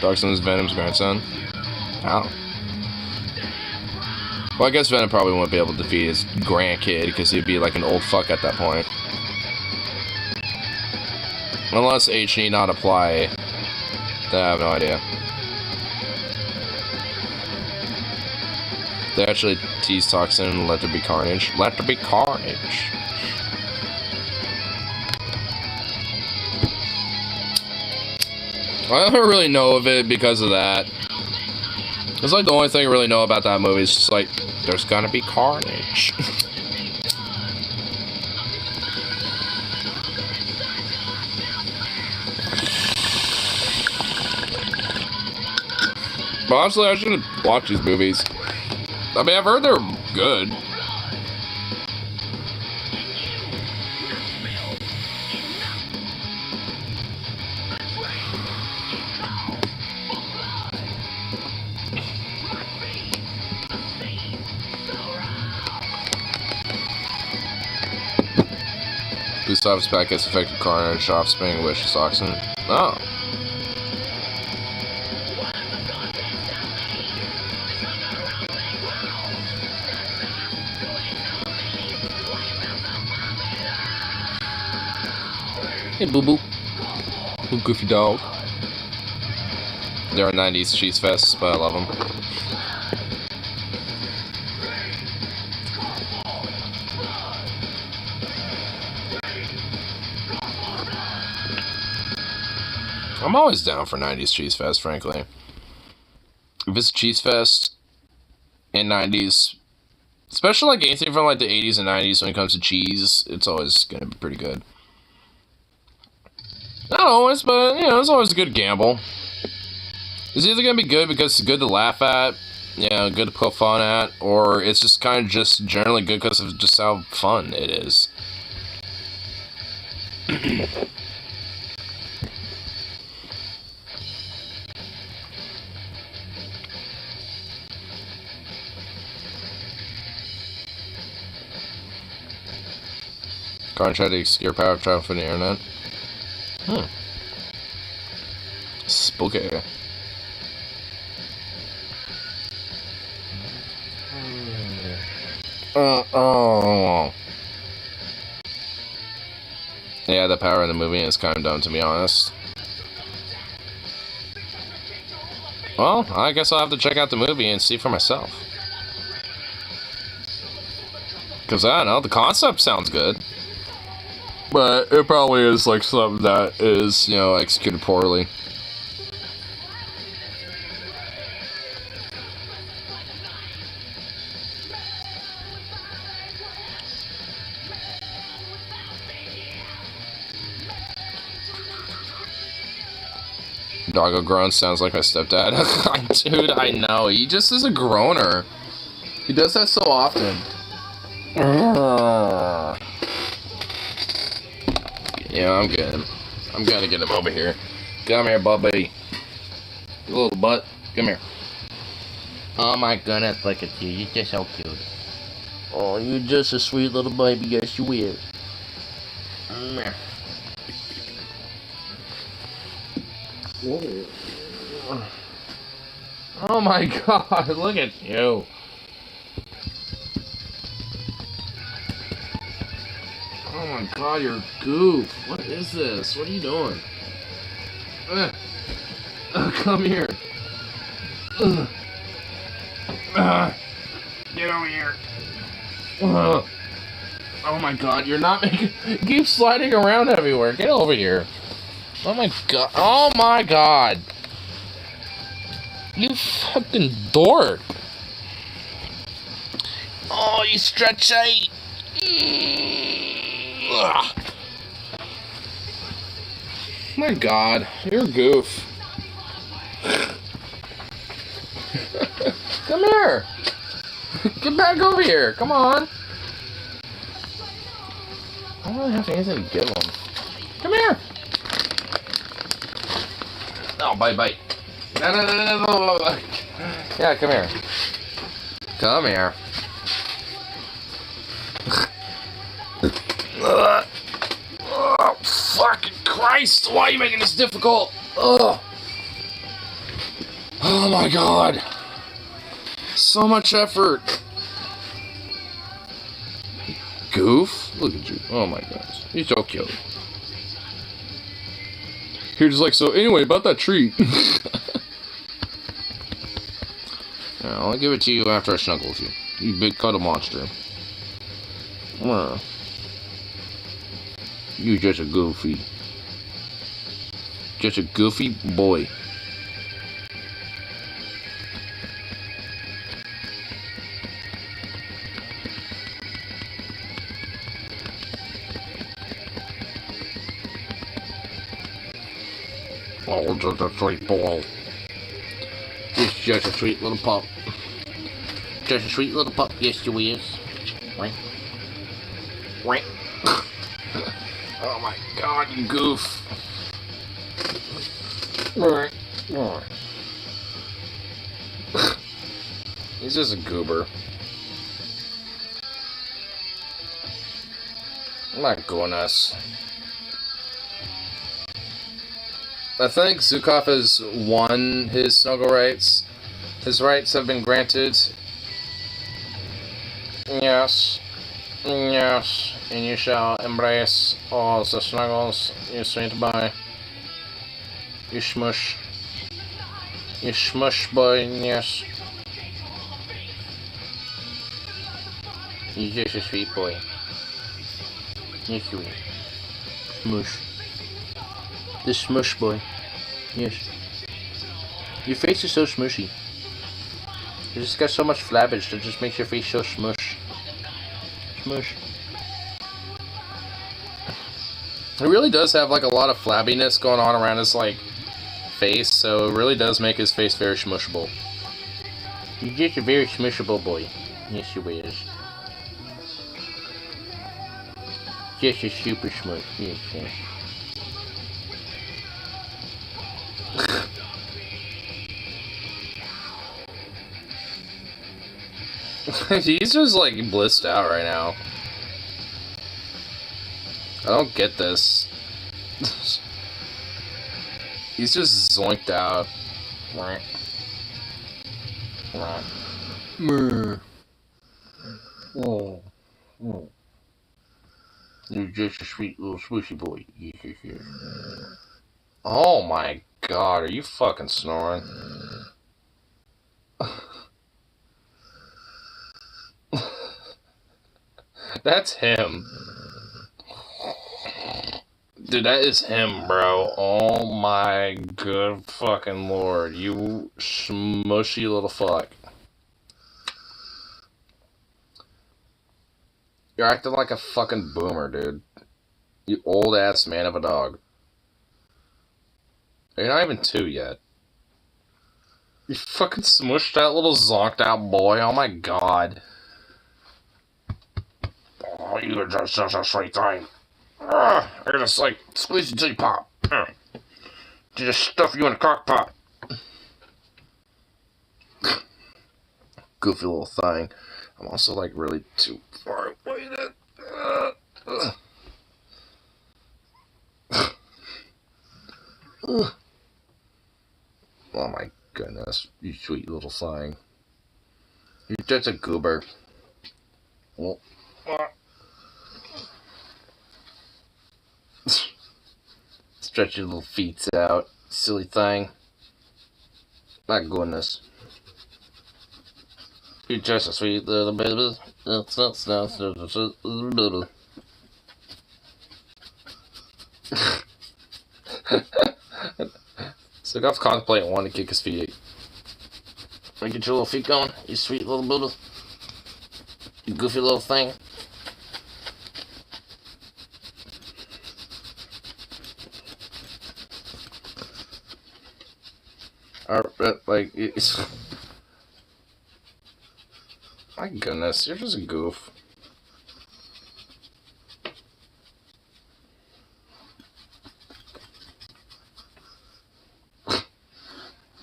Toxin's Venom's grandson. How? Well, I guess Venom probably won't be able to defeat his grandkid because he'd be like an old fuck at that point. Unless H need not apply. I have no idea. They actually tease Toxin and let there be carnage. Let there be carnage. I don't really know of it because of that. It's like the only thing I really know about that movie is just like, there's gonna be carnage. But honestly, I should watch these movies. I mean, I've heard they're good. Boost off his back gets affected carnage, offspring, wish, Toxin. Oh. Hey, boo boo. Little goofy dog. They're 90s cheese fests, but I love them. I'm always down for 90s cheese fest, frankly. If it's a cheese fest in 90s, especially like anything from like the 80s and 90s when it comes to cheese, it's always gonna be pretty good. Not always, but you know, it's always a good gamble. It's either gonna be good because it's good to laugh at, you know, good to poke fun at, or it's just kind of just generally good because of just how fun it is. Carnage tried to secure power travel from the internet. Spooky. Oh. Yeah, the power in the movie is kind of dumb, to be honest. Well, I guess I'll have to check out the movie and see for myself. Because, I don't know, the concept sounds good. But it probably is, like, something that is, you know, executed poorly. Doggo groan sounds like my stepdad. Dude, I know. He just is a groaner. He does that so often. Yeah, I'm good. I'm gonna get him over here. Come here, Bubby. You little butt. Come here. Oh my goodness, look at you. You're just so cute. Oh, you're just a sweet little baby. Yes, you will. Oh my god, look at you. Oh my god, you're a goof. What is this? What are you doing? Come here. Get over here. Oh my god, you're not making... Keep sliding around everywhere. Get over here. Oh my god. Oh my god. You fucking dork. Oh, you stretch out. My god, you're a goof. Come here. Get back over here. Come on. I don't really have anything to give him. Come here. Oh, bite. No. Yeah, come here. Come here. Oh, fucking Christ. Why are you making this difficult? Oh my god. So much effort. Goof. Look at you. Oh my gosh. You're so cute. You're just like, so anyway, about that treat. Yeah, I'll give it to you after I snuggle with you. You big cuddle monster. You just a goofy. Just a goofy boy. Oh, just a sweet boy. It's just a sweet little pup. Just a sweet little pup, yes you is. Oh my god, you goof. He's just a goober. My goodness. I think Zukov has won his snuggle rights. His rights have been granted. Yes. Yes. And you shall embrace all the snuggles you sweet boy. You smush. You smush boy, yes. You're just a sweet boy. Yes, you are. Smush. The smush boy. Yes. Your face is so smushy. You just got so much flabbage that just makes your face so smush. Smush. It really does have like a lot of flabbiness going on around his like face, so it really does make his face very smushable. You're just a very smushable boy. Yes, you is. Just a super smush. Yes, yes. He's just like blissed out right now. I don't get this. He's just zoinked out. Oh. You're just a sweet little swooshy boy. Oh my god, are you fucking snoring? That's him. Dude, that is him, bro. Oh my good fucking lord. You smushy little fuck. You're acting like a fucking boomer, dude. You old ass man of a dog. You're not even 2 yet. You fucking smushed that little zonked out boy. Oh my god. Oh, you're just such a sweet thing. I just like squeeze you till you pop. Just stuff you in a crock pot. Goofy little thing. I'm also like really too far away. Ugh. Oh my goodness, you sweet little thing. You're just a goober. Oh. Stretch your little feet out, silly thing. My goodness. You're just a sweet little baby. So Golf's contemplating wanting to kick his feet. Wanna get your little feet going? You sweet little baby. You goofy little thing. Like, it's... My goodness, you're just a goof.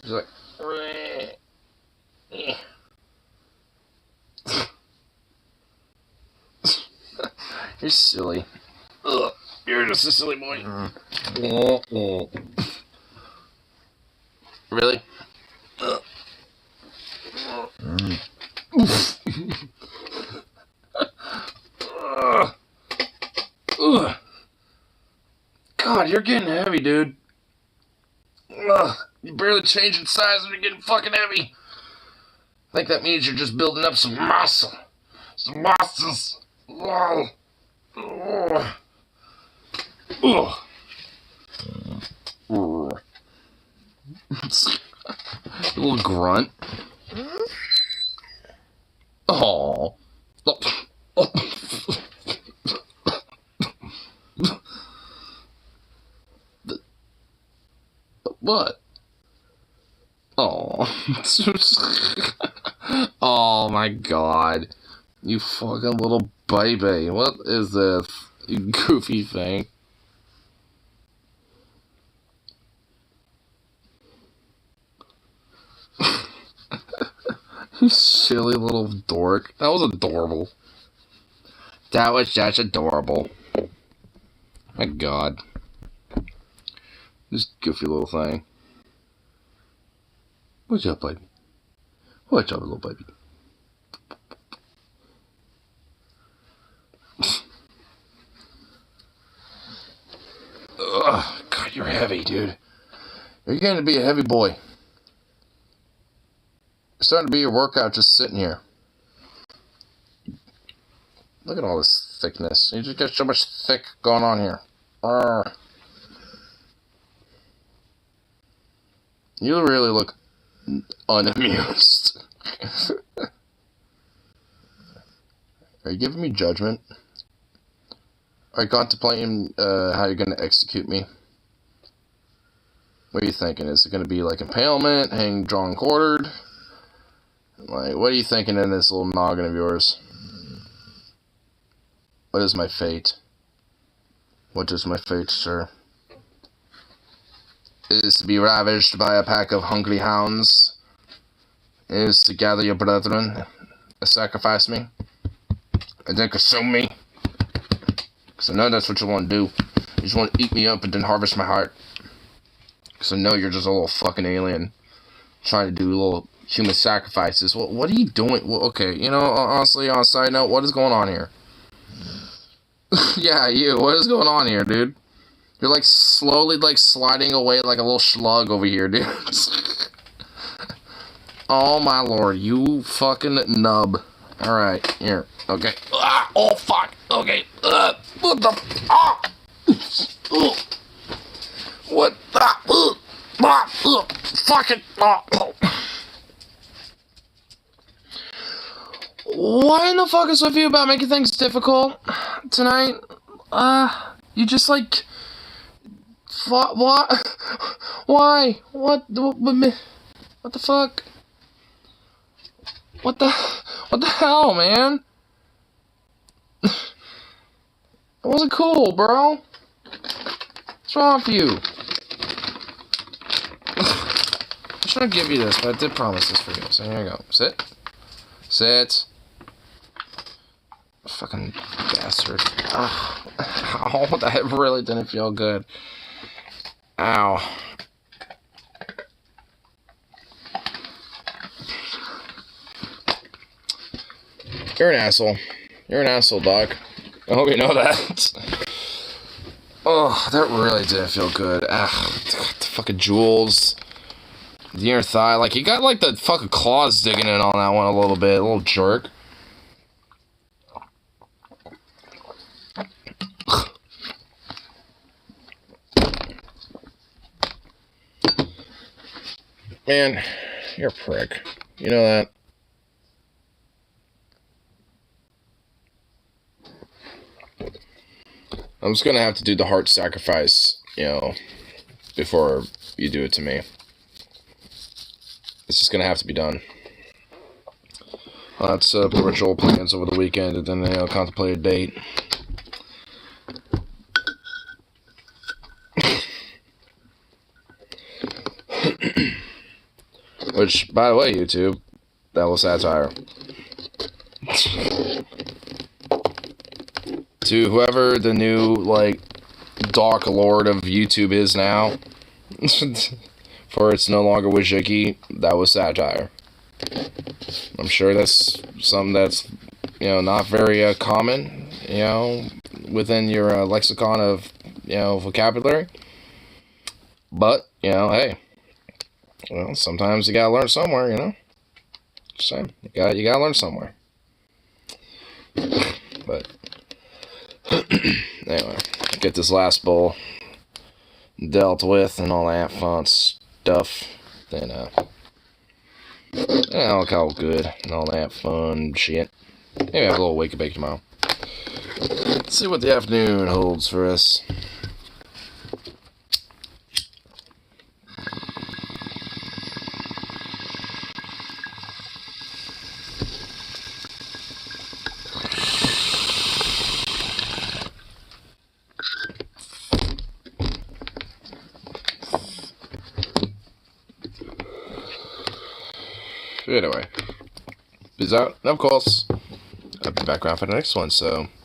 He's like... You're silly. Ugh, you're just a silly boy. Really? God, you're getting heavy, dude. You're barely changing size and you're getting fucking heavy. I think that means you're just building up some muscle. Some muscles. A little grunt. Oh. What? Oh. Oh my god. You fucking little baby. What is this? You goofy thing. You silly little dork. That was adorable. That was just adorable. My god. This goofy little thing. What's up, baby? What's up, little baby? Ugh, God, you're heavy, dude. You're going to be a heavy boy. It's starting to be your workout just sitting here. Look at all this thickness. You just got so much thick going on here. You really look unamused. Are you giving me judgment? Are you contemplating how you're going to execute me? What are you thinking? Is it going to be like impalement, hang, drawn, quartered? Like, what are you thinking in this little noggin of yours? What is my fate? What is my fate, sir? It is to be ravaged by a pack of hungry hounds. It is to gather your brethren, sacrifice me, and then consume me. Because I know that's what you want to do. You just want to eat me up and then harvest my heart. Because I know you're just a little fucking alien trying to do little human sacrifices. What are you doing? Well, okay, you know, honestly, on a side note, what is going on here? Yeah, you. What is going on here, dude? You're like slowly like sliding away like a little slug over here, dude. Oh my lord, you fucking nub. Alright, here. Okay. Oh fuck. Okay. What the what the fucking What in the fuck is with you about making things difficult tonight? You just like what? Why? What the fuck? What the hell, man? It wasn't cool, bro. What's wrong with you? I was trying to give you this, but I did promise this for you. So here you go. Sit. Sit. Fucking bastard. Ow, that really didn't feel good. Ow. You're an asshole. You're an asshole, dog. I hope you know that. Oh, that really didn't feel good. Ah, the fucking jewels. The inner thigh. Like, he got, like, the fucking claws digging in on that one a little bit. A little jerk. Man, you're a prick. You know that? I'm just gonna have to do the heart sacrifice, you know, before you do it to me. It's just gonna have to be done. I'll have to set up the ritual plans over the weekend and then, you know, contemplate a date. Which, by the way, YouTube, that was satire. To whoever the new, like, Dark Lord of YouTube is now, for it's no longer Wajiki, that was satire. I'm sure that's something that's, you know, not very common, you know, within your lexicon of, you know, vocabulary. But, you know, hey, well, sometimes you gotta learn somewhere, you know. Just saying, you gotta learn somewhere. But anyway, get this last bowl dealt with and all that fun stuff. Then I'll call good and all that fun shit. Maybe have a little wake and bake tomorrow. Let's see what the afternoon holds for us. Anyway, peace out. And of course, I'll be back around for the next one, so